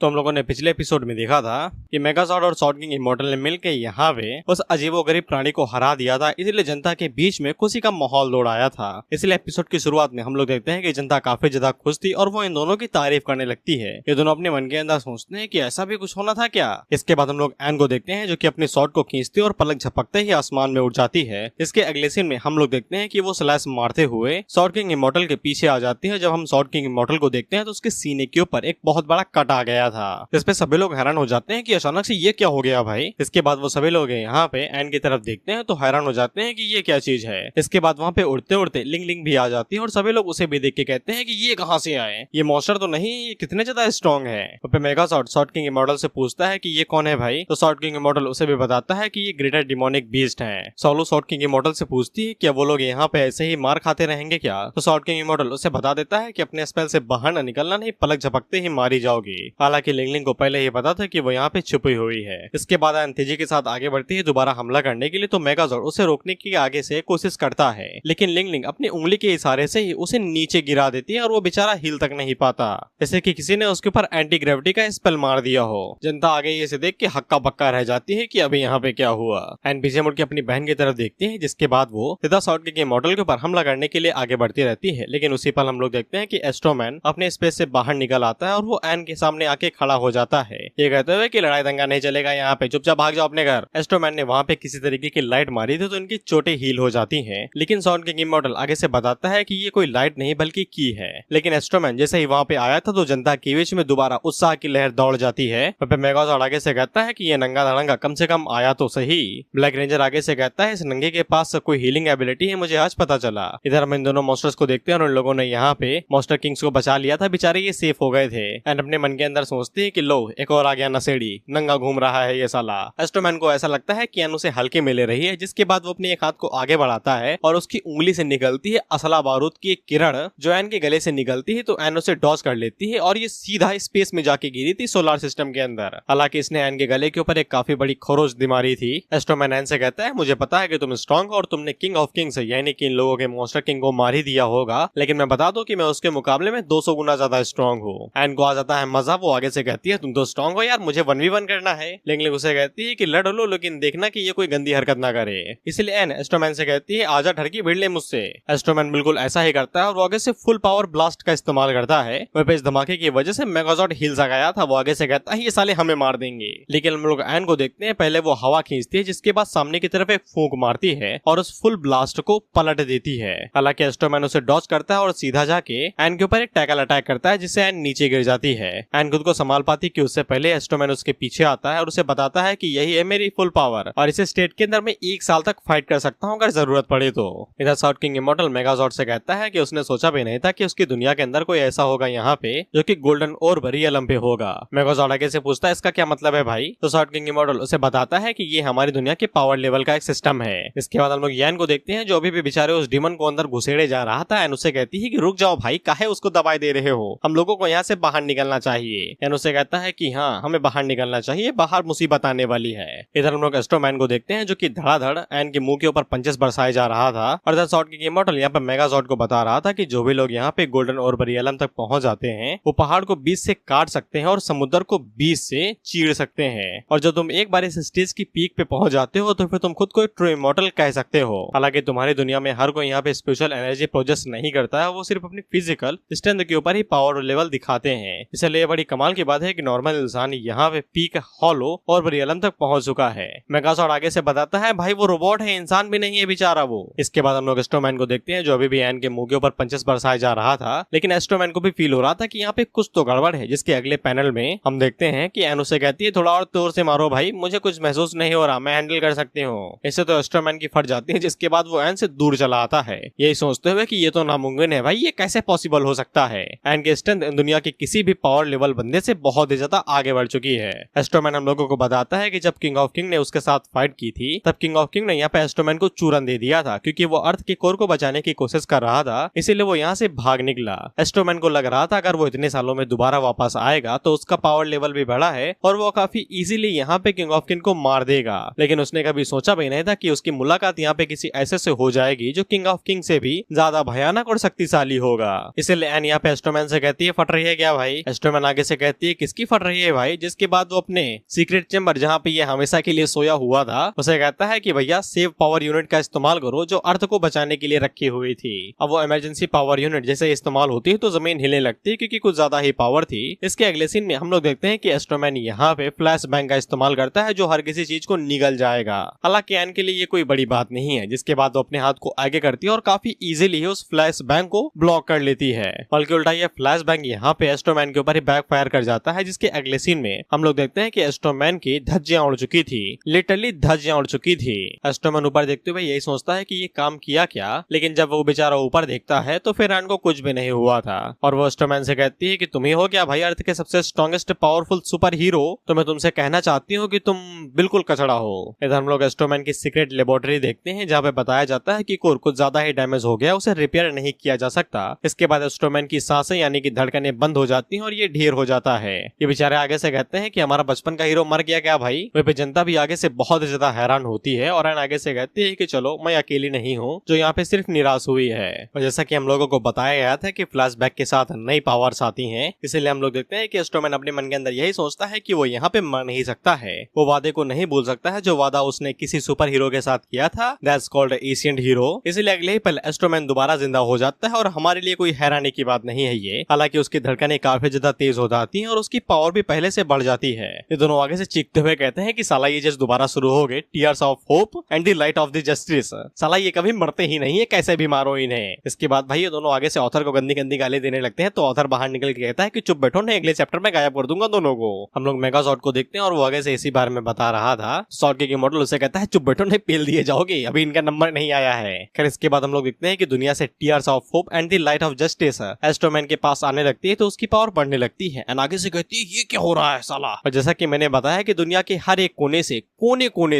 तो हम लोगों ने पिछले एपिसोड में देखा था कि मेगाजॉर्ड और स्वॉर्ड किंग इमॉर्टल ने मिलकर यहाँ पे उस अजीबोगरीब प्राणी को हरा दिया था, इसीलिए जनता के बीच में खुशी का माहौल दौड़ाया था। इसलिए एपिसोड की शुरुआत में हम लोग देखते हैं कि जनता काफी ज्यादा खुश थी और वो इन दोनों की तारीफ करने लगती है। ये दोनों अपने मन के अंदर सोचते हैं कि ऐसा भी कुछ होना था क्या। इसके बाद हम लोग एन को देखते हैं जो कि अपने स्वॉर्ड को खींचती और पलक झपकते ही आसमान में उड़ जाती है। इसके अगले सीन में हम लोग देखते हैं कि वो स्लैश मारते हुए स्वॉर्ड किंग इमॉर्टल के पीछे आ जाती है। जब हम स्वॉर्ड किंग इमॉर्टल को देखते हैं तो उसके सीने के ऊपर एक बहुत बड़ा कट आ गया था। इस पे सभी लोग हैरान हो जाते हैं कि अचानक से ये क्या हो गया भाई। इसके बाद वो सभी लोग यहाँ पे एन की तरफ देखते हैं तो हैरान हो जाते हैं कि ये क्या चीज है। इसके बाद वहाँ पे उड़ते उड़ते लिंग लिंग भी आ जाती है और सभी लोग उसे भी देख के कहते हैं कि ये कहाँ से आए, ये मॉन्स्टर तो नहीं, ये कितने ज्यादा स्ट्रॉन्ग है। तो मेगाजॉर्ड स्वॉर्ड किंग इमॉर्टल से पूछता है कि ये कौन है भाई। तो स्वॉर्ड किंग इमॉर्टल उसे भी बताता है कि ये ग्रेटर डिमोनिक बीस्ट है। सोलो स्वॉर्ड किंग इमॉर्टल से पूछती है क्या वो लोग यहाँ पे ऐसे ही मार खाते रहेंगे क्या। तो स्वॉर्ड किंग इमॉर्टल उसे बता देता है कि अपने स्पेल से बाहर न निकलना, नहीं पलक झपकते ही मारी जाओगी। हालांकि लिंगलिंग को पहले ही पता था कि वो यहाँ पे छुपी हुई है। इसके बाद एन तेजी के साथ आगे बढ़ती है दोबारा हमला करने के लिए। तो मेगाजॉर्ड उसे रोकने की आगे से कोशिश करता है, लेकिन लिंगलिंग अपनी उंगली के इशारे से ही उसे नीचे गिरा देती है और वो बेचारा हिल तक नहीं पाता, जैसे कि किसी ने उसके ऊपर एंटी ग्रेविटी का स्पेल मार दिया हो। जनता आगे इसे देख के हक्का बक्का रह जाती है कि अभी यहाँ पे क्या हुआ। एन पीछे मुड़ के अपनी बहन की तरफ देखती है, जिसके बाद वो सीधा स्वॉर्ड किंग इमॉर्टल के ऊपर हमला करने के लिए आगे बढ़ती रहती है। लेकिन उसी पल हम लोग देखते हैं कि एस्ट्रोमैन अपने स्पेस से बाहर निकल आता है और वो एन के सामने आके खड़ा हो जाता है, ये कहते हुए कि लड़ाई दंगा नहीं चलेगा यहाँ पे, चुपचाप भाग जाओ अपने घर। एस्ट्रोमैन ने वहाँ पे किसी तरीके की लाइट मारी थी तो इनकी चोटें हील हो जाती हैं। लेकिन स्वॉर्ड किंग इमॉर्टल आगे से बताता है कि ये कोई लाइट नहीं बल्कि की है। लेकिन एस्ट्रोमैन जैसे ही वहाँ पे आया था तो जनता के बीच में दोबारा उत्साह की लहर दौड़ जाती है। मेगाजॉर्ड आगे से कहता है कि ये नंगा धड़ंगा कम से कम आया तो सही। ब्लैक रेंजर आगे से कहता है इस नंगे के पास कोई हीलिंग एबिलिटी है, मुझे आज पता चला। इधर हम इन दोनों मॉन्स्टर्स को देखते हैं और उन लोगों ने यहाँ पे मॉन्स्टर किंग्स को बचा लिया था, बेचारे ये सेफ हो गए थे। एंड अपने मन के अंदर सोचते हैं कि लो एक और आ गया नशेड़ी, नंगा घूम रहा है ये साला। एस्ट्रोमैन को ऐसा लगता है कि एन उसे हल्के में ले रही है, जिसके बाद वो अपने एक हाथ को आगे बढ़ाता है और उसकी उंगली से निकलती है असला बारूद की एक किरण जो एन के गले से निकलती है। तो एन उसे डॉज कर लेती है और ये सीधा स्पेस में जाके गिरी थी सोलर सिस्टम के अंदर। हालांकि इसने एन के गले के ऊपर एक काफी बड़ी खरोच मारी थी। एस्ट्रोमैन एन से कहता है मुझे पता है कि तुम स्ट्रॉन्ग और तुमने किंग ऑफ किंग्स यानी कि इन लोगों के मॉन्स्टर किंग को मार ही दिया होगा, लेकिन मैं बता दूं कि मैं उसके मुकाबले में 200 गुना ज्यादा स्ट्रॉन्ग हूँ। एन को आ जाता है मजा, वो आगे से कहती है तुम तो स्ट्रॉन्ग हो यार, मुझे 1v1 करना है। लेकिन उसे कहती है कि लड़ लो लेकिन देखना कि ये कोई गंदी हरकत ना करे। इसलिए एन एस्ट्रोमैन से कहती है आजा ठरकी भिड़ ले मुझसे। एस्ट्रोमैन बिल्कुल ऐसा ही करता है और वो आगे से फुल पावर ब्लास्ट का इस्तेमाल करता है। वह इस धमाके की वजह से मेगाजॉर्ड हिल सा गया था। वो आगे से कहता है ये साले हमें मार देंगे। लेकिन हम लोग एन को देखते हैं, पहले वो हवा खींचती है जिसके बाद सामने की तरफ एक फूंक मारती है और उस फुल ब्लास्ट को पलट देती है। हालांकि एस्ट्रोमैन उसे डॉज करता है और सीधा जाके एन के ऊपर एक टैकल अटैक करता है जिससे एन नीचे गिर जाती है। एन खुद को संभाल पाती कि उससे पहले एस्ट्रोमैन उसके पीछे आता है और उसे बताता है कि यही है मेरी फुल पावर और इसे स्टेट के अंदर मैं 1 साल तक फाइट कर सकता हूँ अगर जरूरत पड़े तो। इधर स्वॉर्ड किंग इमॉर्टल मेगाजॉर्ड से कहता है कि उसने सोचा भी नहीं था कि उसकी दुनिया के अंदर कोई ऐसा होगा यहाँ पे जो कि गोल्डन और रियलम पे होगा। मेगाजॉर्ड आगे से पूछता है इसका क्या मतलब है भाई। तो स्वॉर्ड किंग इमॉर्टल उसे बताता है कि ये हमारी दुनिया के पावर लेवल का एक सिस्टम है। इसके बाद हम लोग यैन को देखते हैं जो अभी भी बेचारे उस डीमन को अंदर घुसेड़े जा रहा था। एन उसे कहती है कि रुक जाओ भाई, काहे उसको दबाई दे रहे हो, हम लोगों को यहाँ से बाहर निकलना चाहिए। एन उसे कहता है कि हाँ हमें बाहर निकलना चाहिए, बाहर मुसीबत आने वाली है। इधर हम लोग एस्ट्रोमैन को देखते हैं जो कि धड़ाधड़ एन के मुंह के ऊपर पंचेस बरसाए जा रहा था और इधर स्वॉर्ड किंग इमॉर्टल यहाँ पे मेगाजॉर्ड को बता रहा था कि जो भी लोग यहाँ पे गोल्डन और रियलम तक पहुंच जाते हैं वो पहाड़ को बीच से काट सकते हैं और समुद्र को बीच से चीर सकते हैं। और जब तुम एक बार इस स्टेज की पीक पे पहुंच जाते हो तो फिर तुम खुद को ट्रू इमॉर्टल कह सकते हो। हालांकि तुम्हारी दुनिया में हर कोई यहाँ पे स्पेशल एनर्जी प्रोजेक्ट नहीं करता है, वो सिर्फ अपनी फिजिकल स्ट्रेंथ के ऊपर ही पावर लेवल दिखाते हैं। इसलिए बड़ी कमाल की बात है कि नॉर्मल इंसान यहाँ पे पीक हॉलो और रियलम तक पहुंच चुका है। मेगाजॉर्ड आगे से बताता है भाई वो रोबोट है, इंसान भी नहीं है बेचारा वो। इसके बाद हम लोग एस्ट्रोमैन को देखते हैं जो अभी भी एन के मुंह के ऊपर पंचेस बरसाए जा रहा था, लेकिन एस्ट्रोमैन को भी फील हो रहा था कि यहाँ पे कुछ तो गड़बड़ है। जिसके अगले पैनल में हम देखते हैं कि एन उसे कहती है थोड़ा और जोर से मारो भाई, मुझे कुछ महसूस नहीं हो रहा, मैं हैंडल कर सकती हूँ। इससे तो एस्ट्रोमैन की फट जाती है, जिसके बाद वो एन से दूर चला आता है यही सोचते हुए कि ये तो नामुमकिन है भाई, ये कैसे पॉसिबल हो सकता है। एन की स्ट्रेंथ दुनिया के किसी भी पावर लेवल बंदे से बहुत ही ज्यादा आगे बढ़ चुकी है। एस्ट्रोमैन हम लोगों को बताता है कि जब किंग ऑफ किंग ने उसके साथ फाइट की थी तब किंग ऑफ किंग ने यहाँ पे एस्ट्रोमैन को चूरन दे दिया था, क्योंकि वो अर्थ के कोर को बचाने की कोशिश कर रहा था, इसीलिए वो यहाँ से भाग निकला। एस्ट्रोमैन को लग रहा था अगर वो इतने सालों में दोबारा वापस आएगा तो उसका पावर लेवल भी बढ़ा है और वो काफी इजीली यहाँ पे किंग ऑफ किंग को मार देगा। लेकिन उसने कभी सोचा भी नहीं था कि उसकी मुलाकात यहाँ पे किसी ऐसे से हो जाएगी जो किंग ऑफ किंग से भी ज्यादा भयानक और शक्तिशाली होगा। इसलिए एन यहाँ पे एस्ट्रोमैन से कहती है फट रही है क्या भाई। एस्ट्रोमैन आगे से कहती कहती है किसकी फट रही है भाई, जिसके बाद वो अपने सीक्रेट चेंबर जहाँ पे ये हमेशा के लिए सोया हुआ था उसे कहता है कि भैया सेव पावर यूनिट का इस्तेमाल करो जो अर्थ को बचाने के लिए रखी हुई थी। अब वो इमरजेंसी पावर यूनिट जैसे इस्तेमाल होती है तो जमीन हिलने लगती है क्योंकि कुछ ज्यादा ही पावर थी। इसके अगले सीन में हम लोग देखते हैं कि एस्ट्रोमैन यहाँ पे फ्लैश बैंग का इस्तेमाल करता है जो हर किसी चीज को निगल जाएगा। हालांकि एन के लिए ये कोई बड़ी बात नहीं है, जिसके बाद वो अपने हाथ को आगे करती है और काफी इजीली उस फ्लैश बैंग को ब्लॉक कर लेती है। बल्कि उल्टा ये फ्लैश बैंग यहाँ पे एस्ट्रोमैन के ऊपर ही बैक फायर कर जाता है, जिसके अगले सीन में हम लोग देखते हैं कि एस्ट्रोमैन की धज्जियां उड़ चुकी थी, लिटरली धज्जियां उड़ चुकी थी। एस्ट्रोमैन ऊपर देखते हुए यही सोचता है कि ये काम किया क्या, लेकिन जब वो बेचारा ऊपर देखता है तो फिर एन को कुछ भी नहीं हुआ था और वो एस्ट्रोमैन से कहती है कि तुम ही हो क्या भाई अर्थ के सबसे स्ट्रॉन्गेस्ट पावरफुल सुपर हीरो, तो मैं तुमसे कहना चाहती हूँ कि तुम बिल्कुल कचड़ा हो। इधर हम लोग एस्ट्रोमैन की सीक्रेट लेबोरेटरी देखते हैं जहाँ पे बताया जाता है कि कोर कुछ ज्यादा ही डैमेज हो गया, उसे रिपेयर नहीं किया जा सकता। इसके बाद एस्ट्रोमैन की सांसें यानी कि धड़कनें बंद हो जाती हैं और ये ढेर हो जाता है। ये बेचारे आगे से कहते हैं कि हमारा बचपन का हीरो मर गया क्या भाई। वहीं पे जनता भी आगे से बहुत ज्यादा हैरान होती है और आगे से कहती है कि चलो मैं अकेली नहीं हूँ जो यहाँ पे सिर्फ निराश हुई है। और जैसा कि हम लोगों को बताया गया था कि फ्लैशबैक के साथ नई पावर्स आती हैं, इसलिए हम लोग देखते हैं कि एस्ट्रोमैन अपने मन के अंदर यही सोचता है कि वो यहाँ पे मर नहीं सकता है, वो वादे को नहीं भूल सकता है जो वादा उसने किसी सुपर हीरो के साथ किया था, दैट्स कॉल्ड एशियंट हीरो। इसलिए अगले ही पल एस्ट्रोमैन दोबारा जिंदा हो जाता है और हमारे लिए कोई हैरानी की बात नहीं है ये। हालांकि उसकी धड़कनें काफी ज्यादा तेज हो जाती हैं और उसकी पावर भी पहले से बढ़ जाती है। ये दोनों आगे से चीखते हुए कहते हैं कि साला ये जस्ट दोबारा शुरू हो गए, tears of hope and the light of the justice. साला ये कभी मरते ही नहीं है, कैसे भी मारो इन्हें। इसके बाद भाई ये दोनों आगे से ऑथर को गंदी गंदी गाली देने लगते हैं, तो ऑथर बाहर निकल के कहता है कि चुप बैठो, नहीं अगले चैप्टर में गायब कर दूंगा दोनों को। हम लोग मेगाजॉर्ड को देखते हैं और वो आगे से इसी बारे में बता रहा था। सॉर्ड के मॉडल उसे कहता है चुप बैठो, नहीं पेल दिए जाओगे, अभी इनका नंबर नहीं आया है। खैर इसके बाद हम लोग देखते हैं कि दुनिया से tears of hope and the light of justice Astroman के पास आने लगती है तो उसकी पावर बढ़ने लगती है एंड आगे से कहती है ये क्या हो रहा है साला। और जैसा कि मैंने बताया कि दुनिया के हर एक कोने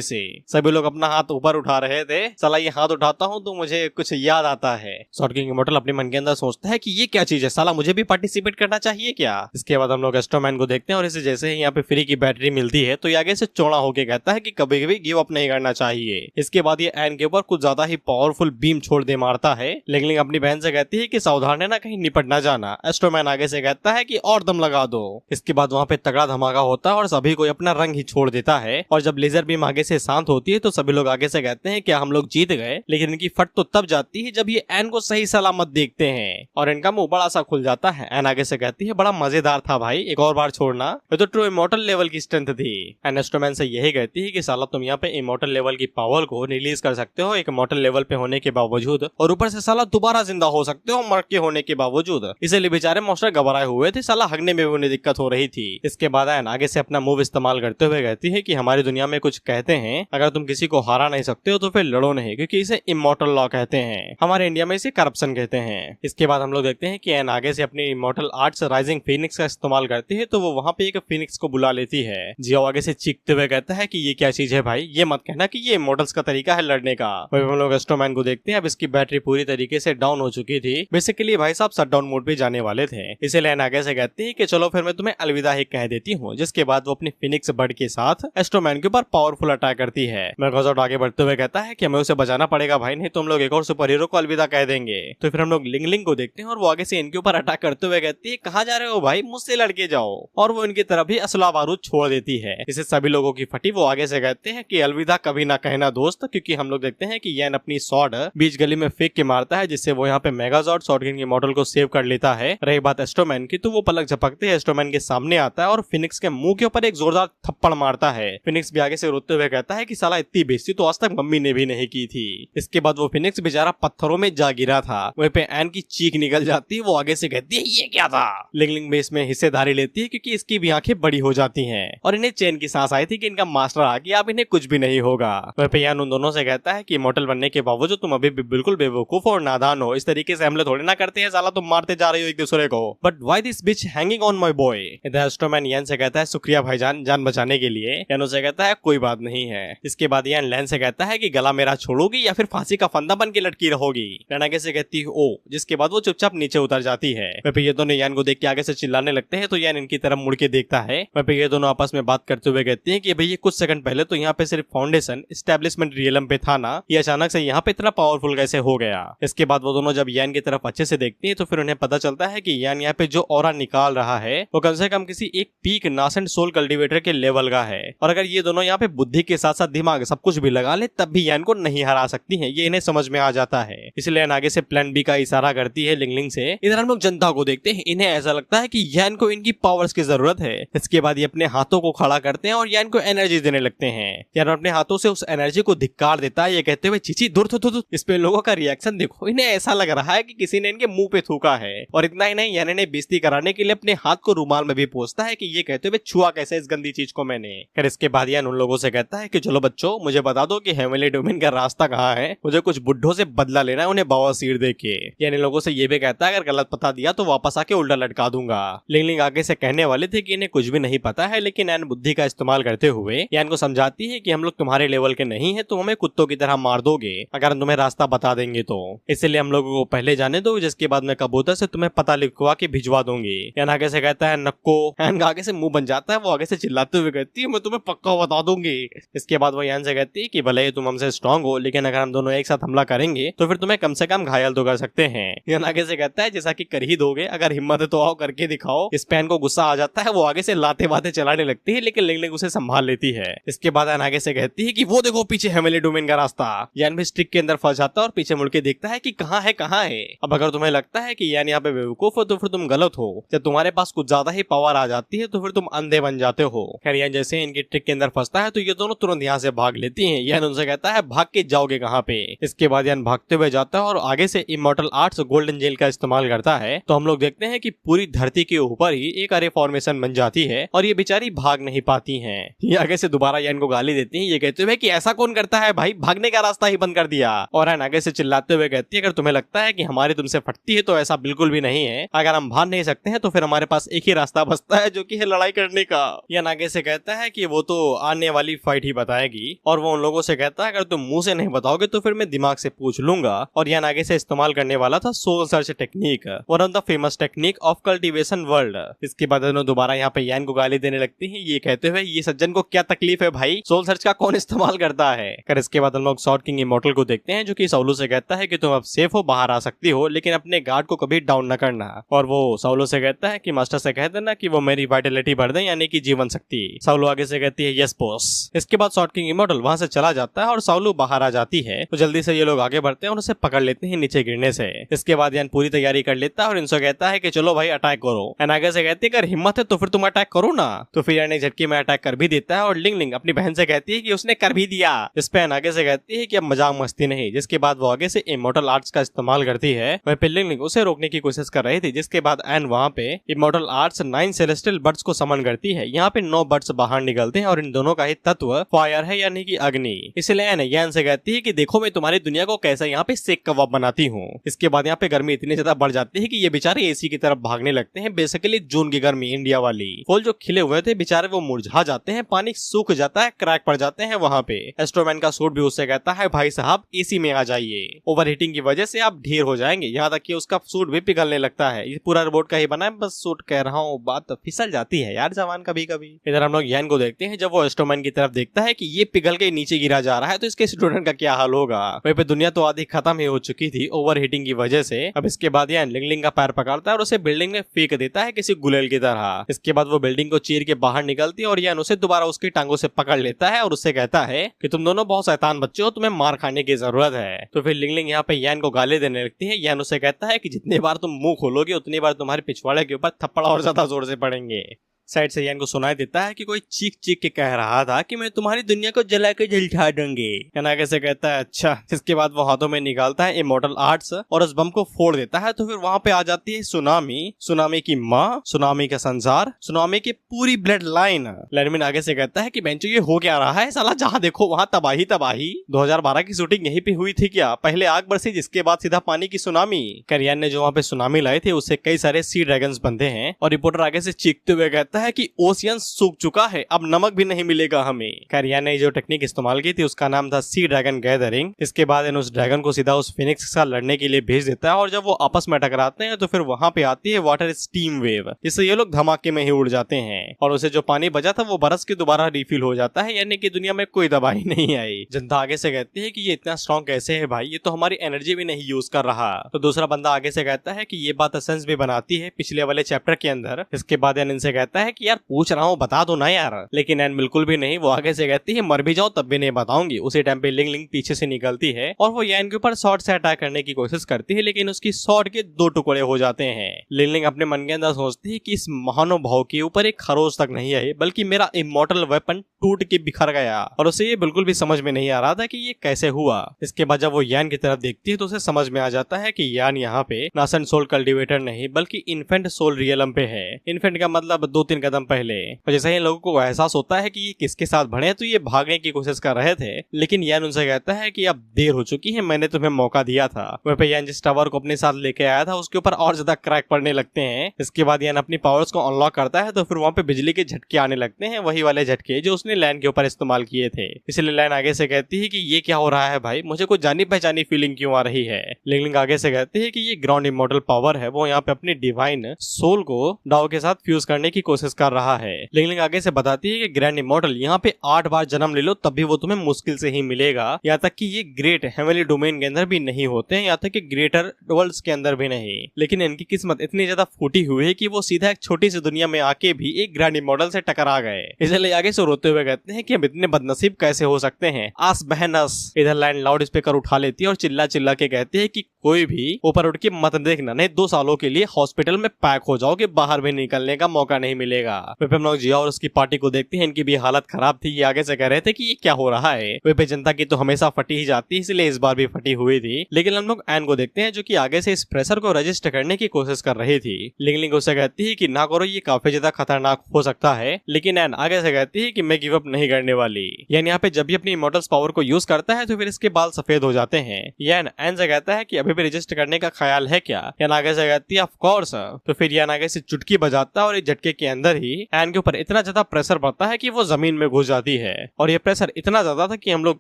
से सभी लोग अपना हाथ ऊपर उठा रहे थे। साला ये हाथ उठाता हूँ तो मुझे कुछ याद आता है। सॉर्ड किंग इमॉर्टल अपने मन के अंदर सोचता है कि ये क्या चीज है, साला मुझे भी पार्टिसिपेट करना चाहिए क्या। इसके बाद हम लोग एस्ट्रोमैन को देखते हैं और इसे जैसे ही यहाँ पे फ्री की बैटरी मिलती है तो ये आगे से चौड़ा होके कहता है कि कभी कभी गिव अप नहीं करना चाहिए। इसके बाद ये एन के ऊपर कुछ ज्यादा ही पावरफुल बीम छोड़ दे मारता है, लेकिन अपनी बहन से कहती है कि सावधान है ना, कहीं निपट ना जाना। एस्ट्रोमैन आगे से कहता है कि और दम लगा दो। इसके बाद वहाँ पे तगड़ा धमाका होता है और सभी को अपना रंग ही छोड़ देता है और जब लेजर बीम आगे से शांत होती है तो सभी लोग आगे से कहते हैं क्या हम लोग जीत गए, लेकिन इनकी फट तो तब जाती है जब ये एन को सही सलामत देखते हैं और इनका मुंह बड़ा सा खुल जाता है। एन आगे से कहती है बड़ा मजेदार था भाई, एक और बार छोड़ना, ये तो ट्रू इमॉर्टल लेवल की स्ट्रेंथ थी। एन एस्ट्रोमैन से यही कहती है कि साला तुम यहाँ पे इमॉर्टल लेवल की पावर को रिलीज कर सकते हो एक इमॉर्टल लेवल पे होने के बावजूद, और ऊपर से साला दोबारा जिंदा हो सकते हो मर के होने के बावजूद। इसलिए बेचारे मॉन्स्टर घबराए हुए थे, साला हगने में भी उन्हें दिक्कत हो रही थी। इसके बाद एन आगे से अपना मूव इस्तेमाल करते हुए कहती है कि हमारी दुनिया में कुछ कहते हैं अगर तुम किसी को हरा नहीं सकते हो तो फिर लड़ो नहीं, क्योंकि इसे इमॉर्टल लॉ कहते हैं, हमारे इंडिया में इसे करप्शन कहते हैं। इसके बाद हम लोग देखते हैं कि एन आगे से अपनी इमॉर्टल आर्ट्स राइजिंग फीनिक्स का इस्तेमाल करती है तो वो वहाँ पे एक फीनिक्स को बुला लेती है। जियो आगे से चीखते हुए कहता है कि ये क्या चीज है भाई, ये मत कहना कि ये इमॉर्टल्स का तरीका है लड़ने का। हम लोग एस्ट्रोमैन को देखते हैं, अब इसकी बैटरी पूरी तरीके से डाउन हो चुकी थी, बेसिकली भाई साहब शटडाउन मोड पे जाने वाले थे। इसीलिए एन आगे से कहती है कि चलो फिर मैं तुम्हें अलविदा ही कह देती हूँ, जिसके बाद वो अपनी फीनिक्स बर्ड के साथ एस्ट्रोमैन के ऊपर पावरफुल अटैक करती है। मेगाजॉर्ड आगे बढ़ते हुए कहता है कि हमें उसे बचाना पड़ेगा भाई, नहीं तुम लोग एक और सुपर हीरो को अलविदा कह देंगे। तो फिर हम लोग लिंगलिंग को देखते हैं और वो आगे से इनके ऊपर अटैक करते हुए कहती है कहाँ जा रहे हो भाई, मुझसे लड़के जाओ, और वो इनकी तरफ ही असला बारूद छोड़ देती है। इसे सभी लोगों की फटी। वो आगे से कहते हैं कि अलविदा कभी ना कहना दोस्त, क्योंकि हम लोग देखते हैं कि यैन अपनी स्वॉर्ड बीच गली में फेंक के मारता है, जिससे वो यहाँ पे मेगाजॉर्ड शॉर्ड किंग के मॉडल को सेव कर लेता है। रही बात एस्ट्रोमैन की, तो वो पलक झपकते ही एस्ट्रोमैन के सामने आता है और फिनिक्स के मुंह के ऊपर एक जोरदार थप्पड़ मारता है। फिनिक्स भी आगे से रोते हुए कहता है कि साला इतनी बेइज्जती तो आज तक मम्मी ने भी नहीं की थी। इसके बाद वो फिनिक्स बेचारा पत्थरों में जा गिरा था, वहीं पे एन की चीख निकल जाती है। वो आगे से कहती है ये क्या था। लिंगलिंग भी इसमें हिस्सेदारी लेती है क्योंकि इसकी भी आंखें बड़ी हो जाती हैं और इन्हें चैन की सांस आई थी कि इनका मास्टर आ गया, अब इन्हें कुछ भी नहीं होगा। वहीं पे यान उन दोनों से कहता है कि इमॉर्टल बनने के बावजूद तुम अभी भी बिल्कुल बेवकूफ और नादान हो, इस तरीके से हमले थोड़े ना करते हैं, साला तुम मारते जा रही हो एक दूसरे को। But why this beach hanging on my boy. इधर एस्ट्रोमैन यान से कहता है शुक्रिया भाईजान जान बचाने के लिए। यान उसे कहता है कोई बात नहीं है। इसके बाद यान लैन से कहता है कि गला मेरा छोड़ोगी या फिर फांसी का फंदा बन के लटकी रहोगी। लैन आगे से कहती है ओ, जिसके बाद वो चुपचाप नीचे उतर जाती है। वहीं पे ये दोनों यान को देख के आगे से चिल्लाने लगते हैं, तो यान इनकी तरफ मुड़ के देखता है। वहीं पे ये दोनों आपस में बात करते हुए कहते हैं कि भैया कुछ सेकंड पहले तो यहाँ पे सिर्फ फाउंडेशन एस्टेब्लिशमेंट रियलम पे था ना, ये अचानक से यहाँ पे इतना पावरफुल कैसे हो गया। इसके बाद वो दोनों जब यान की तरफ अच्छे से देखती हैं तो फिर उन्हें पता चलता है कि यान यहाँ पे जो ऑरा निकाल रहा है वो कम से कम किसी एक पीक नासेंट सोल कल्टीवेटर के लेवल का है, और अगर ये दोनों यहाँ पे बुद्धि के साथ साथ दिमाग सब कुछ भी लगा ले तब भी यान को नहीं हरा सकती हैं, ये इन्हें समझ में आ जाता है। इसलिए आगे से प्लान बी का इशारा करती है लिंगलिंग से। इधर हम लोग जनता को देखते हैं, इन्हें ऐसा लगता है कि यान को इनकी पावर्स की जरूरत है। इसके बाद ये अपने हाथों को खड़ा करते हैं और यान को एनर्जी देने लगते हैं। यान अपने हाथों से उस एनर्जी को धिक्कार देता है, ये कहते हुए चीची दूर थू। इस पे लोगों का रिएक्शन देखो, इन्हें ऐसा लग रहा है कि किसी ने इनके मुंह पे थूका है। और इतना ही नहीं, यान इन्हें बेइज्जती कराने के लिए अपने हाथ को रुमाल में भी पोंछता है कि ये कहते हुए छुआ कैसे इस गंदी चीज को मैंने। फिर इसके बाद यान उन लोगों से कहता है कि चलो बच्चों, मुझे बता दो कि हेवनली डोमेन का रास्ता कहाँ है, मुझे कुछ बुड्ढों से बदला लेना है, उन्हें बवासीर दे के। यानी लोगों से ये भी कहता है अगर गलत पता दिया तो वापस आके उल्टा लटका दूंगा। लिंगलिंग आगे से कहने वाले थे कि इन्हें कुछ भी नहीं पता है, लेकिन यान बुद्धि का इस्तेमाल करते हुए यान को समझाती है कि हम लोग तुम्हारे लेवल के नहीं है, तुम हमें कुत्तों की तरह मार दोगे अगर हम तुम्हें रास्ता बता देंगे तो, इसलिए हम लोगों को पहले जाने दो, जिसके बाद मैं कबूतर से तुम्हें पता लिखवा के भिजवा दूंगी। यान आगे से कहता है नक्को। यान आगे से मुंह बन जाता है, वो आगे से चिल्लाते हुए कहती है मैं तुम्हें पक्का बता दूंगी। इसके बाद वो यान से कहती है कि भले ही तुम हमसे स्ट्रांग हो, लेकिन अगर हम दोनों एक साथ हमला करेंगे तो फिर तुम्हें कम से कम घायल तो कर सकते हैं। यान आगे से कहता है जैसा कि कर ही दोगे, अगर हिम्मत है तो आओ करके दिखाओ। इस पैन को गुस्सा आ जाता है, वो आगे से लाते बातें चलाने लगती है, लेकिन लिंगलिंग उसे संभाल लेती है। इसके बाद यान आगे से कहती है कि वो देखो पीछे हेवनली डोमेन का रास्ता। यान भी स्टिक के अंदर फंस जाता है और पीछे मुड़ के देखता है कि कहाँ है कहाँ है। अब अगर तुम्हें लगता है कि यान यहाँ पे बेवकूफ हो तो फिर तुम गलत हो। जब तुम्हारे पास कुछ ज्यादा ही पावर आ जाती है तो फिर तुम अंधे बन जाते हो। खैर यान जैसे इनकी ट्रिक के अंदर फंसता है तो ये दोनों तुरंत यहाँ से भाग लेती हैं। यान उनसे कहता है भाग के जाओगे कहाँ पे। इसके बाद यान भागते हुए जाता है और आगे से इमॉर्टल आर्ट्स गोल्डन जेल का इस्तेमाल करता है। तो हम लोग देखते हैं कि पूरी धरती के ऊपर ही एक अरे फॉर्मेशन बन जाती है और ये बेचारी भाग नहीं पाती हैं। ये आगे से दोबारा यान को गाली देती हैं, ये कहते हुए कि ऐसा कौन करता है भाई, भागने का रास्ता ही बंद कर दिया। और यान आगे से चिल्लाते हुए कहती है अगर तुम्हें लगता है कि हमारी तुमसे फटती है तो ऐसा बिल्कुल भी नहीं है। अगर हम भाग नहीं सकते हैं तो फिर हमारे पास एक ही रास्ता बचता है, जो कि है लड़ाई करने का। यान आगे से कहता है कि वो तो आने वाली फाइट ही बताएगी, और वो उन लोगों से कहता है अगर तुम मुंह से नहीं बताओगे तो फिर मैं दिमाग से पूछ लूंगा। और यान आगे से इस्तेमाल करने वाला था soul search technique, one of the famous technique of cultivation world. इसके बाद दोबारा यहाँ पे यान को गाली देने लगती है, ये कहते हुए ये सज्जन को क्या तकलीफ है भाई, सोल सर्च का कौन इस्तेमाल करता है। कर इसके बाद हम लोग शॉर्ट किंग इमॉर्टल को देखते हैं, जो कि साउलो से कहता है कि तुम अब सेफ हो, बाहर आ सकती हो, लेकिन अपने गार्ड को कभी डाउन न करना। और वो साउलो से कहता है कि मास्टर से कह देना कि वो मेरी वाइटलिटी बढ़ दे, यानी कि जीवन शक्ति। साउलो आगे से कहती है यस बॉस। इसके बाद शॉर्ट किंग इमॉर्टल वहां से चला जाता है और साउलो बाहर आ जाती है। तो जल्दी से ये लोग आगे बढ़ते हैं और उसे पकड़ लेते हैं नीचे गिरने से। इसके बाद यान पूरी तैयारी कर लेता है और इनसे कहता है कि चलो भाई अटैक करो। एंड आगे से कहती है अगर हिम्मत है तो फिर तुम अटैक करो ना। तो फिर यान एक झटके में अटैक कर भी देता है और लिंगलिंग अपनी बहन से कहती है कि उसने कर भी दिया। इस पे आगे से कहती है कि अब मजाक मस्ती नहीं। जिसके बाद वो आगे से इमॉर्टल आर्ट्स का इस्तेमाल करती है। वह पे लिंगलिंग उसे रोकने की कोशिश कर रही थी, जिसके बाद एन वहाँ पे इमॉर्टल आर्ट्स 9 सेलेस्टियल बर्ड्स को समन करती है। यहाँ पे 9 बर्ड्स बाहर निकलते हैं और इन दोनों का ही तत्व फायर है, यानी कि अग्नि। इसलिए एन यान से कहती है कि देखो मैं तुम्हारी दुनिया को कैसे यहाँ पे सेक कबाब बनाती हूँ। इसके बाद यहाँ पे गर्मी इतनी ज्यादा बढ़ जाती है कि ये बेचारे एसी की तरफ भागने लगते हैं। बेसिकली जून की गर्मी, इंडिया वाली। फूल जो खिले हुए थे बेचारे वो मुरझा जाते हैं, पानी सूख जाता है, क्रैक पड़ जाते हैं। वहाँ पे एस्ट्रोमैन का सूट भी उससे कहता है भाई साहब एसी में आ जाइए, ओवर हीटिंग की वजह से आप ढेर हो जाएंगे। यहाँ तक कि उसका सूट भी पिघलने लगता है। ये पूरा रोबोट का ही बना है, बस सूट कह रहा हूँ, बात तो फिसल जाती है यार जवान कभी कभी। इधर हम लोग यान को देखते हैं, जब वो एस्ट्रोमैन की तरफ देखता है कि ये पिघल के नीचे गिरा जा रहा है तो इसके स्टूडेंट का क्या हाल होगा। वहीं पे दुनिया तो आधी खत्म ही हो चुकी थी ओवर हीटिंग की वजह से। अब इसके बाद यान लिंगलिंग का पैर पकड़ता है और उसे बिल्डिंग में फेंक देता है किसी गुलेल की तरह। इसके बाद वो बिल्डिंग को चीर के बाहर निकलती है और यान उसे दोबारा उसकी टांगों से पकड़ लेता है और उससे कहता है कि तुम दोनों बहुत शैतान बच्चे हो, तुम्हें मार खाने की जरूरत है। तो फिर लिंगलिंग यहाँ पे यान को गाली देने लगती है। यान उसे कहता है कि जितनी बार तुम मुंह खोलोगे उतनी बार तुम्हारे पिछवाड़े के ऊपर थप्पड़ और ज्यादा जोर से पड़ेंगे। साइड से यान को सुनाई देता है कि कोई चीख चीख के कह रहा था कि मैं तुम्हारी दुनिया को जला के झलसा दूंगी। यान आगे से कहता है अच्छा। इसके बाद वो हाथों में निकालता है इमॉर्टल आर्ट्स और उस बम को फोड़ देता है। तो फिर वहाँ पे आ जाती है सुनामी, सुनामी की माँ, सुनामी का संसार, सुनामी की पूरी ब्लड लाइन। लर्मिन आगे से कहता है कि बेंचो ये हो क्या रहा है साला, जहाँ देखो वहाँ तबाही तबाही। 2012 की शूटिंग यहीं पे हुई थी क्या? पहले आग बरसी जिसके बाद सीधा पानी की सुनामी। करियान ने जो वहाँ पे सुनामी लाई थी उससे कई सारे सी ड्रैगन्स बनते हैं और रिपोर्टर आगे से चीखते हुए कहता कहता है कि ओशियन सूख चुका है, अब नमक भी नहीं मिलेगा हमें। खैर यान ने जो टेक्निक इस्तेमाल की थी उसका नाम था सी ड्रैगन गैदरिंग। इसके बाद यान उस ड्रैगन को सीधा उस फिनिक्स के साथ लड़ने के लिए भेज देता है और जब वो आपस में टकराते हैं तो फिर वहां पे आती है वाटर स्टीम वेव, जिससे ये लोग धमाके में ही उड़ जाते हैं और उसे जो पानी बचा था वो बरस के दोबारा रिफिल हो जाता है, यानी कि दुनिया में कोई तबाही नहीं आई। जनता आगे से कहती है कि ये इतना स्ट्रॉन्ग कैसे है भाई, ये तो हमारी एनर्जी भी नहीं यूज कर रहा। तो दूसरा बंदा आगे से कहता है कि ये बात एसेंस भी बनाती है पिछले वाले चैप्टर के अंदर। इसके बाद यान इनसे कहता है कि यार पूछ रहा हूँ बता दो ना यार, लेकिन यान बिल्कुल भी नहीं। वो आगे से कहती है मर भी जाओ तब भी नहीं बताऊंगी। उसी टाइम पे लिंग लिंग पीछे से निकलती है और वो यान के ऊपर शॉर्ट से अटैक करने की कोशिश करती है, लेकिन उसकी शॉर्ट के 2 टुकड़े हो जाते हैं। लिंग लिंग अपने मन के अंदर सोचती है कि इस महानुभाव के ऊपर एक खरोच तक नहीं आई, बल्कि मेरा इमॉर्टल वेपन टूट के बिखर गया, और उसे ये बिल्कुल भी समझ में नहीं आ रहा था कि ये कैसे हुआ। इसके बाद जब वो यान की तरफ देखती है तो उसे समझ में आ जाता है कि यान यहाँ पे नासेंट सोल कल्टीवेटर नहीं बल्कि इन्फेंट सोल रियलम पे है। इन्फेंट का मतलब 2-3 कदम पहले। और जैसे ही लोगों को एहसास होता है कि ये किसके साथ भड़े तो ये भागने की कोशिश कर रहे थे, लेकिन यान उनसे कहता है कि अब देर हो चुकी है, मैंने तुम्हें मौका दिया था। वह पे यान जिस टावर को अपने साथ लेके आया था उसके ऊपर और ज्यादा क्रैक पड़ने लगते हैं। इसके बाद यान अपनी पावर्स को अनलॉक करता है तो फिर वहाँ पे बिजली के झटके आने लगते हैं, वही वाले झटके जो उसने लैंड के ऊपर इस्तेमाल किए थे। इसलिए लैंड आगे से कहती है कि ये क्या हो रहा है भाई, मुझे कोई जानी पहचानी फीलिंग क्यों आ रही है। लिंग लिंग आगे से कहती है कि ये ग्राउंड इमॉर्टल पावर है, वो यहाँ पे अपनी डिवाइन सोल को डाओ के साथ फ्यूज करने की कोशिश कर रहा है। लिंग लिंग आगे से बताती है कि ग्रैंड इमॉर्टल यहाँ पे 8 बार जन्म ले लो तब भी वो तुम्हें मुश्किल से ही मिलेगा, यहाँ तक कि ये ग्रेट हेवनली डोमेन के अंदर भी नहीं होते हैं, यहाँ तक कि ग्रेटर वर्ल्ड्स के अंदर भी नहीं। लेकिन इनकी किस्मत इतनी ज्यादा फूटी हुई है कि वो सीधा एक छोटी सी दुनिया में आके भी एक ग्रैंड इमॉर्टल से टकरा गए। इसलिए आगे से रोते हुए कहते हैं कि हम इतने बदनसीब कैसे हो सकते हैं, आस बहनस। इधर लैंड लाउड स्पीकर उठा लेती है और चिल्ला चिल्ला के कहती है कि कोई भी ऊपर उठ के मत देखना, नहीं 2 सालों के लिए हॉस्पिटल में पैक हो जाओगे, बाहर भी निकलने का मौका नहीं मिलेगा। वे हम लोग जिया और उसकी पार्टी को देखते हैं, इनकी भी हालत खराब थी। ये आगे से कह रहे थे कि ये क्या हो रहा है। वे पे जनता की तो हमेशा फटी ही जाती है, इसलिए इस बार भी फटी हुई थी। लेकिन हम लोग एन को देखते हैं जो कि आगे से इस प्रेशर को रजिस्टर करने की कोशिश कर रही थी। लिंग लिंग उससे कहती है कि ना करो, ये काफी ज्यादा खतरनाक हो सकता है। लेकिन एन आगे से कहती है कि मैं गिव अप नहीं करने वाली। यानी यहाँ पे जब भी अपनी इमॉर्टल्स पावर को यूज करता है तो फिर इसके बाल सफेद हो जाते हैं। यान एन से कहता है कि अभी भी रजिस्टर करने का ख्याल है क्या। यान आगे से कहती है ऑफ कोर्स। तो फिर यान आगे से चुटकी बजाता है और इस झटके के अंदर ही एन के ऊपर इतना ज्यादा प्रेशर पड़ता है कि वो जमीन में घुस जाती है। और ये प्रेशर इतना ज्यादा था कि हम लोग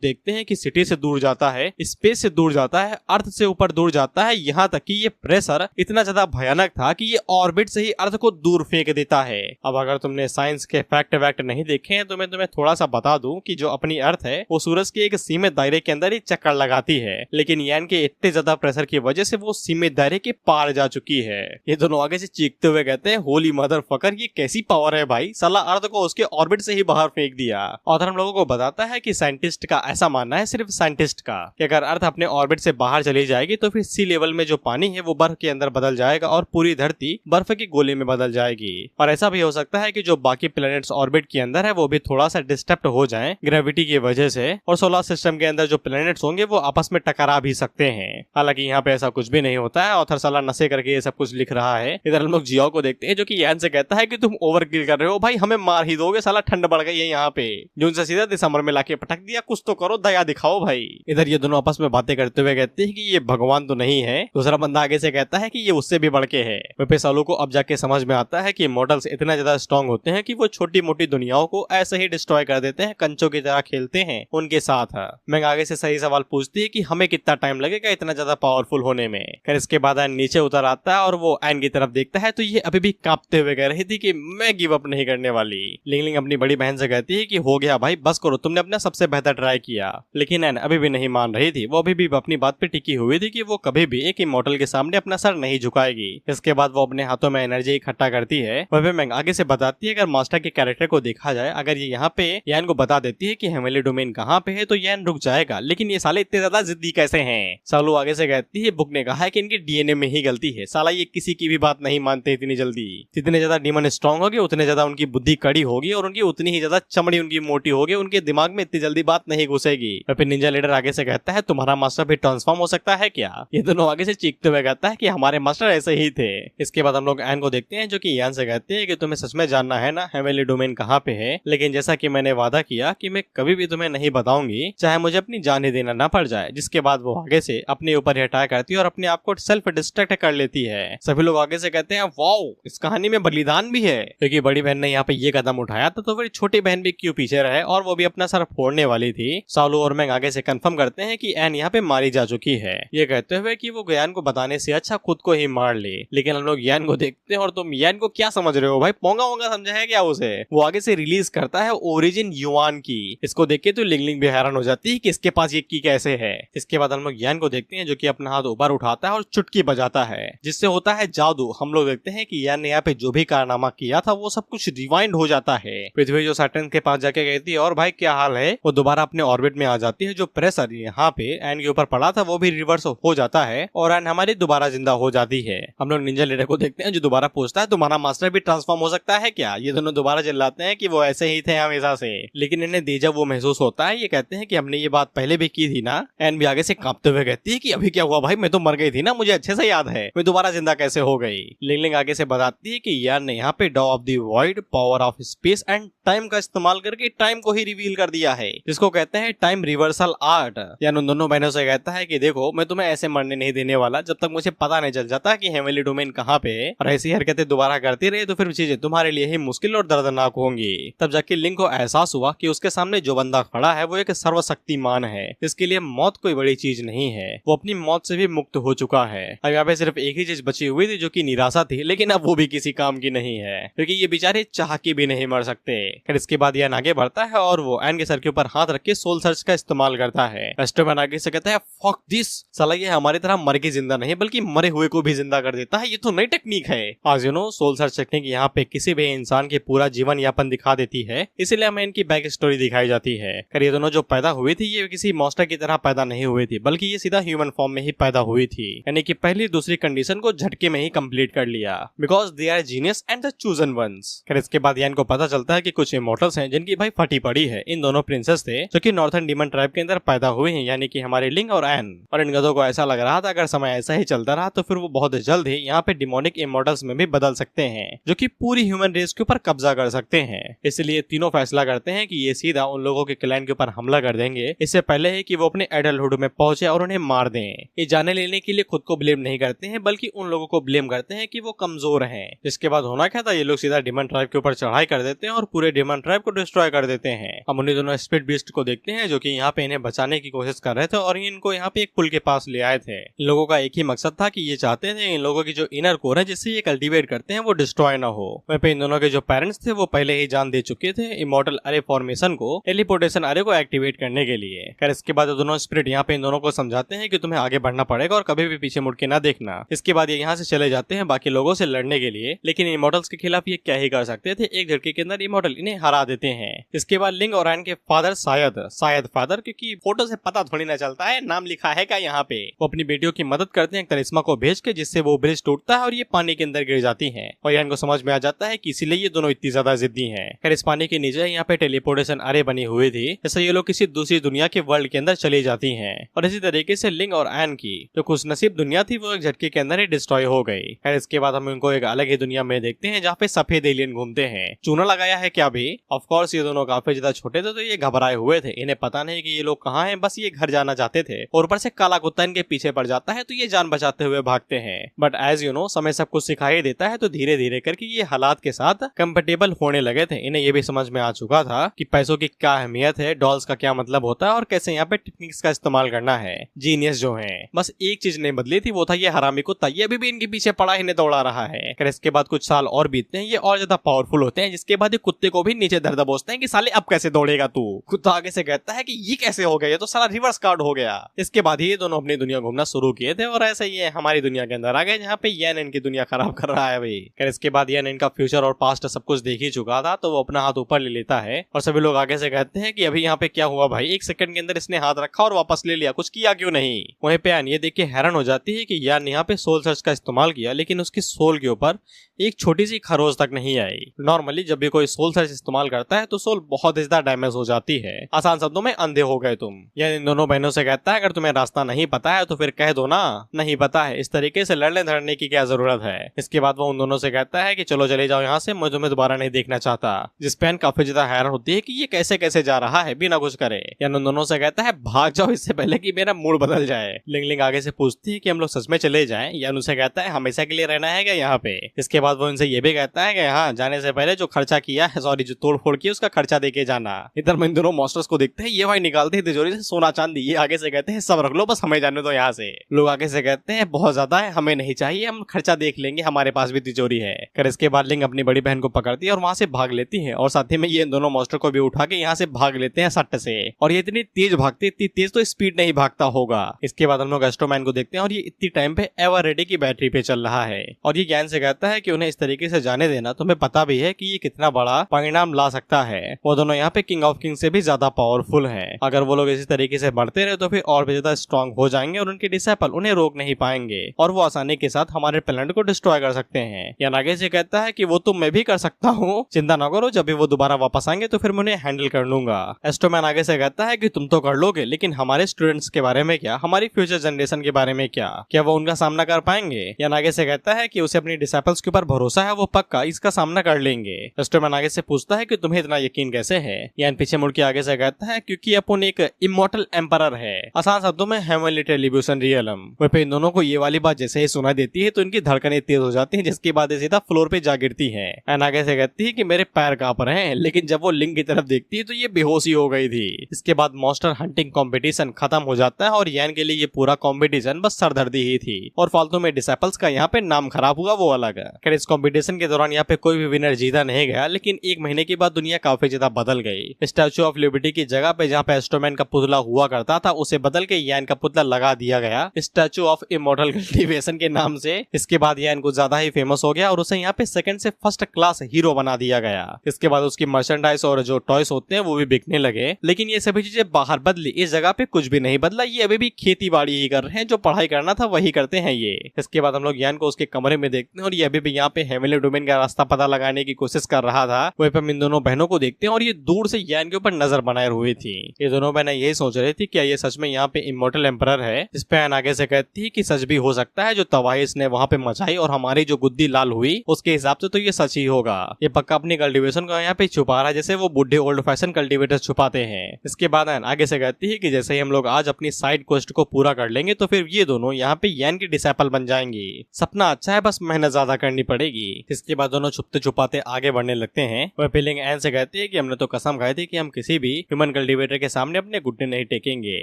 देखते हैं कि सिटी से दूर जाता है, स्पेस से दूर जाता है, अर्थ से ऊपर दूर जाता है, यहाँ तक कि ये प्रेशर इतना ज्यादा भयानक था कि ये ऑर्बिट से ही अर्थ को दूर फेंक देता है। अब अगर तुमने साइंस के फैक्ट वैक्ट नहीं देखे हैं तो मैं तुम्हें थोड़ा सा बता दूं कि जो अपनी अर्थ है वो सूरज के एक सीमित दायरे के अंदर ही चक्कर लगाती है, लेकिन यान के इतने ज्यादा प्रेशर की वजह से वो सीमित दायरे के पार जा चुकी है। ये दोनों आगे से चीखते हुए कहते हैं होली मदर फकर, ये कैसी पावर है भाई, साला अर्थ को उसके ऑर्बिट से ही बाहर फेंक दिया। ऑथर हम लोगों को बताता है कि साइंटिस्ट का ऐसा मानना है, सिर्फ साइंटिस्ट का, कि अगर अर्थ अपने ऑर्बिट से बाहर चली जाएगी तो फिर सी लेवल में जो पानी है वो बर्फ के अंदर बदल जाएगा और पूरी धरती बर्फ की गोली में बदल जाएगी। और ऐसा भी हो सकता है कि जो बाकी प्लैनेट्स ऑर्बिट के अंदर है वो भी थोड़ा सा डिस्टर्ब हो जाएं ग्रेविटी की वजह से, और सोलर सिस्टम के अंदर जो प्लैनेट्स होंगे वो आपस में टकरा भी सकते हैं। हालांकि यहाँ पे ऐसा कुछ भी नहीं होता है, ऑथर साला नशे करके ये सब कुछ लिख रहा है। इधर हम लोग जियो को देखते हैं जो कि यान से कहता है कि तुम ओवर किल कर रहे हो भाई, हमें मार ही दोगे, साला ठंड बढ़ गई है यहाँ पे, जून से सीधा दिसंबर में लाके पटक दिया, कुछ तो करो, दया दिखाओ भाई। इधर ये दोनों आपस में बातें करते हुए कहते हैं कि ये भगवान तो नहीं है। दूसरा बंदा आगे से कहता है कि ये उससे भी बढ़ के है। वे सालों को अब जाके समझ में आता है कि मॉडल्स इतना ज्यादा स्ट्रॉन्ग होते हैं कि वो छोटी मोटी दुनियाओं को ऐसे ही डिस्ट्रॉय कर देते हैं, कंचों की तरह खेलते हैं उनके साथ। मैं आगे से सही सवाल पूछती है कि हमें कितना टाइम लगेगा इतना ज्यादा पावरफुल होने में। फिर इसके बाद एन नीचे उतर आता है और वो एन की तरफ देखता है तो ये अभी भी कांपते हुए कह रही थी कि मैं गिव अप नहीं करने वाली। लिंग लिंग अपनी बड़ी बहन से कहती है कि हो गया भाई, बस करो, तुमने अपना सबसे बेहतर ट्राई किया। लेकिन एन अभी भी नहीं मान रही थी, वो अभी भी अपनी बात पे टिकी हुई थी कि वो कभी भी एक इमॉर्टल के सामने अपना सर नहीं झुकाएगी। इसके बाद वो अपने हाथों में एनर्जी इकट्ठा करती है। वह मैं आगे से बताती है अगर मास्टर के कैरेक्टर को देखा जाए, अगर ये यहाँ पे यान को बता देती है कि हेवनली डोमेन कहाँ पे है तो यान रुक जाएगा, लेकिन ये साले इतने ज्यादा जिद्दी कैसे हैं। सालू आगे से कहती है बुक ने कहा है कि इनके डीएनए में ही गलती है, साला ये किसी की भी बात नहीं मानते इतनी जल्दी। जितने ज्यादा डीमन स्ट्रॉन्ग होगी उतने ज्यादा उनकी बुद्धि कड़ी होगी और उनकी उतनी ही ज्यादा चमड़ी उनकी मोटी होगी, उनके दिमाग में इतनी जल्दी बात नहीं घुसेगी। फिर निंजा लीडर आगे से कहता है तुम्हारा मास्टर भी ट्रांसफॉर्म हो सकता है क्या। ये दोनों आगे से चीखते हुए कहता है कि हमारे मास्टर ऐसे ही थे। इसके बाद हम लोग एन को देखते हैं जो कि यान से कहते हैं कि तुम्हें सच में जानना है ना हेवनली डोमेन कहाँ पे है, लेकिन जैसा कि मैंने वादा किया कि मैं कभी भी तुम्हें नहीं बताऊंगी, चाहे मुझे अपनी जान ही देना ना पड़ जाए। जिसके बाद वो आगे से अपने ऊपर ही अटैक करती है और अपने आप को सेल्फ डिस्ट्रैक्ट कर लेती है। सभी लोग आगे से कहते हैं वाओ, इस कहानी में बलिदान भी है। क्योंकि बड़ी बहन ने यहाँ पे ये कदम उठाया था तो फिर छोटी बहन भी क्यों पीछे रहे और वो भी अपना सर फोड़ने वाली थी। सालू और मैंग आगे से कंफर्म करते हैं कि एन यहाँ पे मारी जा चुकी है, ये कहते हुए कि वो यान को बताने से अच्छा खुद को ही मार ले। लेकिन हम लोग यान को देखते हैं और तुम यान को क्या समझ रहे हो भाई, पोंगा वोंगा समझा है क्या उसे। वो आगे से रिलीज करता है ओरिजिन युआन की। इसको देख के तो लिंगलिंग भी हैरान हो जाती है कि इसके पास ये की कैसे है। इसके बाद हम लोग यान को देखते हैं जो कि अपना हाथ ऊपर उठाता है और चुटकी बजाता है जिससे होता है जादू। हम लोग देखते हैं कि यान ने यहाँ पे जो भी कारनामा किया था वो सब कुछ रिवाइंड हो जाता है। पृथ्वी जो सैटर्न के पास जाके गई थी और भाई क्या हाल है, वो दोबारा अपने ऑर्बिट में आ जाती है। जो प्रेशर यहाँ पे एन के ऊपर पड़ा था वो भी रिवर्स हो जाता है और एन हमारी दोबारा जिंदा हो जाती है। हम लोग निंजा लेडर को देखते हैं जो दोबारा पूछता है तुम्हारा मास्टर भी ट्रांसफॉर्म हो सकता है क्या। ये दोनों दोबारा चिल्लाते हैं कि वो ऐसे ही थे हमेशा से, लेकिन इन्हें डेजा वो महसूस होता है। ये कहते हैं कि हमने ये बात पहले भी की थी ना। एन भी आगे से कांपते हुए कहती है कि अभी क्या हुआ भाई, मैं तो मर गई थी ना, मुझे अच्छे से याद है, मैं दोबारा जिंदा कैसे हो गई। लिंगलिंग आगे से बताती है कि यान ने यहाँ पे डॉ of the void, power of space and time का इस्तेमाल करके टाइम को ही रिवील कर दिया है, जिसको कहते हैं टाइम रिवर्सल आर्ट। यान उन दोनों बहनों से कहता है कि देखो मैं तुम्हें ऐसे मरने नहीं देने वाला जब तक मुझे पता नहीं चल जाता कि हेवनली डोमेन कहाँ पे है, और ऐसी हरकतें दोबारा करती रहे तो फिर चीजें तुम्हारे लिए ही मुश्किल और दर्दनाक होंगी। तब जाके लिंग को एहसास हुआ कि उसके सामने जो बंदा खड़ा है वो एक सर्वशक्तिमान है, इसके लिए मौत कोई बड़ी चीज नहीं है, वो अपनी मौत से भी मुक्त हो चुका है। अब यहाँ पे सिर्फ एक ही चीज बची हुई थी जो कि निराशा थी, लेकिन अब वो भी किसी काम की नहीं है क्योंकि ये बेचारे चाह के भी नहीं मर सकते। फिर इसके बाद यान आगे बढ़ता है और वो एन के सर के ऊपर हाथ रख के सोल सर्च का इस्तेमाल करता है। रेस्टोमैन आगे से कहता है फक दिस, साला ये हमारी तरह मर के जिंदा नहीं बल्कि मरे हुए को भी जिंदा कर देता है, ये तो नई टेक्निक है। आज you know soul search technique यहाँ पे किसी भी इंसान के पूरा जीवन यापन दिखा देती है, इसलिए हमें इनकी बैक स्टोरी दिखाई जाती है। ये दोनों जो पैदा हुई थी ये किसी मॉन्स्टर की तरह पैदा नहीं हुई थी बल्कि ये सीधा ह्यूमन फॉर्म में ही पैदा हुई थी, यानी कि पहली दूसरी कंडीशन को झटके में ही कंप्लीट कर लिया because they are genius and the chosen ones. इसके बाद यान को पता चलता है कि कुछ इमोर्टल्स हैं जिनकी भाई फटी पड़ी है। इन दोनों प्रिंसेस थे जो कि नॉर्थर्न डीमन ट्राइब के अंदर पैदा हुए हैं, यानी कि हमारे लिंग और एन। और इन गधों को ऐसा लग रहा था अगर समय ऐसा ही चलता रहा तो फिर वो बहुत जल्द ही यहाँ पे डिमोनिक इमोर्टल्स में भी बदल सकते हैं जो कि पूरी ह्यूमन रेस के ऊपर कब्जा कर सकते हैं। इसलिए तीनों फैसला करते हैं कि ये सीधा उन लोगों के क्लैन के ऊपर हमला कर देंगे इससे पहले ही कि वो अपने एडल्टहुड में पहुंचे और उन्हें मार दें। ये जाने लेने के लिए खुद को ब्लेम नहीं करते हैं बल्कि उन लोगों को ब्लेम करते हैं कि वो कमजोर हैं। इसके बाद होना क्या था, ये लोग सीधा डीमन ट्राइब के ऊपर चढ़ाई कर देते हैं और पूरे डीमन ट्राइब को डिस्ट्रॉय कर देते हैं। हम उन्हीं दोनों स्पिरिट बीस्ट को देखते हैं जो कि यहाँ पे इन्हें बचाने की कोशिश कर रहे थे और इनको यहाँ पे एक पुल के पास ले आए थे। इन लोगों का एक ही मकसद था कि ये चाहते थे इन लोगों की जो इनर कोर है जिससे ये कल्टीवेट करते हैं वो डिस्ट्रॉय ना हो। वहीं पे इन दोनों के जो पेरेंट्स थे वो पहले ही जान दे चुके थे इमॉर्टल अरे फॉर्मेशन को, टेलीपोर्टेशन अरे को एक्टिवेट करने के लिए। खैर इसके बाद दोनों स्पिरिट यहाँ पे इन दोनों को समझाते हैं कि तुम्हें आगे बढ़ना पड़ेगा और कभी भी पीछे मुड़ के ना देखना। इसके बाद ये यहाँ से चले जाते हैं बाकी लोगों से लड़ने के लिए, लेकिन इमॉर्टल्स के खिलाफ ये क्या ही कर सकते थे, एक झटके के अंदर इमॉर्टल इन्हें हरा देते हैं। इसके बाद लिंग और एन के फादर शायद फादर, क्योंकि फोटो से पता थोड़ी ना चलता है, नाम लिखा है क्या यहाँ पे, वो अपनी बेटियों की मदद करते हैं करिश्मा को भेज के जिससे वो ब्रिज टूटता है और ये पानी के अंदर गिर जाती है। और यान को समझ में आ जाता है कि इसीलिए ये दोनों इतनी ज्यादा जिद्दी हैं। खैर इस पानी के नीचे यहाँ पे टेलीपोर्टेशन अरे बनी हुई थी, जैसे ये लोग किसी दूसरी दुनिया के वर्ल्ड के अंदर चली जाती हैं। और इसी तरीके से लिंग और एन की जो खुश नसीब दुनिया थी वो एक झटके के अंदर ही डिस्ट्रॉय हो गई। खैर इसके बाद हम इनको एक अलग ही दुनिया में देखते हैं जहाँ पे सफेद एलियन घूमते हैं। चूना लगाया है क्या भी? ऑफ कोर्स ये दोनों काफी ज्यादा छोटे थे तो ये घबराए हुए थे, इन्हें पता नहीं कि ये लोग कहाँ हैं, बस ये घर जाना चाहते थे और ऊपर से काला कुत्ता इनके पीछे पड़ जाता है तो ये जान बचाते हुए भागते हैं। बट एज यू नो समय सब कुछ सिखाई देता है तो धीरे धीरे करके ये हालात के साथ कंफर्टेबल होने लगे थे। इन्हें ये भी समझ में आ चुका था कि पैसों की क्या अहमियत है, डॉल्स का क्या मतलब होता है और कैसे यहाँ पे टेक्निक्स का इस्तेमाल करना है। जीनियस जो है, बस एक चीज नहीं बदली थी, वो था ये हरामी कुत्ता, ये अभी भी इनके पीछे पड़ा इन्हें दौड़ा रहा है। फिर इसके बाद कुछ साल और बीतते हैं, ये और ज्यादा पावरफुल होते हैं, जिसके बाद कुत्ते को भी नीचे दर्द बोझते हैं कि साले अब कैसे दौड़ेगा तू। कुत्ता आगे से कहता है कि ये कैसे हो गया, ये तो साला रिवर्स कार्ड हो गया। इसके बाद ये दोनों अपनी दुनिया घूमना शुरू किए थे और ऐसे ये हमारी दुनिया के अंदर आ गए जहाँ पे येन इनकी दुनिया खराब कर रहा है भाई। फिर इसके बाद येन इनका फ्यूचर और पास्ट सब कुछ देख ही चुका था तो वो अपना हाथ ऊपर ले लेता है और सभी लोग आगे से कहते हैं कि अभी यहाँ पे क्या हुआ भाई, एक सेकंड के अंदर इसने हाथ रखा और वापस ले लिया, कुछ किया क्यों नहीं। वहीं पे यान ये देख के हैरान हो जाती है कि यान यहाँ पे सोल सर्च का इस्तेमाल किया लेकिन उसकी सोल के ऊपर एक छोटी सी खरोच तक नहीं आई। नॉर्मली जब भी कोई सोल सर्च इस्तेमाल करता है तो सोल बहुत ज्यादा डैमेज हो जाती है, आसान शब्दों में अंधे हो गए तुम। यह इन दोनों बहनों से कहता है अगर तुम्हें रास्ता नहीं पता है तो फिर कह दो ना नहीं पता है, इस तरीके से लड़ने धड़ने की क्या जरूरत है। इसके बाद वो उन दोनों से कहता है कि चलो चले जाओ यहाँ से, मैं तुम्हें दोबारा नहीं देखना चाहता। जिस पे काफी ज्यादा हैरान होती है कि ये कैसे कैसे जा रहा है बिना कुछ करे। यान उन दोनों से कहता है भाग जाओ इससे पहले कि मेरा मूड बदल जाए। लिंग लिंग आगे से पूछती है कि हम लोग सच में चले जाएं, यान उसे कहता है हमेशा के लिए रहना है क्या यहाँ पे। इसके बाद बाद वो इनसे ये भी कहता है कि हाँ, जाने से पहले जो खर्चा किया है, सॉरी जो तोड़ फोड़ की उसका खर्चा देके जाना। इधर में इन दोनों मास्टर्स को देखते हैं, ये भाई निकालते हैं तिजोरी से सोना चांदी, ये आगे से कहते हैं सब रख लो, बस हमें जाने दो यहाँ से। लोग आगे से कहते हैं बहुत ज्यादा है, हमें नहीं चाहिए, हम खर्चा देख लेंगे, हमारे पास भी तिजोरी है। कर इसके बाद लिंग अपनी बड़ी बहन को पकड़ती है और वहां से भाग लेती है, और साथ ही में ये इन दोनों मास्टर को भी उठा के यहाँ से भाग लेते हैं सट्ट से। और ये इतनी तेज भागते, इतनी तेज तो स्पीड नहीं भागता होगा। इसके बाद हम लोग एस्ट्रोमैन को देखते हैं और ये इतनी टाइम पे एवर रेडी की बैटरी पे चल रहा है, और ये ज्ञान से कहता है कि उन्हें इस तरीके से जाने देना, तुम्हें पता भी है कि ये कितना बड़ा परिणाम ला सकता है। वो दोनों यहाँ पे किंग ऑफ किंग से भी ज्यादा पावरफुल है। अगर वो लोग इसी तरीके से बढ़ते रहे तो फिर और भी ज्यादा स्ट्रॉन्ग हो जाएंगे और उनके डिसाइपल उन्हें रोक नहीं पाएंगे और वो आसानी के साथ हमारे प्लेनेट को डिस्ट्रॉय कर सकते हैं। या आगे से कहता है कि वो तो मैं भी कर सकता हूँ, चिंता न करो, जब भी वो दोबारा वापस आएंगे तो फिर मैं उन्हें हैंडल कर लूंगा। एस्ट्रोमैन आगे से कहता है कि तुम तो कर लोगे, लेकिन हमारे स्टूडेंट्स के बारे में क्या, हमारी फ्यूचर जनरेशन के बारे में क्या वो उनका सामना कर पाएंगे। या आगे से कहता है कि उसे अपनी डिसाइपल्स के ऊपर भरोसा है, वो पक्का इसका सामना कर लेंगे। एस्ट्रोमैन आगे से पूछता है कि तुम्हें इतना यकीन कैसे है। यान पीछे मुड़ के आगे से कहता है क्योंकि अपन एक इमॉर्टल एम्परर है, आसान शब्दों में हेवनली टेलीविजन रियलम। वह इन दोनों को ये वाली बात जैसे ही सुना देती है तो इनकी धड़कनें तेज हो जाती हैं, जिसके बाद सीधा फ्लोर पे जा गिरती है। एन आगे से कहती है कि मेरे पैर कांप रहे हैं, लेकिन जब वो लिंग की तरफ देखती है तो ये बेहोशी हो गई थी। इसके बाद मॉन्स्टर हंटिंग कंपटीशन खत्म हो जाता है और यान के लिए ये पूरा कंपटीशन बस सरदर्दी ही थी और फालतू में डिसाइपल्स का यहाँ पे नाम खराब हुआ वो अलग है। खैर इस कंपटीशन के दौरान यहाँ पे कोई भी विनर जीता नहीं गया, लेकिन एक महीने के बाद दुनिया काफी ज्यादा बदल गई। स्टैचू ऑफ लिबर्टी की जगह पे जहाँ पे एस्ट्रोमैन का पुतला हुआ करता था उसे बदल के यान का पुतला लगा दिया गया स्टैचू ऑफ इमॉर्टल कल्टीवेशन के नाम से। इसके बाद यान कुछ ज्यादा ही फेमस हो गया और उसे यहाँ पे सेकंड से फर्स्ट क्लास हीरो बना दिया गया। इसके बाद उसकी मर्चेंडाइज और जो टॉयज होते हैं वो भी बिकने लगे, लेकिन ये सभी चीजें बाहर बदली, इस जगह पे कुछ भी नहीं बदला। ये अभी भी खेती बाड़ी ही कर रहे हैं, जो पढ़ाई करना था वही करते हैं ये। इसके बाद हम लोग यान को उसके कमरे में देखते हैं और ये अभी भी यहाँ पे हेवनली डोमेन का रास्ता पता लगाने की कोशिश कर रहा था। वहीं पे इन दोनों बहनों को देखते हैं और ये दूर से यान के ऊपर नजर बनाए हुई थी। ये दोनों बहनें यही सोच रही थी क्या ये सच में यहाँ पे इमॉर्टल एम्परर है। इस पे एन आगे से कहती है कि सच भी हो सकता है, जो तबाही इसने वहाँ पे मचाई और हमारी जो गुद्दी लाल हुई उसके हिसाब से तो ये सच ही होगा। ये पक्का अपनी कल्टीवेशन को यहाँ पे छुपा रहा है, जैसे वो बुढ़े ओल्ड फैशन कल्टीवेटर छुपाते हैं। इसके बाद आगे से कहती है कि जैसे ही हम लोग आज अपनी साइड क्वेस्ट को पूरा कर लेंगे तो फिर ये दोनों यहाँ पे यान की डिसाइपल बन जाएंगे। सपना अच्छा है, बस मेहनत ज्यादा करनी पड़ेगी। इसके बाद दोनों छुपते छुपाते आगे बढ़ने लगते हैं। वह पिलिंग एन से कहती है कि हमने तो कसम खाई थी कि हम किसी भी ह्यूमन कल्टीवेटर के सामने अपने घुटने नहीं टेकेंगे।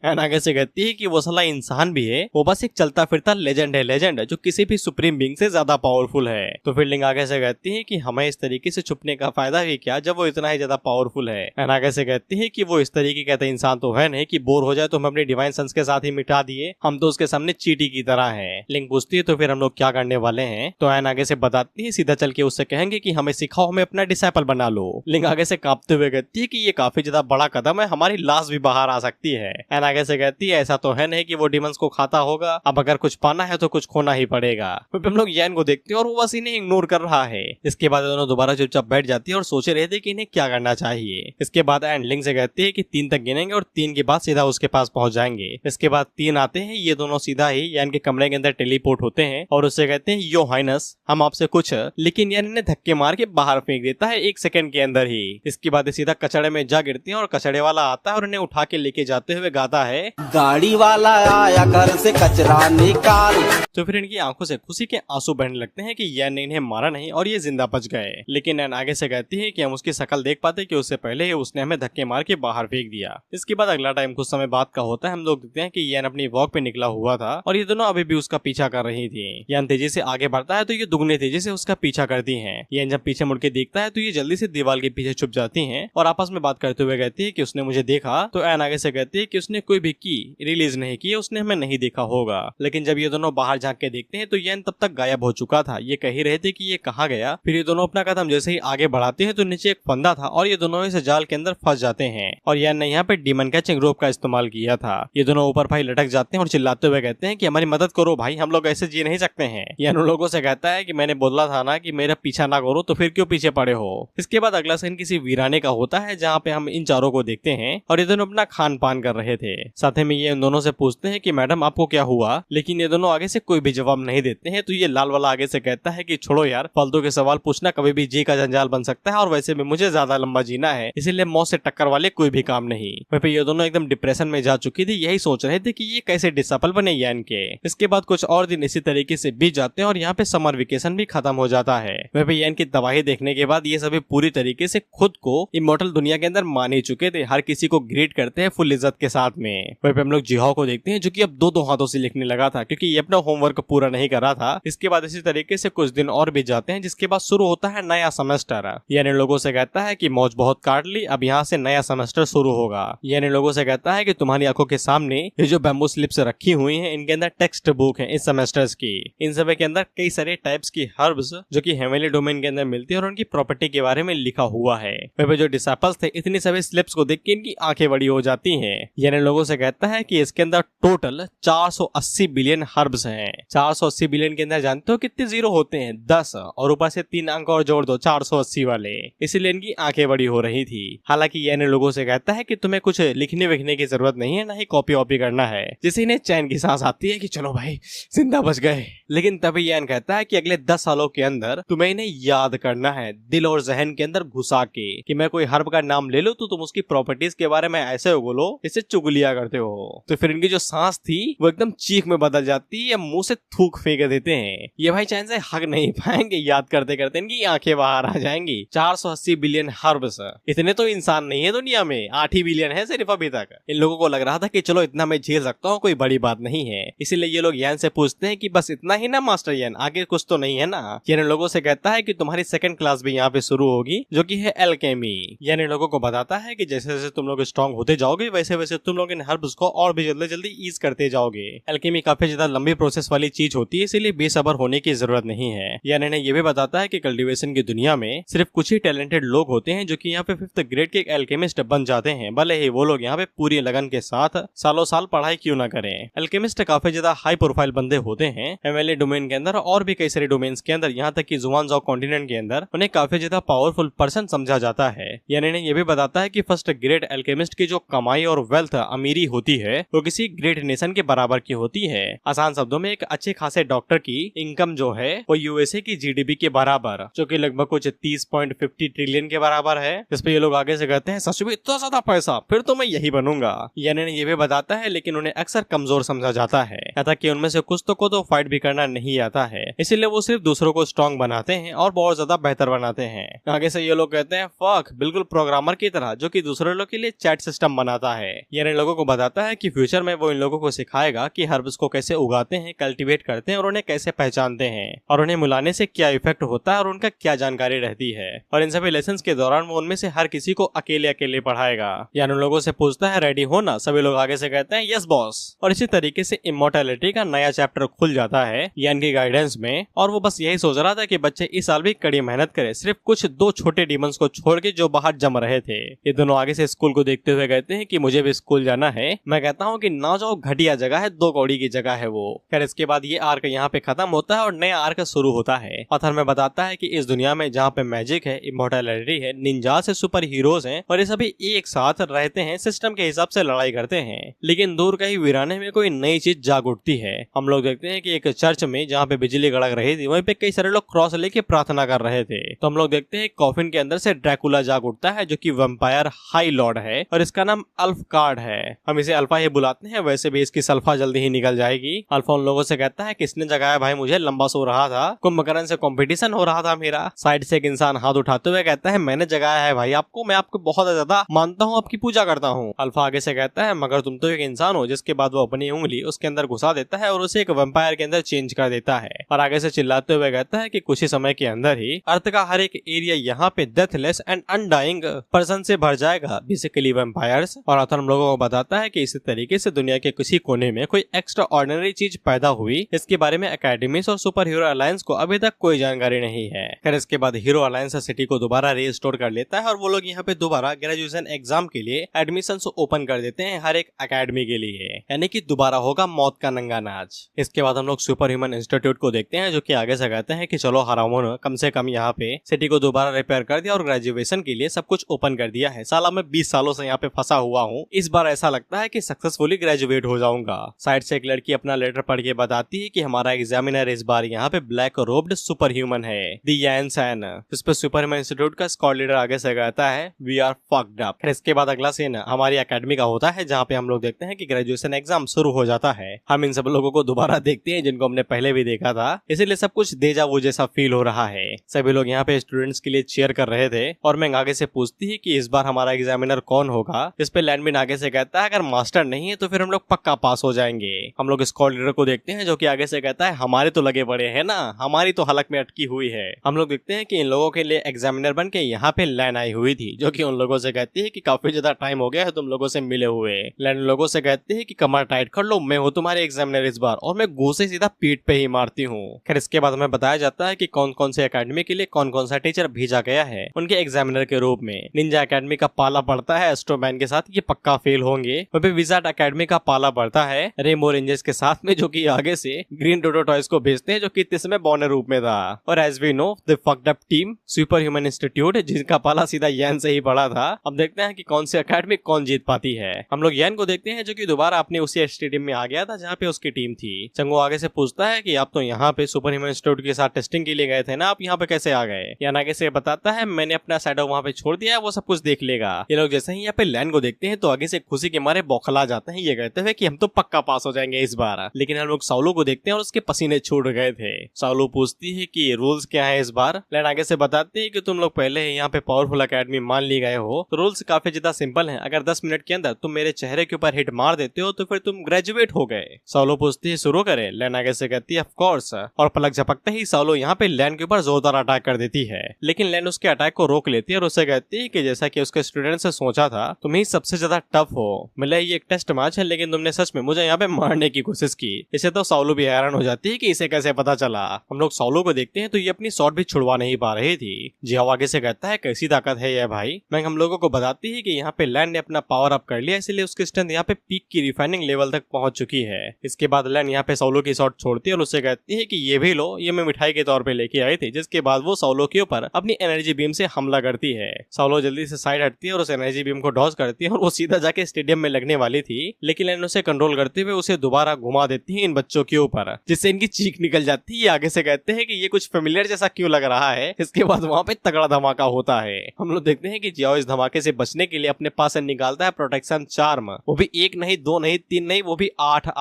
एन आगे से कहती है कि वो साला इंसान भी है, वो बस एक चलता फिरता लेजेंड है, लेजेंड जो किसी भी सुप्रीम बीइंग से ज्यादा पावरफुल है। तो फिर लिंग आगे से कहती है कि हमें इस तरीके से छुपने का फायदा भी क्या जब वो इतना ही ज्यादा पावरफुल है। एन आगे से कहती है कि वो इस तरीके का इंसान तो है नहीं कि बोर हो जाए तो हम अपने डिवाइन सन्स के साथ ही मिटा दिए, हम तो उसके सामने चीटी की तरह है। लिंग पूछती है तो फिर हम लोग क्या करने वाले हैं। तो एन आगे से बताती है सीधा चल के उससे कहेंगे कि हमें सिखाओ, हमें अपना डिसाइपल बना लो। लिंग आगे से कांपते हुए कहती है कि ये काफी ज्यादा बड़ा कदम है, हमारी लाश भी बाहर आ सकती है। एन आगे से कहती है ऐसा तो है नहीं कि वो डिमंस को खाता होगा, अब अगर कुछ पाना है तो कुछ खोना ही पड़ेगा। फिर हम लोग यान को देखते हैं और वो बस इन्हें इग्नोर कर रहा है। इसके बाद दोनों दोबारा चुपचाप बैठ जाती है और सोचे रहे थे कि इन्हें क्या करना चाहिए। इसके बाद एंड लिंग से कहती है कि 3 तक गिनेंगे और 3 के बाद सीधा उसके पास पहुंच जाएंगे। इसके बाद 3 आते हैं, ये दोनों सीधा ही यान के कमरे के अंदर टेलीपोर्ट होते हैं और उससे कहते हैं यो हाइनस हम आपसे कुछ, लेकिन यान इन्हें धक्के मार के बाहर फेंक देता है 1 सेकंड के अंदर ही। इसके बाद सीधा कचड़े में जा गिरती है और कचड़े वाला आता है और इन्हें उठा के लेके जाते हुए गाता है गाड़ी वाला आया घर से कचरा निकाल। तो फिर इनकी आंखों से खुशी के आंसू बहने लगते हैं कि यान ने इन्हें मारा नहीं और ये जिंदा बच गए। लेकिन यान आगे से कहती है कि हम उसकी शक्ल देख पाते कि उससे पहले ही उसने हमें धक्के मार के बाहर फेंक दिया। इसके बाद अगला टाइम कुछ समय बाद का होता है। हम लोग देखते हैं कि यान अपनी वॉक पे निकला हुआ था और ये दोनों अभी भी उसका पीछा कर रही थी। यान तेजी से आगे बढ़ता है तो ये दुगने तेजी से उसका पीछा करती है। यान जब पीछे मुड़ के देखता है तो ये जल्दी से दीवार के पीछे छुप जाती है और आपस में बात करते हुए कहती है कि उसने मुझे देखा। तो यान आगे से कहती है कि उसने कोई भी की रिलीज नहीं की, उसने हमें नहीं देखा होगा। लेकिन जब ये दोनों बाहर झांक के देखते हैं तो यान तब तक गायब हो चुका था। ये कह ही रहे थे कि ये कहाँ गया। फिर ये दोनों अपना कदम जैसे ही आगे बढ़ाते हैं तो नीचे एक फंदा था और ये दोनों इस जाल के अंदर फंस जाते हैं और यान ने यहाँ पे डीमन कैचिंग रोप का इस्तेमाल किया था। ये दोनों ऊपर भाई लटक जाते हैं और चिल्लाते हुए कहते हैं कि हमारी मदद करो भाई, हम लोग ऐसे जी नहीं सकते हैं। यान उन लोगों से कहता है कि मैंने बोला था ना कि मेरा पीछा ना करो, तो फिर क्यों पीछे पड़े हो। इसके बाद अगला सीन किसी वीराने का होता है जहाँ पे हम इन चारों को देखते हैं और ये दोनों अपना खान पान कर रहे थे। साथ में ये इन दोनों से पूछते हैं कि मैडम आपको क्या हुआ, लेकिन ये दोनों आगे से कोई भी जवाब नहीं देते हैं। तो ये लाल वाला आगे से कहता है कि छोड़ो यार, फालतू के सवाल पूछना कभी भी जी का जंजाल बन सकता है और वैसे भी मुझे ज्यादा लंबा जीना है, इसीलिए मौत से टक्कर वाले कोई भी काम नहीं। वहीं ये दोनों एकदम डिप्रेशन में जा चुकी थी, यही सोच रहे थे कि ये कैसे डिसाइपल बने यान के। इसके बाद कुछ और दिन इसी तरीके से बीत जाते हैं और यहाँ पे समर वेकेशन भी खत्म हो जाता है। वह भी यान की तबाही देखने के बाद ये सभी पूरी तरीके से खुद को इमोर्टल दुनिया के अंदर मान ही चुके थे, हर किसी को ग्रीट करते हैं फुल इज्जत के साथ में। वहीं पे हम लोग जिहाओ को देखते हैं जो कि अब दो हाथों से लिखने लगा था क्योंकि ये अपना होमवर्क पूरा नहीं कर रहा था। इसके बाद इसी तरीके से कुछ दिन और भी जाते हैं जिसके बाद शुरू होता है नया सेमेस्टर। यानी लोगों से कहता है कि मौज बहुत काट ली, अब यहाँ से नया सेमेस्टर शुरू होगा। यानी लोगों से कहता है कि तुम्हारी आंखों के सामने ये जो बैम्बू स्लिप्स रखी हुई हैं इनके अंदर टेक्स्ट बुक है इस सेमेस्टर्स की। इन सब के अंदर कई सारे टाइप्स की हर्ब्स जो कि हेवनली डोमेन के अंदर मिलती है और उनकी प्रॉपर्टी के बारे में लिखा हुआ है। वह जो डिसाइपल्स थे इतनी सभी स्लिप्स को देख के इनकी आंखें बड़ी हो जाती हैं। यानी लोगों से कहता है कि इसके अंदर टोटल 480 बिलियन हर्ब्स हैं। 480 बिलियन के अंदर जानते हो कितने जीरो होते हैं? 10, और ऊपर से 3 अंक और जोड़ दो 480 वाले। इसीलिए इनकी आंखें बड़ी हो रही थी। हालांकि यानी लोगों से कहता है कि तुम्हें कुछ लिखने विखने की जरूरत नहीं है, ना ही कॉपी वॉपी करना है। जिससे इन्हें चैन की सांस आती है कि चलो भाई जिंदा बच गए। लेकिन तभी यान कहता है कि अगले 10 सालों के अंदर तुम्हें इन्हें याद करना है दिल और जहन के अंदर घुसा के, कि मैं कोई हर्ब का नाम ले लो तो तुम उसकी प्रॉपर्टीज के बारे में ऐसे बोलो जैसे चुगलिया करते हो। तो फिर इनकी जो सांस थी वो एकदम चीख में बदल जाती है या मुंह से थूक फेंक देते हैं। ये भाई चैन से हक नहीं पाएंगे, याद करते करते इनकी आंखें बाहर आ जाएंगी। 480 बिलियन हर्ब्स, इतने तो इंसान नहीं है दुनिया में, 8 ही बिलियन है सिर्फ अभी तक। इन लोगों को लग रहा था कि चलो इतना मैं झेल सकता हूँ, कोई बड़ी बात नहीं है। इसीलिए ये लोग यान से पूछते हैं कि बस इतना ही ना मास्टर यान, आगे कुछ तो नहीं है ना? यानी लोगों से कहता है कि तुम्हारी सेकंड क्लास भी यहाँ पे शुरू होगी जो कि है एल्केमी। यानी लोगों को बताता है कि जैसे जैसे तुम लोग स्ट्रॉन्ग होते जाओगे वैसे वैसे तुम लोग इन हर्ब्स को और भी जल्दी जल्दी ईज करते जाओगे। एल्केमी काफी ज्यादा लंबी प्रोसेस वाली चीज होती है, इसीलिए बेसब्र होने की जरूरत नहीं है। यानी ने ये भी बताता है कि कल्टीवेशन की दुनिया में सिर्फ कुछ ही टैलेंटेड लोग होते हैं जो कि यहाँ पे 5th ग्रेड के एल्केमिस्ट बन जाते हैं, भले ही वो लोग यहाँ पे पूरी लगन के साथ सालों साल पढ़ाई क्यों ना करें। एल्केमिस्ट काफी ज्यादा हाई प्रोफाइल बंदे होते हैं एमएलए डोमेन के अंदर और भी कई सारे डोमेन्स के अंदर, यहाँ तक कि जुआनजाओ कॉन्टिनेंट के अंदर उन्हें काफी ज्यादा पावरफुल पर्सन समझा जाता है। यानी ने ये भी बताता है कि 1st ग्रेड एल्केमिस्ट की जो कमाई और वेल्थ अमीरी होती है वो किसी ग्रेट नेशन के बराबर की होती है। आसान शब्दों में एक अच्छे खासे डॉक्टर की इनकम जो है वो यूएसए की जीडीपी के बराबर, जो कि लगभग कुछ 30.50 ट्रिलियन के बराबर है। इस पे ये लोग आगे से कहते हैं सच में इतना ज्यादा पैसा, फिर तो मैं यही बनूंगा। यानी ने ये भी बताता है लेकिन उन्हें अक्सर कमजोर समझा जाता है, कहता कि उनमें से कुछ को तो फाइट भी करना नहीं आता है, इसीलिए वो सिर्फ दूसरों को स्ट्रॉन्ग बनाते हैं और बहुत ज्यादा बेहतर बनाते हैं। आगे से ये लोग कहते हैं फक, बिल्कुल प्रोग्रामर की तरह जो कि दूसरे लोग के लिए चैट सिस्टम बनाता है। यानी लोगों को बताता है कि फ्यूचर में वो इन लोगों को सिखाएगा कि हर्ब्स को कैसे उगाते हैं, कल्टीवेट करते हैं और उन्हें कैसे पहचानते हैं और उन्हें मिलाने से क्या इफेक्ट होता है और उनका क्या जानकारी रहती है। और इन सभी लेसन के दौरान वो उनमें से हर किसी को अकेले अकेले पढ़ाएगा। यानी उन लोगों से पूछता है रेडी हो ना? सभी लोग आगे से कहते हैं यस बॉस। और इसी तरीके से इमोर्टैलिटी का नया चैप्टर खुल जाता है यान की गाइडेंस में, और वो बस यही सोच रहा था कि बच्चे इस साल भी कड़ी मेहनत करें, सिर्फ कुछ 2 छोटे डीमंस को छोड़ के जो बाहर जम रहे थे। ये दोनों आगे से स्कूल को देखते हुए कहते हैं कि मुझे भी स्कूल जाना है। मैं कहता हूँ कि ना जाओ, घटिया जगह है, 2 कौड़ी की जगह है वो। खैर इसके बाद ये आर्क यहाँ पे खत्म होता है और नया आर्क शुरू होता है। ऑथर में बताता है कि इस दुनिया में जहाँ पे मैजिक है, इमोर्टैलिटी है, निंजा से सुपर हीरोज हैं और ये सभी एक साथ रहते हैं, सिस्टम के हिसाब से लड़ाई करते हैं। लेकिन दूर कहीं वीराने में कोई नई चीज जाग उठती है। हम लोग देखते हैं कि एक चर्च में जहाँ पे बिजली गड़क रही थी वहीं पे कई सारे लोग क्रॉस लेके प्रार्थना कर रहे थे। तो हम लोग देखते हैं कॉफिन के अंदर से ड्रैकुला जाग उठता है जो कि वैम्पायर हाई लॉर्ड है और इसका नाम अल्फ कार्ड है। हम इसे अल्फा ही बुलाते हैं, वैसे भी इसकी सल्फा जल्दी ही निकल जाएगी। अल्फा उन लोगों से कहता है किसने जगाया भाई मुझे, लंबा सो रहा था, कुंभकर्ण से कंपटीशन हो रहा था मेरा। साइड से एक इंसान हाथ उठाते हुए कहता है मैंने जगाया है भाई आपको, मैं आपको बहुत ज्यादा मानता हूँ, आपकी पूजा करता हूँ। अल्फा आगे से कहता है मगर तुम तो एक इंसान हो, जिसके बाद वो अपनी उंगली उसके अंदर घुसा देता है और उसे एक वैम्पायर के अंदर चेंज कर देता है और आगे से चिल्लाते हुए कहता है कि कुछ ही समय के अंदर ही अर्थ का हर एक एरिया यहाँ पे डेथलेस एंड अनडाइंग पर्सन से भर जाएगा, बेसिकली वैम्पायर्स। और ऑथर हम लोगों को बताता है कि इसी तरीके से दुनिया के किसी कोने में कोई एक्स्ट्रा ऑर्डिनरी चीज पैदा हुई, इसके बारे में एकेडमीज और सुपर हीरो अलायंस को अभी तक कोई जानकारी नहीं है। फिर इसके बाद हीरो अलायंस सिटी को दोबारा रीस्टोर कर लेता है और वो लोग यहाँ पे दोबारा ग्रेजुएशन एग्जाम के लिए एडमिशन ओपन कर देते हैं हर एक एकेडमी के लिए, यानी कि दोबारा होगा मौत का नंगा नाच। इसके बाद हम लोग सुपर ह्यूमन इंस्टीट्यूट को देखते हैं जो कि आगे से कहते हैं कि चलो हारामोन कम से कम यहाँ पे सिटी को दोबारा रिपेयर कर दिया और ग्रेजुएशन के लिए सब कुछ ओपन कर दिया है। साला मैं 20 सालों से यहाँ पे फंसा हुआ हूँ, इस बार ऐसा लगता है कि सक्सेसफुली ग्रेजुएट हो जाऊंगा। साइड से एक लड़की अपना लेटर पढ़ के बताती है कि हमारा एग्जामिनर इस बार यहाँ पे ब्लैक रोब्ड सुपर ह्यूमन है, दी यानसन। इस पे सुपर ह्यूमन इंस्टीट्यूट का स्क्वाड लीडर आगे से कहता है वी आर फक्ड अप। फिर इसके बाद अगला सीन हमारी एकेडमी का होता है जहाँ पे हम लोग देखते हैं कि ग्रेजुएशन एग्जाम शुरू हो जाता है। हम इन सब लोगों को दोबारा देखते हैं जिनको हमने पहले भी देखा था, इसीलिए सब कुछ कुछ डेजा वू जैसा फील हो रहा है। सभी लोग यहाँ पे स्टूडेंट्स के लिए चीयर कर रहे थे और मैंग आगे से पूछती है कि इस बार हमारा एग्जामिनर कौन होगा। इस पे लैनबिन आगे से कहता है अगर मास्टर नहीं है तो फिर हम लोग पक्का पास हो जाएंगे। हम लोग स्क्वाड लीडर को देखते हैं जो कि आगे से कहता है हमारे तो लगे पड़े हैं ना, हमारी तो हलक में अटकी हुई है। हम लोग देखते हैं कि इन लोगों के लिए एग्जामिनर बन के यहाँ पे लैन आई हुई थी, जो कि उन लोगों से कहती है कि काफी ज्यादा टाइम हो गया है तुम लोगों से मिले हुए। लैन लोगों से कहते हैं कि कमर टाइट कर लो, मैं हूँ तुम्हारे एग्जामिनर इस बार, और मैं घूसे सीधा पीठ पे ही मारती हूँ। खैर इसके बाद हमें बताया जाता है कि कौन कौन से अकेडमी के लिए कौन कौन सा टीचर भेजा गया है उनके एग्जामिनर के रूप में। निंजा अकेडमी का पाला पड़ता है एस्ट्रोमैन के साथ, ये पक्का फेल होंगे। वहीं पे विजार्ड अकेडमी का पाला पड़ता है रेमो रेंजर्स के साथ में, जो कि आगे से ग्रीन डोडो टॉयज को भेजते हैं, जो कि इतने समय बॉर्नर रूप में था। और as we know the fucked up team super human institute, जिनका पाला सीधा यैन से ही पड़ा था। अब देखते हैं कि कौन सी अकेडमी कौन जीत पाती है। हम लोग यैन को देखते हैं जो कि दोबारा अपने उसी स्टेडियम में आ गया था जहाँ पे उसकी टीम थी। चंगो आगे से पूछता है कि आप तो यहाँ पे सुपर ह्यूमन इंस्टीट्यूट के साथ टेस्टिंग के लिए गए थे ना, आप यहाँ पे कैसे आ गए। यान आगे से बताता है मैंने अपना शैडो वहाँ पे छोड़ दिया है, वो सब कुछ देख लेगा। ये लोग जैसे ही यहाँ पे लैन को देखते हैं तो आगे से खुशी के मारे बौखला जाते हैं, ये कहते हुए कि हम तो पक्का पास हो जाएंगे इस बार। लेकिन हम लोग साउलो को देखते हैं और उसके पसीने छूट गए थे। साउलो पूछती है कि रूल्स क्या है इस बार। लैन आगे से बताते हैं कि तुम लोग पहले ही यहाँ पे पावरफुल अकेडमी मान ली गए हो, तो रूल्स काफी ज्यादा सिंपल है। अगर 10 मिनट के अंदर तुम मेरे चेहरे के ऊपर हिट मार देते हो तो फिर तुम ग्रेजुएट हो गए। साउलो पूछती है शुरू करे। लैन आगे से कहती है ऑफ कोर्स, और पलक झपकते ही साउलो यहाँ पे लैन के ऊपर जोरदार अटैक कर देती है। लेकिन लैन उसके अटैक को रोक लेती है और उसे कहती है कि जैसा कि उसके स्टूडेंट से सोचा था, तुम ही सबसे ज्यादा टफ हो। मिला ये एक टेस्ट मैच है, लेकिन तुमने सच में मुझे यहाँ पे मारने की कोशिश की। इसे तो साउलो भी हैरान हो जाती है कि इसे कैसे पता चला। हम लोग साउलो को देखते हैं तो ये अपनी शॉट भी छुड़वा नहीं पा रही थी। जिहाओ आगे से कहता है कैसी ताकत है यह भाई। मैंग हम लोगों को बताती है कि यहाँ पे लैन ने अपना पावर अप कर लिया, इसलिए उसकी स्ट्रेंथ यहाँ पे पीक की रिफाइनिंग लेवल तक पहुंच चुकी है। इसके बाद लैन यहाँ पे साउलो की शॉट छोड़ती है और उससे कहती है कि ये भी लो, ये मैं मिठाई के तौर पे लेके आई थी। जिसके बाद वो साउलो के ऊपर अपनी एनर्जी बीम से हमला करती है। साउलो जल्दी से साइड हटती है और उस एनर्जी बीम को डॉज करती है और वो सीधा जाके स्टेडियम में लगने वाली थी, लेकिन लैन उसे कंट्रोल करते हुए उसे दोबारा घुमा देती है इन बच्चों के ऊपर, जिससे इनकी चीख निकल जाती है। आगे से कहते हैं कि ये कुछ फेमिलियर जैसा क्यों लग रहा है। इसके बाद वहाँ पे तगड़ा धमाका होता है। हम लोग देखते हैं कि जियाओ इस धमाके से बचने के लिए अपने पास से निकालता है प्रोटेक्शन चार्म, वो भी 1 नहीं 2 नहीं 3 नहीं, वो भी 8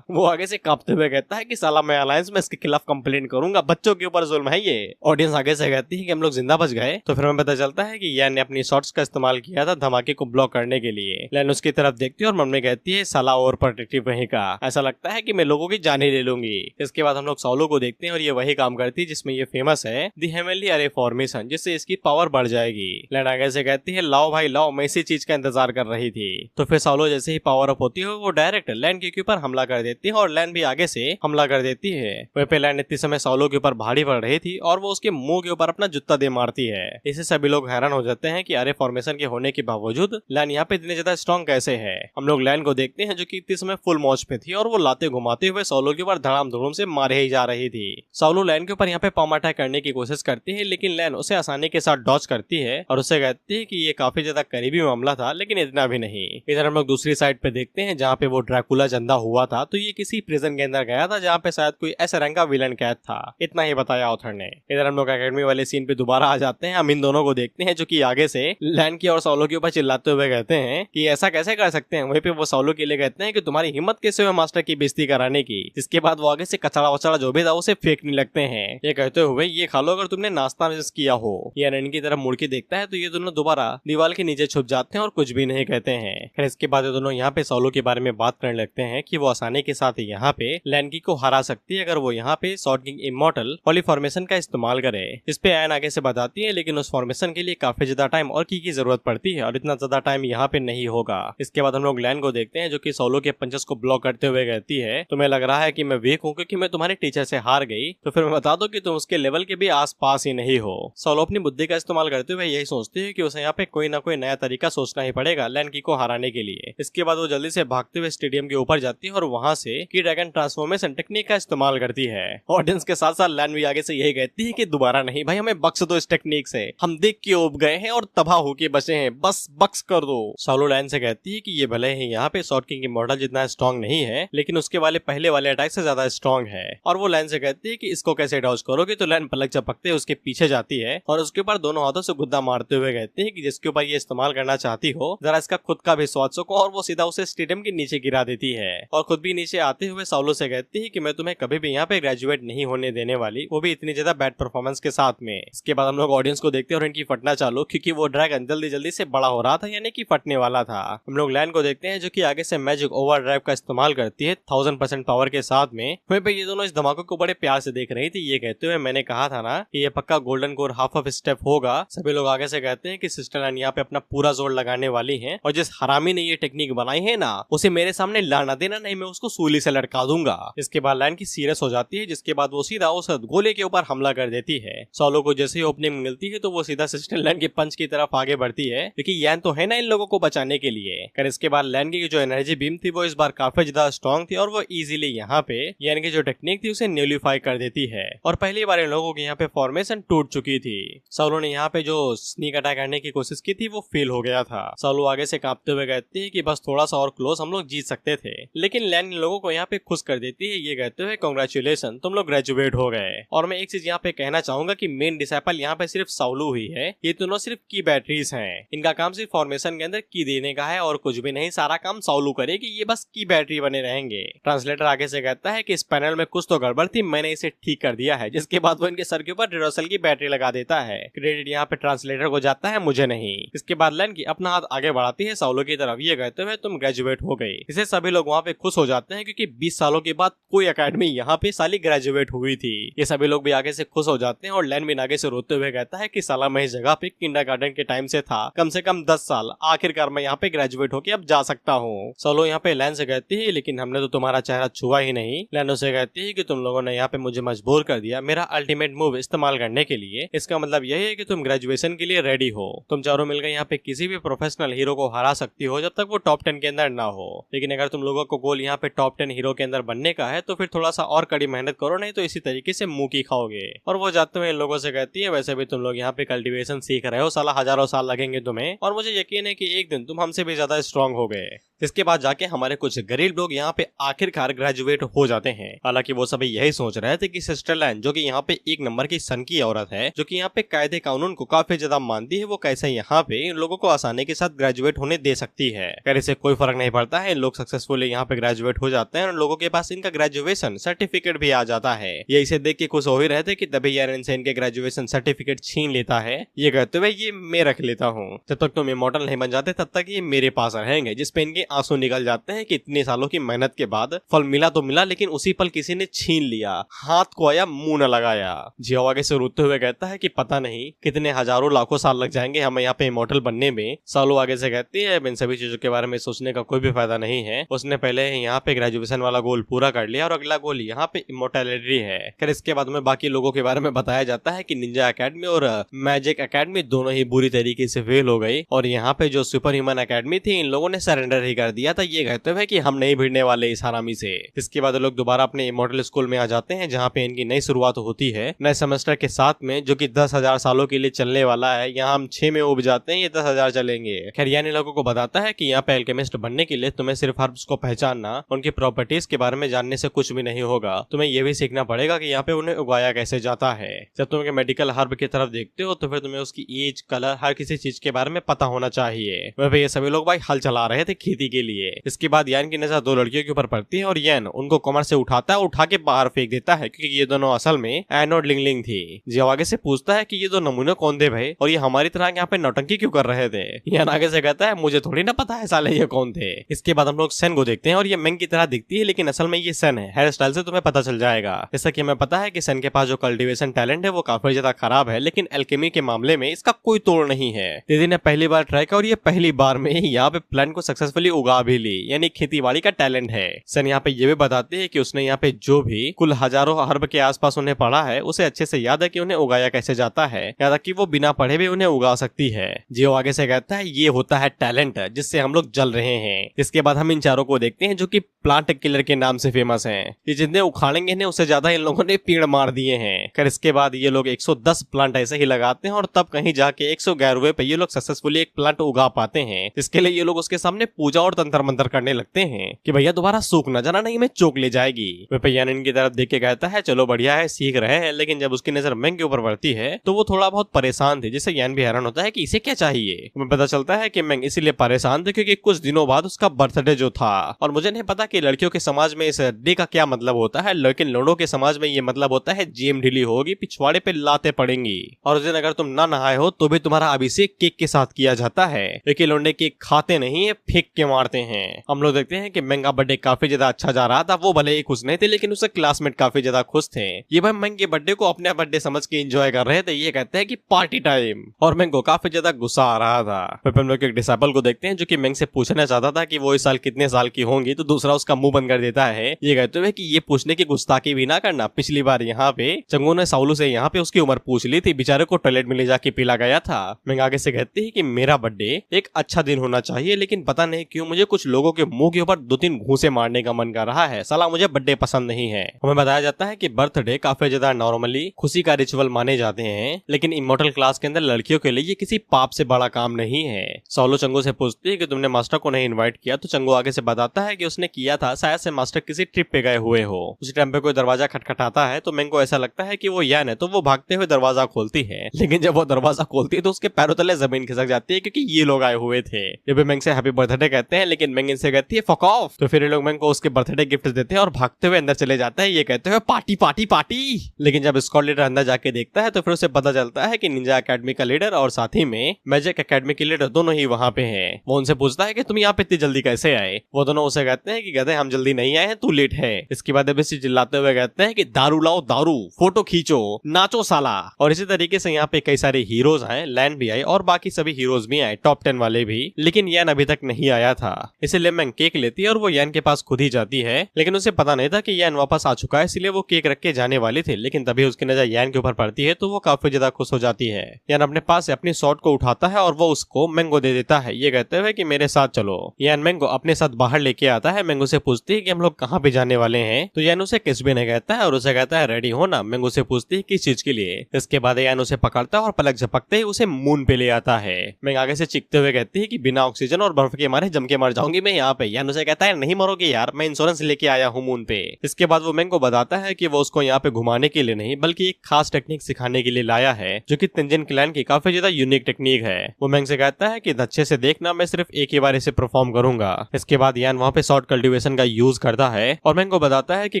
वो आगे से कांपते हुए कहता है कि साला मैं अलायंस में इसके खिलाफ कंप्लेंट करूंगा, बच्चों के ऊपर जुल्म है ये। ऑडियंस आगे से कहती है कि हम लोग जिंदा बच गए। तो फिर हमें पता चलता है कि यान ने अपनी शॉट्स का इस्तेमाल किया था धमाके को ब्लॉक करने के लिए। लैन उसकी तरफ देखती है और मन में कहती है साला और प्रोटेक्टिव रहेगा, ऐसा लगता है कि मैं लोगों की जान ही ले लूंगी। इसके बाद हम लोग साउलो को देखते हैं और ये वही काम करती है जिसमें ये फेमस है, दी हेवनली अरे फॉर्मेशन, जिससे इसकी पावर बढ़ जाएगी। लैन आगे से कहती है लाओ भाई लाओ, मैं इसी चीज का इंतजार कर रही थी। तो फिर साउलो जैसे ही पावर अप होती है वो डायरेक्ट लैन के ऊपर हमला कर देती है और लैन भी आगे से हमला कर देती है। वहीं पे लैन इतने समय साउलो के ऊपर भारी पड़ रही थी और वो उसके मुंह के ऊपर अपना जूता दे मारती है। इससे सभी लोग हैरान हो जाते हैं कि अरे फॉर्मेशन के होने के बावजूद लैन यहाँ पे इतने ज्यादा स्ट्रॉन्ग कैसे है। हम लोग लैन को देखते हैं जो कि इतने समय फुल मौज पे थी और वो लाते घुमाते हुए साउलो के ऊपर धड़ाम धुड़ूम से मारे ही जा रही थी। साउलो लैन के ऊपर यहाँ पे पाम अटैक करने की कोशिश करती है, लेकिन लैन उसे आसानी के साथ डॉज करती है और उसे कहती है कि ये काफी ज्यादा करीबी मामला था, लेकिन इतना भी नहीं। इधर हम लोग दूसरी साइड पे देखते हैं जहाँ पे वो ड्रैकुला जिंदा हुआ था, तो ये किसी प्रिजन के अंदर गया था जहाँ पे शायद कोई ऐसा रंग का विलन कैद था। इतना ही बताया ऑथर ने। इधर हम लोग एकेडमी वाले सीन पे दोबारा आ जाते हैं। हम इन दोनों को देखते हैं जो कि आगे से लैन की और साउलो के ऊपर चिल्लाते हुए कहते हैं कि ऐसा कैसे कर सकते हैं। वहीं पे वो साउलो के लिए कहते हैं कि तुम्हारी हिम्मत कैसे हुई मास्टर की बेइज्जती कराने की। इसके बाद वो आगे से कचड़ा वचड़ा जो भी था उसे फेंकने लगते हैं। ये कहते हुए ये खा लो अगर तुमने नाश्ता मिस किया हो। ये रैन की तरफ मुड़ के देखता है तो ये दोनों दोबारा दीवार के नीचे छुप जाते हैं और कुछ भी नहीं कहते हैं। फिर इसके बाद ये दोनों यहाँ पे साउलो के बारे में बात करने लगते हैं कि वो आसानी के साथ यहाँ पे लैनकी को हरा सकती है अगर वो यहाँ पे शॉर्ट किंग इमॉर्टल पॉलीफॉर्मेशन का इस्तेमाल करे। इस पे एन आगे से बताती है, लेकिन उस फॉर्मेशन के लिए काफी ज्यादा टाइम और की जरूरत पड़ती है और इतना ज्यादा टाइम यहाँ पे नहीं होगा। इसके बाद हम लोग लैन को देखते हैं जो कि साउलो के पंचेस को ब्लॉक करते हुए कहती है तुम्हें लग रहा है कि मैं वीक हूँ क्योंकि मैं तुम्हारे टीचर से हार गई, तो फिर मैं बता दो कि तुम उसके लेवल के भी आस पास ही नहीं हो। साउलो अपनी बुद्धि का इस्तेमाल करते हुए यही सोचती है कि उसे यहाँ पे कोई ना कोई नया तरीका सोचना ही पड़ेगा लैनकी को हराने के लिए। इसके बाद वो जल्दी से भागते हुए स्टेडियम के ऊपर जाती है और वहाँ से की ड्रैगन ट्रांसफॉर्मेशन टेक्निक का इस्तेमाल करती है। ऑडियंस के साथ साथ लैन भी आगे से यही कहती है कि दोबारा नहीं भाई, हमें बख्श दो इस टेक्निक से, हम देख के उब गए हैं और तबाह होके बचे हैं, बस बख्श कर दो। साउलो लैन से कहती है कि ये भले ही यहाँ पे शॉर्ट किंग इमॉर्टल जितना स्ट्रॉन्ग नहीं है, लेकिन उसके वाले पहले वाले अटैक से ज्यादा स्ट्रॉन्ग है। और वो लैन से कहती है कि इसको कैसे डॉज करोगे, तो लैन पलक झपकते उसके पीछे जाती है और उसके ऊपर दोनों हाथों से गुद्दा मारते हुए कहती है कि जिसके ऊपर ये इस्तेमाल करना चाहती हो जरा इसका खुद का भी स्वाद सको, और वो सीधा उसे स्टेडियम के नीचे गिरा देती है। और खुद भी नीचे आते हुए साउलो से कहती है कि मैं तुम्हें कभी भी यहाँ पे ग्रेजुएट नहीं होने देने वाली, वो भी इतनी ज्यादा बैड परफॉर्मेंस के साथ में। इसके बाद हम लोग ऑडियंस को देखते हैं और इनकी फटना चालू, क्योंकि वो ड्रैगन जल्दी जल्दी से बड़ा हो रहा था, यानी कि फटने वाला था। हम लोग लैन को देखते हैं जो कि आगे से मैजिक ओवरड्राइव का इस्तेमाल करती है 1000% पावर के साथ में। वहीं पे ये दोनों इस धमाके को बड़े प्यार से देख रही थी, ये कहते हुए मैंने कहा था ना कि ये पक्का golden core half of step होगा। सभी लोग आगे से कहते हैं कि सिस्टर लैन यहाँ पे अपना पूरा जोर लगाने वाली है, और जिस हरामी ने ये टेक्निक बनाई है ना, उसे मेरे सामने लाना देना, नहीं मैं उसको सूली से लटका दूंगा। इसके बाद लैन की सीरियस हो जाती है, जिसके बाद वो सीधा उस गोले के ऊपर हमला कर देती है। सोलो को जैसे ही ओपनिंग मिलती है तो वो सीधा सिस्टर लैन के पंच की तरफ आगे बढ़ती है, क्योंकि यैन तो है ना इन लोगों को बचाने के लिए। कर इसके बाद लैन की जो एनर्जी बीम थी वो इस बार काफी ज्यादा स्ट्रॉन्ग थी, और वो इजीली यहाँ पे यैन की जो टेक्निक थी उसे न्यूलीफाई कर देती है, और पहली बार इन लोगों की यहाँ पे फॉर्मेशन टूट चुकी थी। सोलो ने यहाँ पे जो स्नीक अटैक करने की कोशिश की थी वो फेल हो गया था। सोलो आगे से कांपते हुए कहती है कि बस थोड़ा सा और क्लोज हम लोग जीत सकते थे, लेकिन लैन इन लोगों को यहाँ पे खुश कर देती है, ये कहते हुए कांग्रेचुलेशन तुम लोग ग्रेजुएट हो गए। और मैं एक चीज यहाँ पे कहना चाहूंगा कि मेन डिसाइपल यहाँ पे सिर्फ सोलो ही है, ये दोनों सिर्फ की बैटरीज हैं। इनका काम सिर्फ फॉर्मेशन के अंदर की देने का है और कुछ भी नहीं, सारा काम सोलो करेगी, ये बस की बैटरी बने रहेंगे। ट्रांसलेटर आगे से कहता है कि इस पैनल में कुछ तो गड़बड़ थी, मैंने इसे ठीक कर दिया है, जिसके बाद वो इनके सर के ऊपर ड्यूरासेल की बैटरी लगा देता है। क्रेडिट यहाँ पे ट्रांसलेटर को जाता है, मुझे नहीं। इसके बाद लैन की अपना हाथ आगे बढ़ाती है सोलो की तरफ, ये कहते हुए तुम ग्रेजुएट हो गई। इसे सभी लोग वहाँ पे खुश हो जाते हैं, क्योंकि 20 सालों के बाद कोई एकेडमी यहाँ पे साली ग्रेजुएट हुई थी। ये सभी लोग भी आगे से खुश हो जाते हैं, और लैन भी आगे से रोते हुए कहता है कि साला मैं इस जगह पे किंडरगार्टन के टाइम से था, कम से कम 10 साल, आखिरकार मैं यहाँ पे ग्रेजुएट होके अब जा सकता हूँ। सोलो यहाँ पे लैन से कहती है लेकिन हमने तो तुम्हारा चेहरा छुआ ही नहीं। लैन उसे कहती है कि तुम लोगों ने यहाँ पे मुझे मजबूर कर दिया मेरा अल्टीमेट मूव इस्तेमाल करने के लिए, इसका मतलब यही है कि तुम ग्रेजुएशन के लिए रेडी हो। तुम चारों मिलकर यहाँ पे किसी भी प्रोफेशनल हीरो को हरा सकती हो जब तक वो टॉप 10 के अंदर ना हो, लेकिन अगर तुम लोगों को गोल यहाँ पे टॉप 10 हीरो के अंदर बनने का है तो फिर थोड़ा सा और कड़ी मेहनत करो, नहीं तो इसी तरीके से मुंह की खाओगे। और वो जाते हुए इन लोगों से कहती है वैसे भी तुम लोग यहाँ पे कल्टीवेशन सीख रहे हो, साला हजारों साल लगेंगे तुम्हें, और मुझे यकीन है कि एक दिन तुम हमसे भी ज्यादा स्ट्रॉन्ग हो गए। इसके बाद जाके हमारे कुछ गरीब लोग यहाँ पे आखिरकार ग्रेजुएट हो जाते हैं। हालांकि वो सभी यही सोच रहे थे कि सिस्टर लैन जो कि यहाँ पे एक नंबर की सन की औरत है, जो कि यहाँ पे कायदे कानून को काफी ज्यादा मानती है, वो कैसे यहाँ पे इन लोगों को आसानी के साथ ग्रेजुएट होने दे सकती है। खैर इसे कोई फर्क नहीं पड़ता है, इन लोग सक्सेसफुली यहाँ पे ग्रेजुएट हो जाते हैं और लोगों के पास इनका ग्रेजुएशन सर्टिफिकेट भी आ जाता है। ये इसे देख के खुश हो ही रहे थे कि तभी यार इनसे इनके ग्रेजुएशन सर्टिफिकेट छीन लेता है। ये कहते हुए ये मैं रख लेता हूँ, जब तक तुम इमॉर्टल नहीं बन जाते तब तक ये मेरे पास रहेंगे, जिसपे इनके आंसू निकल जाते हैं कि इतने सालों की मेहनत के बाद फल मिला तो मिला, लेकिन उसी पल किसी ने छीन लिया, हाथ को आया मुंह न लगाया। जियो आगे से रोते हुए कहता है कि पता नहीं कितने हजारों लाखों साल लग जाएंगे हमें यहाँ पे इमॉर्टल बनने में। सालो आगे से कहती है इन सभी चीजों के बारे में सोचने का कोई भी फायदा नहीं है, उसने पहले यहाँ पे ग्रेजुएशन वाला गोल पूरा कर लिया और अगला गोल यहाँ पे इमॉर्टैलिटी है। फिर इसके बाद में बाकी लोगों के बारे में बताया जाता है कि निंजा एकेडमी और मैजिक एकेडमी दोनों ही बुरी तरीके से फेल हो गई, और यहाँ पे जो सुपर ह्यूमन एकेडमी थी इन लोगों ने सरेंडर ही कर दिया था, ये कहते हुए कि हम नहीं भिड़ने वाले इस हरामी से। इसके बाद लोग दोबारा अपने इमॉर्टल स्कूल में आ जाते हैं, जहाँ पे इनकी नई शुरुआत होती है नए सेमेस्टर के साथ में, जो कि 10,000 सालों के लिए चलने वाला है। यहाँ हम 6 में उब जाते हैं, ये 10,000 चलेंगे। खैर यानी लोगों को बताता है कि यहाँ पे एल्केमिस्ट बनने के लिए तुम्हें सिर्फ हर्ब्स को पहचानना, उनकी प्रॉपर्टीज के बारे में जानने से कुछ भी नहीं होगा, तुम्हें ये भी सीखना पड़ेगा कि यहाँ पे उन्हें उगाया कैसे जाता है। जब तुम मेडिकल हर्ब की तरफ देखते हो तो फिर तुम्हें उसकी एज, कलर, हर किसी चीज के बारे में पता होना चाहिए। वह ये सभी लोग भाई हल चला रहे थे खेती के लिए। इसके बाद यान की नजर 2 लड़कियों के ऊपर पड़ती है और यैन उनको कमर से उठाता है, उठा के बाहर फेंक देता है, क्योंकि ये दोनों असल में एन और लिंगलिंग थी। जियो आगे से पूछता है कि ये 2 नमूने कौन थे भाई, और ये हमारी तरह यहाँ पे नौटंकी क्यों कर रहे थे। यान आगे से कहता है मुझे थोड़ी ना पता है साले ये कौन थे। इसके बाद हम लोग सेन को देखते हैं और ये मेंग की तरह दिखती है, लेकिन असल में ये सेन है। हेयर स्टाइल से तुम्हें पता चल जाएगा। जैसा कि हमें पता है कि सेन के पास जो कल्टीवेशन टैलेंट है वो काफी ज्यादा खराब है, लेकिन एल्केमी के मामले में इसका कोई तोड़ नहीं है। दीदी ने पहली बार ट्राई किया और ये पहली बार में यहाँ पे प्लांट को सक्सेसफुली उगा भी ली, यानी खेतीबाड़ी का टैलेंट है। सेन यहाँ पे ये भी बताती है कि उसने यहाँ पे जो भी कुल हजारों हर्ब के आसपास उन्हें पढ़ा है उसे अच्छे से याद है कि उन्हें उगाया कैसे जाता है, यहाँ तक कि वो बिना पढ़े भी उन्हें उगा सकती है। जियो आगे से कहता है ये होता है टैलेंट जिससे हम लोग जल रहे हैं। इसके बाद हम इन चारों को देखते हैं जो कि प्लांट किलर के नाम से फेमस हैं। ये जितने उखाड़ेंगे इन्हें उससे ज्यादा इन लोगों ने पेड़ मार दिए हैं। फिर इसके बाद ये लोग 110 प्लांट ऐसे ही लगाते हैं और तब कहीं जाके 111वें पे ये लोग सक्सेसफुली एक प्लांट उगा पाते हैं। इसके लिए ये लोग उसके सामने पूजा और तंत्र मंत्र करने लगते हैं कि भैया दोबारा सूख ना जाना, नहीं मैं चोक ले जाएगी। वह यान इनकी तरफ देख के कहता है चलो बढ़िया है, सीख रहे हैं। लेकिन जब उसकी नजर मेंग के ऊपर पड़ती है तो वो थोड़ा बहुत परेशान थे, जिससे यान भी हैरान होता है कि इसे क्या चाहिए। हमें पता चलता है कि मेंग इसीलिए परेशान थे क्योंकि कुछ दिनों बाद उसका बर्थडे जो था, और मुझे नहीं पता कि लड़कियों के समाज में इस डे का क्या मतलब होता है, लेकिन लड़ों के समाज में ये मतलब होता है जेम ढीली होगी, पिछवाड़े पे लाते पड़ेंगी, और उस दिन अगर तुम ना नहाए हो तो भी तुम्हारा अभिषेक केक के साथ किया जाता है। लेकिन लौंडे केक खाते नहीं है, फेंक के मारते हैं। हम लोग देखते हैं कि मेंग का बर्थडे काफी ज्यादा अच्छा जा रहा था। वो भले ही खुश नहीं थे लेकिन उसके क्लासमेट काफी ज्यादा खुश थे। ये भाई मेंग के बर्थडे को अपने बर्थडे समझ के एंजॉय कर रहे थे। ये कहते हैं कि पार्टी टाइम, और मेंग को काफी ज्यादा गुस्सा आ रहा था। फिर हम लोग एक डिसाइपल को देखते हैं जो कि मेंग से पूछना चाहता था कि वो इस साल कितने साल की होंगी, तो दूसरा उसका मुंह बंद कर देता है ये कहते हुए कि ये पूछने की गुस्ताखी भी ना करना। पिछली बार यहाँ पे चंगू ने साउलू से यहाँ पे उसकी उम्र पूछ ली थी, बेचारे को टॉयलेट में ले जाके पिला गया था। मेंग आगे से कहती है कि मेरा बर्थडे एक अच्छा दिन होना चाहिए, लेकिन पता नहीं क्यों मुझे कुछ लोगों के मुंह के ऊपर 2-3 घूंसे मारने का मन कर रहा है। साला मुझे बर्थडे पसंद नहीं है। हमें बताया जाता है कि बर्थडे काफी ज्यादा नॉर्मली खुशी का रिचुअल माने जाते हैं, लेकिन इमॉर्टल क्लास के अंदर लड़कियों के लिए ये किसी पाप से बड़ा काम नहीं है। साउलू चंगू से पूछती है कि तुमने मास्टर को नहीं इनवाइट किया, तो चंगू आगे से बताता है कि उसने किया था, शायद से मास्टर किसी ट्रिप पे गए हुए हो। उसी टाइम पे कोई दरवाजा खटखटाता है तो मेंग को ऐसा लगता है कि वो यान है, तो वो भागते हुए दरवाजा खोलती है। लेकिन जब वो दरवाजा खोलती है तो उसके पैरों तले जमीन खिसक जाती है क्योंकि ये लोग आए हुए थे। ये भी मेंग से हैप्पी बर्थडे कहते हैं, लेकिन मेंग इनसे कहती है फक ऑफ। तो फिर ये लोग मेंग को उसके बर्थडे गिफ्ट देते हैं और भागते हुए अंदर चले जाते हैं, ये कहते हुए पार्टी पार्टी पार्टी। लेकिन जब स्क्वाड लीडर अंदर जाके देखता है तो फिर उसे पता चलता है कि निंजा एकेडमी का लीडर और साथ ही में मैजिक एकेडमी के लीडर दोनों ही वहाँ पे हैं। वो उनसे पूछता है कि तुम यहाँ पे इतनी जल्दी कैसे आए। वो दोनों उसे कहते हैं कि गधे हम जल्दी नहीं आए हैं, तू लेट है। इसके बाद एबीसी चिल्लाते हुए कहते हैं कि दारू लाओ दारू, फोटो खींचो, नाचो साला। और इसी तरीके से यहाँ पे कई सारे हीरोज आए, लैन भी आए और बाकी सभी हीरोज भी आए, टॉप 10 वाले भी, लेकिन यान अभी तक नहीं आया था। इसीलिए मेंग केक लेती है और वो यान के पास खुद ही जाती है, लेकिन उसे पता नहीं था कि यान वापस आ चुका है, इसलिए वो केक रख के जाने वाली थी। लेकिन तभी उसकी नजर यान के ऊपर पड़ती है तो वो काफी ज्यादा खुश हो जाती है। यान अपने पास से अपनी शॉट को उठाता है और वो उसको मेंग को दे देता है, ये कहते हुए कि मेरे साथ चलो। यान मेंग को अपने साथ बाहर लेके आता है। मेंग उसे पूछती है कि हम लोग कहाँ पे जाने वाले हैं, तो यान उसे किस भी नहीं कहता है और उसे कहता है रेडी हो ना। मेंग उसे पूछती है किस चीज के लिए। इसके बाद यान उसे पकड़ता है और पलक झपकते ही उसे मून पे ले आता है। मेंग आगे से चीखते हुए कहती है कि बिना ऑक्सीजन और बर्फ के मारे जम के मर जाऊंगी मैं यहाँ पे। यान उसे कहता है नहीं मरोगे यार, मैं इंश्योरेंस लेके आया हूँ मून पे। इसके बाद वो मेंग को बताता है कि वो उसको यहाँ पे घुमाने के लिए नहीं बल्कि एक खास टेक्निक सिखाने के लिए लाया है, जो कि तेंजिन क्लैन की काफी ज्यादा यूनिक टेक्निक है। वो मेंग से कहता है कि अच्छे से देखना, मैं सिर्फ एक ही बार इसे परफॉर्म करूंगा। इसके बाद यान वहाँ पे शॉर्ट कल्टीवेशन का यूज करता है और मेंग को बताता है कि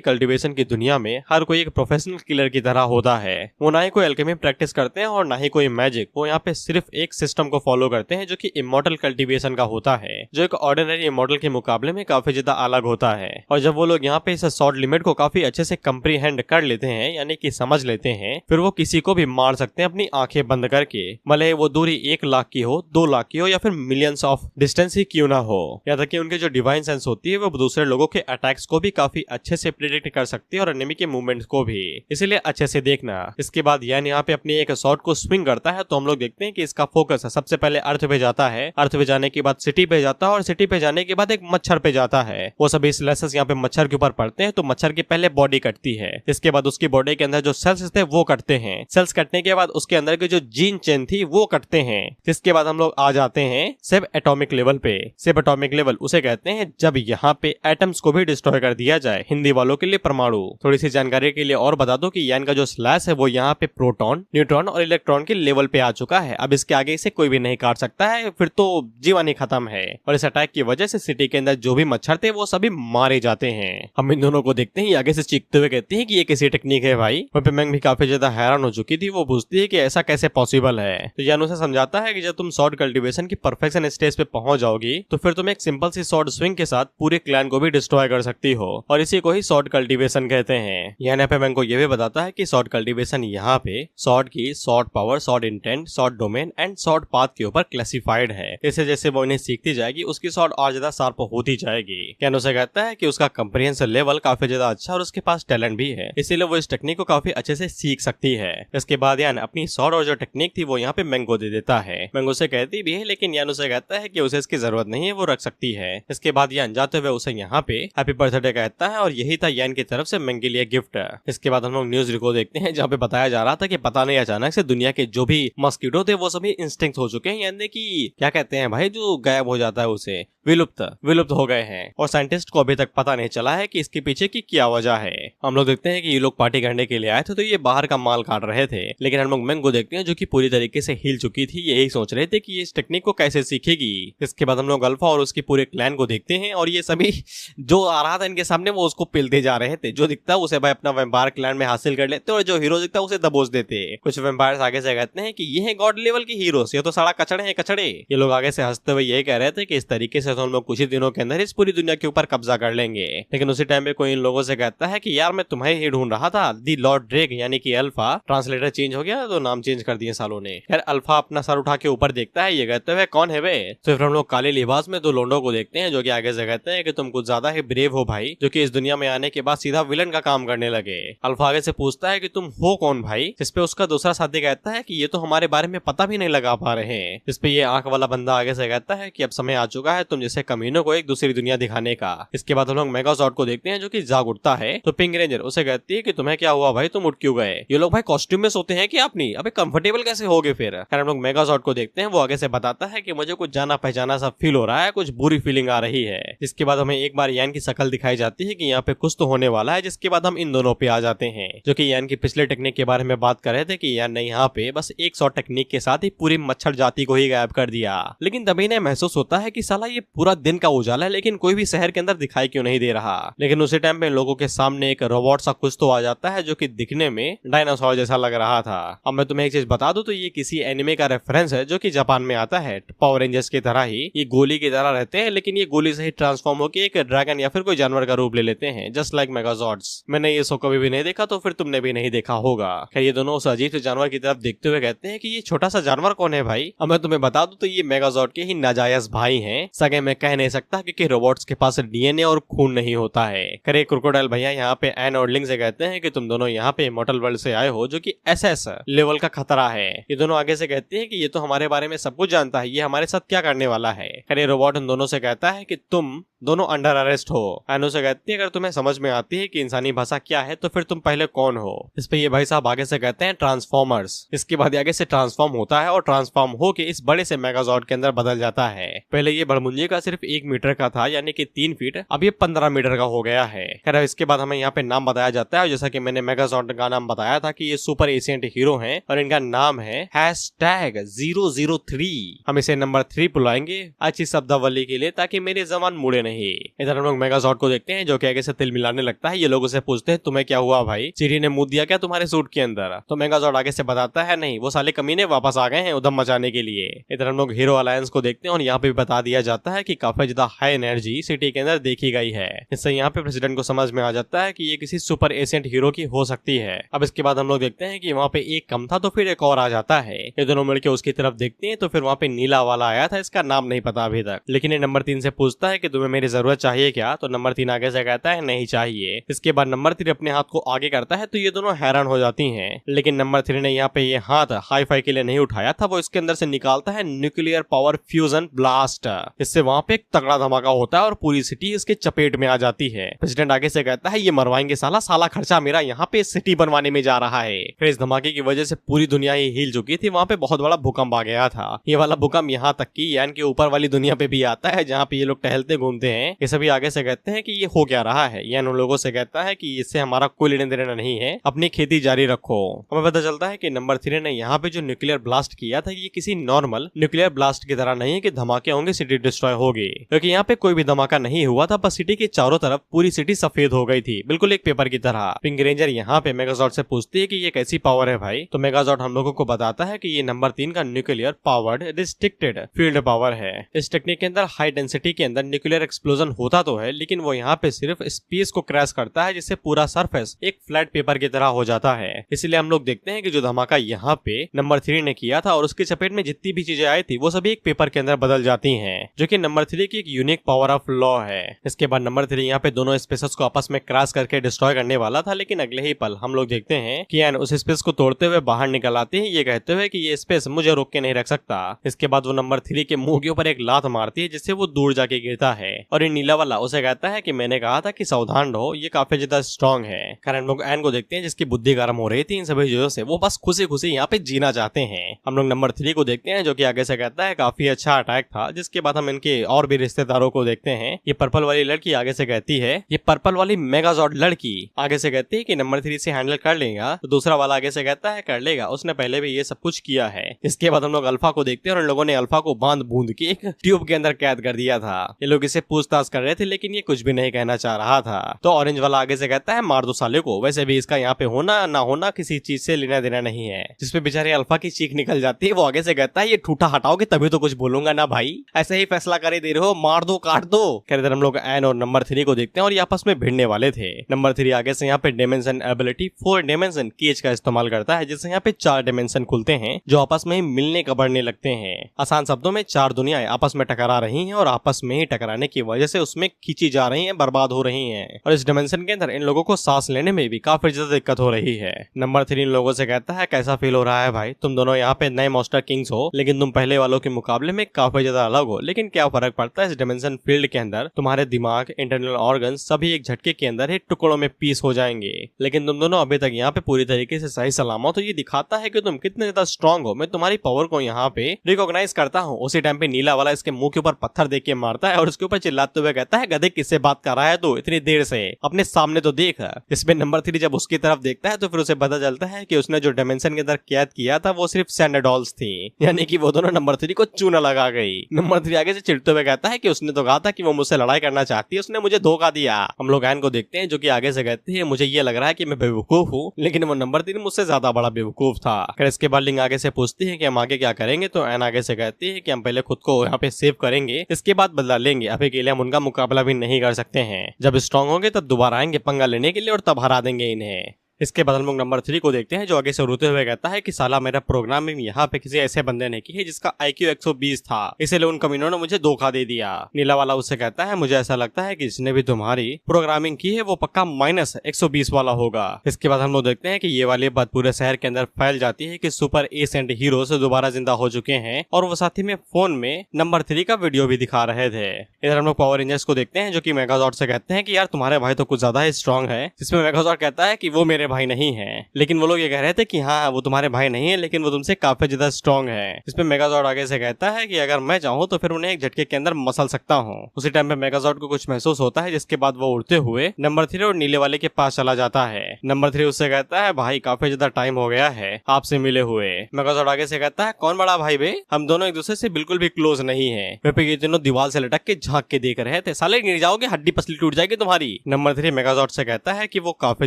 कल्टीवेशन की दुनिया में हर कोई एक प्रोफेशनल किलर की तरह होता है। वो ना ही कोई अल्केमी प्रैक्टिस करते हैं और ना ही कोई मैजिक। वो यहाँ पे सिर्फ एक सिस्टम को फॉलो करते हैं जो कि इमॉर्टल कल्टीवेशन का होता है, जो एक ऑर्डिनरी इमॉर्टल के मुकाबले में काफी ज्यादा अलग होता है। और जब वो लोग यहाँ पे इस शॉर्ट लिमिट को काफी अच्छे से कंप्रीहेंड कर लेते हैं, यानी कि समझ लेते हैं, फिर वो किसी को भी मार सकते हैं अपनी आंखें बंद करके, भले वो दूरी 1 लाख की हो, 2 लाख की हो या फिर मिलियंस ऑफ डिस्टेंस ही क्यों ना हो। यहाँ तक कि उनके जो डिवाइन सेंस होती है वो दूसरे लोगों के अटैक्स को भी काफी अच्छे से प्रिडिक्ट कर सकती है और एनिमी के मूवमेंट्स को भी, इसलिए अच्छे से देखना। इसके बाद यान यहाँ पे अपनी एक शॉट को स्विंग करता है तो हम लोग देखते हैं कि इसका फोकस है सबसे पहले अर्थ पे जाता है, अर्थ पे जाने के बाद सिटी पे जाता है और सिटी पे जाने के बाद एक मच्छर पे जाता है। वो सभी स्लैशेस यहाँ पे मच्छर के ऊपर पड़ते हैं तो मच्छर की पहले बॉडी कटती है, इसके बाद उसकी बॉडी के अंदर जो सेल्स थे वो कटते हैं, सेल्स कटने के बाद उसके अंदर की जो जीन चेन थी वो कटते हैं। जिसके बाद हम लोग आ जाते हैं सब एटॉमिक लेवल पे। सब एटॉमिक लेवल उसे कहते हैं जब यहाँ पे एटम्स को भी डिस्ट्रॉय कर दिया जाए, हिंदी वालों के लिए परमाणु। थोड़ी सी जानकारी के लिए और बता दो कि यान का जो स्लैश है वो यहाँ पे प्रोटॉन, न्यूट्रॉन और इलेक्ट्रॉन के लेवल पे आ चुका है। अब इसके आगे इसे कोई भी नहीं काट सकता है, फिर तो जीवन ही खत्म है। और इस अटैक की वजह से सिटी के अंदर जो भी मच्छर थे वो सभी मारे जाते हैं। हम इन दोनों को देखते हैं आगे से चीखते हुए कहती है कि ये कैसी टेक्निक है भाई। वहाँ पे मेंग भी काफी ज्यादा हैरान हो चुकी थी। वो पूछती है कि ऐसा कैसे पॉसिबल है, तो यान उसे समझाता है कि जब तुम शॉर्ट कल्टीवेशन की परफेक्शन स्टेज पे पहुंच जाओगी तो फिर तुम एक सिंपल सी शॉर्ट स्विंग के साथ पूरे क्लैन को भी डिस्ट्रॉय कर सकती हो, और इसी को ही शॉर्ट कल्टीवेशन कहते हैं। यहाँ पे मेंग को ये भी बताता है कि शॉर्ट कल्टीवेशन यहाँ पे शॉर्ट की short power, short intent, short domain and short path के ऊपर क्लासिफाइड है। जैसे जैसे वो इन्हें सीखती जाएगी उसकी शॉर्ट और ज्यादा शार्प होती जाएगी। यान उसे कहता है कि उसका कंप्रिहेंशन लेवल काफी ज्यादा अच्छा और उसके पास टैलेंट भी है, इसीलिए वो इस टेक्निक को काफी अच्छे से सीख सकती है। इसके बाद यान अपनी शॉर्ट और जो टेक्निक थी वो यहाँ पे मेंग को दे देता है। मेंग उसे कहती भी है लेकिन यान उसे कहता है कि उसे इसकी जरूरत नहीं है, वो रख सकती है। इसके बाद यान जाते हुए उसे यहाँ पे हैप्पी बर्थडे कहता है और यही था यान की तरफ से मेंग के लिए गिफ्ट। इसके बाद हम लोग न्यूज रिको देखते हैं जहाँ पे बताया जा रहा था कि पता नहीं अचानक से दुनिया के जो भी मस्कीटो थे वो सभी इंस्टिंक्ट हो चुके हैं, यानी कि क्या कहते हैं भाई जो गायब हो जाता है उसे, विलुप्त हो गए हैं और साइंटिस्ट को अभी तक पता नहीं चला है कि इसके पीछे की क्या वजह है। हम लोग देखते हैं कि ये लोग पार्टी करने के लिए आए थे तो ये बाहर का माल काट रहे थे, लेकिन हम लोग मेंग को देखते हैं जो कि पूरी तरीके से हिल चुकी थी। यही सोच रहे थे कि ये इस टेक्निक को कैसे सीखेगी। इसके बाद हम लोग अल्फा और उसकी पूरे क्लैन को देखते हैं और ये सभी जो आ रहा था इनके सामने वो उसको पिलते जा रहे थे। जो दिखता उसे भाई अपना वैम्पायर क्लैन में हासिल कर लेते और जो हीरो दिखता उसे दबोच देते। कुछ वैम्पायर्स आगे से कहते हैं कि ये है गॉड लेवल की हीरोस, ये तो सारा कचड़े हैं कचड़े। ये लोग आगे से हंसते हुए यही कह रहे थे कि इस तरीके से तो हम लोग कुछ ही दिनों के अंदर इस पूरी दुनिया के ऊपर कब्जा कर लेंगे। लेकिन उसी टाइम पे कोई इन लोगों से कहता है कि यार मैं तुम्हें ही ढूंढ रहा था, दी लॉर्ड ड्रेक यानी कि अल्फा। ट्रांसलेटर चेंज हो गया तो नाम चेंज कर दिए सालों ने। खैर अल्फा अपना सर उठा के ऊपर देखता है, ये कहते हुए कौन है वे। तो फिर हम लोग काले लिबास में दो लोंडो को देखते हैं जो कि आगे से कहते हैं कि तुम कुछ ज्यादा ही ब्रेव हो भाई, जो कि इस दुनिया में आने के बाद सीधा विलन का काम करने लगे। अल्फा आगे से पूछता है कि तुम हो कौन भाई, जिस पे उसका दूसरा साथी कहता है कि ये तो हमारे बारे में पता भी नहीं लगा पा रहे हैं। जिस पे ये आंख वाला बंदा आगे से कहता है कि अब समय आ चुका है तुम जैसे कमीनों को एक दूसरी दुनिया दिखाने का। इसके बाद हम लोग मेगाजॉर्ड को देखते हैं जो कि जाग उठता है। तो पिंक रेंजर उसे कहती है कि तुम्हें क्या हुआ भाई, तुम उठ क्यों गए। ये लोग भाई कॉस्ट्यूम में सोते हैं कि अपनी अबे कंफर्टेबल कैसे हो गए फिर। हम लोग मेगाजॉर्ड को देखते हैं, वो आगे से बताता है कि मुझे कुछ जाना पहचाना सा फील हो रहा है, कुछ बुरी फीलिंग आ रही है। इसके बाद हमें एक बार यान की शक्ल दिखाई जाती है कि यहाँ पे कुछ तो होने वाला है, जिसके बाद हम इन दोनों पे आ जाते हैं जो कि यान की पिछले टेक्निक के बारे में बात कर रहे थे कि यान ने यहाँ पे बस 100 टेक्निक के साथ ही पूरी मच्छर जाति को ही गायब कर दिया। लेकिन तभी इन्हें महसूस होता है कि साला ये पूरा दिन का उजाला है लेकिन कोई भी शहर के अंदर दिखाई क्यों नहीं दे रहा। लेकिन उसी टाइम पे लोगों के सामने एक रोबोट सा कुछ तो आ जाता है जो कि दिखने में डायनासोर जैसा लग रहा था। अब मैं तुम्हें एक चीज बता दूं तो ये किसी एनिमे का रेफरेंस है जो कि जापान में आता है। पावर रेंजर्स की तरह ही ये गोली की तरह रहते हैं, लेकिन ये गोली से ही ट्रांसफॉर्म होकर एक ड्रैगन या फिर कोई जानवर का रूप ले लेते हैं, जस्ट लाइक मेगाजॉर्ड्स। मैंने ये शो कभी भी नहीं देखा तो फिर तुमने भी नहीं देखा होगा। खैर ये दोनों उस अजीब से जानवर की तरफ देखते हुए कहते हैं कि ये छोटा सा जानवर कौन है भाई। अब मैं तुम्हें बता दूं तो ये मेगाजॉर्ड के ही नाजायज भाई हैं। सगे मैं कह नहीं सकता क्योंकि रोबोट्स के पास डीएनए और खून नहीं होता है। करे क्रोकोडाइल भैया यहाँ पे एन और लिंग से कहते हैं कि तुम दोनों यहाँ पे इमॉर्टल वर्ल्ड से आए हो जो कि एसएस लेवल का खतरा है। ये दोनों आगे से कहते हैं कि ये तो हमारे बारे में सब कुछ जानता है, ये हमारे साथ क्या करने वाला है। करे रोबोट उन दोनों से कहता है कि तुम दोनों अंडर अरेस्ट हो। एनो से कहती है अगर तुम्हें समझ में आती है कि इंसानी भाषा क्या है तो फिर तुम पहले कौन हो। इस पे ये भाई साहब आगे से कहते हैं ट्रांसफॉर्मर्स। इसके बाद आगे से ट्रांसफॉर्म होता है और ट्रांसफॉर्म होके इस बड़े से मेगाजॉर्ड के अंदर बदल जाता है। पहले ये बड़मुंजे का सिर्फ 1 मीटर का था यानी कि 3 फीट, अब ये 15 मीटर का हो गया है। खैर इसके बाद हमें यहाँ पे नाम बताया जाता है, जैसा कि मैंने मेगाजॉर्ड का नाम बताया था कि ये सुपर एशियंट हीरो हैं और इनका नाम है #003। हम इसे नंबर 3 बुलाएंगे अच्छी शब्दावली के लिए ताकि मेरे जबान मुड़े नहीं। इधर हम लोग मेगाजॉर्ड को देखते हैं जो कि आगे से तिल मिलाने लगता है। ये लोग उसे पूछते हैं तुम्हें क्या हुआ भाई, चीरी ने मुंह दिया क्या तुम्हारे सूट के अंदर। तो मेगाजॉर्ड आगे से बताता है नहीं वो साले कमीने वापस आ गए हैं उधम मचाने के लिए। इधर हम लोग हीरो अलायंस को देखते हैं और यहाँ पे भी बता दिया जाता है कि काफी ज्यादा हाई एनर्जी सिटी के अंदर देखी गई है। इससे यहाँ पे प्रेसिडेंट को समझ में आ जाता है कि ये किसी सुपर एशियंट हीरो की हो सकती है। अब इसके बाद हम लोग देखते हैं कि वहाँ पे एक कम था तो फिर एक और आ जाता है। ये दोनों मिलकर उसकी तरफ देखते हैं तो फिर वहाँ पे नीला वाला आया था, इसका नाम नहीं पता अभी तक। लेकिन ये नंबर 3 से पूछता है कि तुम्हें मेरी जरूरत चाहिए क्या, तो नंबर 3 आगे से कहता है नहीं चाहिए। इसके बाद नंबर 3 अपने हाथ को आगे करता है तो ये दोनों हैरान हो जाती हैं। लेकिन नंबर 3 ने यहाँ पे ये हाथ हाई फाई के लिए नहीं उठाया था, वो इसके अंदर से निकालता है न्यूक्लियर पावर फ्यूजन ब्लास्ट। इससे वहाँ पे एक तगड़ा धमाका होता है और पूरी सिटी इसके चपेट में आ जाती है। प्रेसिडेंट आगे से कहता है ये मरवाएंगे साला, साला खर्चा मेरा यहाँ पे सिटी बनवाने में जा रहा है। फिर इस धमाके की वजह से पूरी दुनिया ही हिल चुकी थी। वहाँ पे बहुत बड़ा भूकंप आ गया था। ये वाला भूकंप यहाँ तक कि यान के ऊपर वाली दुनिया पे भी आता है जहाँ पे ये लोग टहलते घूमते हैं। ये सभी आगे से कहते हैं कि ये हो क्या रहा है। यान उन लोगों से कहता है कि इससे हमारा कोई लेना देना नहीं है, अपनी खेती जारी रखो। हमें पता चलता है कि नंबर 3 ने यहाँ पे जो न्यूक्लियर ब्लास्ट किया था ये किसी नॉर्मल न्यूक्लियर ब्लास्ट की तरह नहीं है कि धमाके होंगे सिटी डिस्ट्रॉय होगी, क्योंकि यहाँ पे कोई भी धमाका नहीं हुआ था। बस सिटी के चारों तरफ पूरी सिटी सफेद हो गई थी, बिल्कुल एक पेपर की तरह। पिंक रेंजर यहाँ पे मेगाजॉर्ड से पूछती है कि ये कैसी पावर है भाई। तो मेगाजॉर्ड हम लोगों को बताता है कि ये नंबर 3 का nuclear powered restricted field power है। इस टेक्निक के अंदर हाई डेंसिटी के अंदर न्यूक्लियर एक्सप्लोजन होता तो है, लेकिन वो यहाँ पे सिर्फ स्पेस को क्रैश करता है जिससे पूरा सरफेस एक फ्लैट पेपर की तरह हो जाता है। इसलिए हम लोग देखते हैं कि जो धमाका यहाँ पे नंबर 3 ने किया था और उसकी चपेट में जितनी भी चीजें आई थी वो सभी एक पेपर के अंदर बदल जाती हैं, जो कि नंबर 3 की एक यूनिक पावर ऑफ लॉ है। इसके बाद नंबर 3 यहाँ पे दोनों स्पेसेस को आपस में क्रैश करके डिस्ट्रॉय करने वाला था, लेकिन अगले ही पल हम लोग देखते हैं कि एन उस स्पेस को तोड़ते हुए बाहर निकल आती है, ये कहते हुए कि ये स्पेस मुझे रोक के नहीं रख सकता। इसके बाद वो नंबर 3 के मुंह के ऊपर एक लात मारती है जिससे वो दूर जाके गिरता है। और ये नीला वाला उसे कहता है कि मैंने कहा था कि सावधान रहो, ये काफी ज्यादा स्ट्रॉन्ग है। खैर हम लोग एन को देखते हैं जिसकी बुद्धि गर्म हो रही थी इन सभी चीजों से, वो बस खुशी खुशी यहाँ पे जीना चाहते हैं। हम लोग नंबर 3 को देखते हैं जो कि आगे से कहता है काफी अच्छा अटैक था। जिसके बाद हम इनके और भी रिश्तेदारों को देखते हैं। ये पर्पल वाली लड़की आगे से कहती है, ये पर्पल वाली मेगाजॉर्ड लड़की आगे से कहती है कि नंबर 3 से हैंडल कर लेगा, तो दूसरा वाला आगे से कहता है कर लेगा, उसने पहले भी ये सब कुछ किया है। इसके बाद हम लोग अल्फा को देखते हैं और इन लोगों ने अल्फा को बांध बूंद के एक ट्यूब के अंदर कैद कर दिया था। ये लोग इसे पूछताछ कर रहे थे लेकिन ये कुछ भी नहीं कहना चाह रहा था। तो ऑरेंज वाला आगे से कहता है मार दो साले को, वैसे भी इसका यहाँ पे होना ना होना किसी चीज से लेना देना नहीं है। जिसपे बेचारे अल्फा की चीख निकल जाती है। वो आगे से कहता है ये ठूठा हटाओगे तभी तो कुछ बोलूंगा ना भाई, ऐसे ही फैसला करे दे रहे हो, मार दो काट दो। खैर इधर हम लोग एन और नंबर 3 को देखते हैं और ये आपस में भिड़ने वाले थे। नंबर 3 आगे से यहाँ पे डायमेंशन एबिलिटी 4 डायमेंशन केज का इस्तेमाल करता है, जिससे यहाँ पे 4 डायमेंशन खुलते हैं जो आपस में ही मिलने का बढ़ने लगते हैं। आसान शब्दों में 4 दुनियाएं आपस में टकरा रही हैं और आपस में ही टकराने की वजह से उसमें खींची जा रही हैं, बर्बाद हो रही हैं। और इस डायमेंशन के अंदर इन लोगों को सांस लेने में भी काफी ज्यादा दिक्कत हो रही है। नंबर 3 इन लोगों से कहता है कैसा फील हो रहा है भाई, तुम दोनों यहाँ पे नए मॉन्स्टर किंग्स हो लेकिन तुम पहले वालों के मुकाबले में काफी ज्यादा अलग हो। लेकिन क्या फर्क पड़ता है, इस डायमेंशन फील्ड के अंदर तुम्हारे दिमाग, इंटरनल ऑर्गन सभी एक झटके के अंदर ही टुकड़ों में पीस हो जाएंगे। लेकिन तुम दोनों अभी तक यहाँ पे पूरी तरीके से सही सलामत, तो ये दिखाता है कि तुम कितने ज्यादा स्ट्रॉन्ग हो। मैं तुम्हारी पावर को यहाँ पे रिकॉग्नाइज करता हूँ। उसी टाइम पे नीला वाला इसके मुंह के ऊपर पत्थर देख के मारता है और उसके ऊपर चिल्लाते हुए कहता है गधे किससे बात कर रहा है तू इतनी देर से, अपने सामने तो देख। इसमें नंबर 3 जब उसकी तरफ देखता है तो फिर उसे पता चलता है कि उसने जो डायमेंशन के अंदर कैद किया था वो सिर्फ सैंडरडॉल्स थी, यानी कि वो दोनों नंबर 3 को चूना लगा गई। नंबर 3 आगे से चिढ़ते हुए कहता है कि उसने तो कहा था कि वो मुझसे लड़ाई करना चाहती है, उसने मुझे धोखा दिया। हम लोग एन को देखते हैं जो कि आगे से कहती है मुझे ये लग रहा है कि मैं बेवकूफ हूँ, लेकिन वो नंबर 3 मुझसे ज्यादा बड़ा बेवकूफ था। फिर इसके बाद लिंग आगे से पूछती है कि हम आगे क्या करेंगे, तो एन आगे से कहती है कि हम पहले खुद को यहाँ पे सेव करेंगे, इसके बाद बदला लेंगे, अभी के लिए हम उनका मुकाबला भी नहीं कर सकते हैं। जब स्ट्रांग होंगे तब दोबारा आएंगे पंगा लेने के लिए और तब हरा देंगे इन्हें। इसके बाद हम लोग नंबर 3 को देखते हैं जो आगे से रोते हुए कहता है कि साला मेरा प्रोग्रामिंग यहाँ पे किसी ऐसे बंदे ने की है जिसका IQ 120 था, इसीलिए उन कमीनों ने मुझे धोखा दे दिया। नीला वाला उससे कहता है मुझे ऐसा लगता है कि जिसने भी तुम्हारी प्रोग्रामिंग की है वो पक्का -120 वाला होगा। इसके बाद हम लोग देखते हैं कि ये वाली बात पूरे शहर के अंदर फैल जाती है कि सुपर एसेंट हीरो से दोबारा जिंदा हो चुके हैं और वो साथ ही में फोन में नंबर 3 का वीडियो भी दिखा रहे थे। इधर हम लोग पावर रेंजर्स को देखते हैं जो कि मेगाजॉर्ड से कहते हैं कि यार तुम्हारे भाई तो कुछ ज्यादा ही स्ट्रॉन्ग है, जिसमें मेगाजॉर्ड कहता है कि वो मेरे भाई नहीं है, लेकिन वो लोग ये कह रहे थे कि हाँ वो तुम्हारे भाई नहीं है लेकिन वो तुमसे काफी ज्यादा स्ट्रॉन्ग है। इसमें मेगाजॉर्ड आगे से कहता है कि अगर मैं चाहूँ तो फिर उन्हें एक झटके के अंदर मसल सकता हूँ। उसी टाइम पे मेगाजॉर्ड को कुछ महसूस होता है जिसके बाद वो उड़ते हुए नंबर 3 और नीले वाले के पास चला जाता है। नंबर 3 उससे कहता है भाई काफी ज्यादा टाइम हो गया है आपसे मिले हुए। मेगाजॉर्ड आगे से कहता है कौन बड़ा भाई बे, हम दोनों एक दूसरे से बिल्कुल भी क्लोज नहीं है। वे पे ये दोनों दीवार से लटक के झांक के देख रहे थे, साले गिर जाओगे, हड्डी पसली टूट जाएगी तुम्हारी। नंबर 3 मेगाजॉर्ड से कहता है कि वो काफी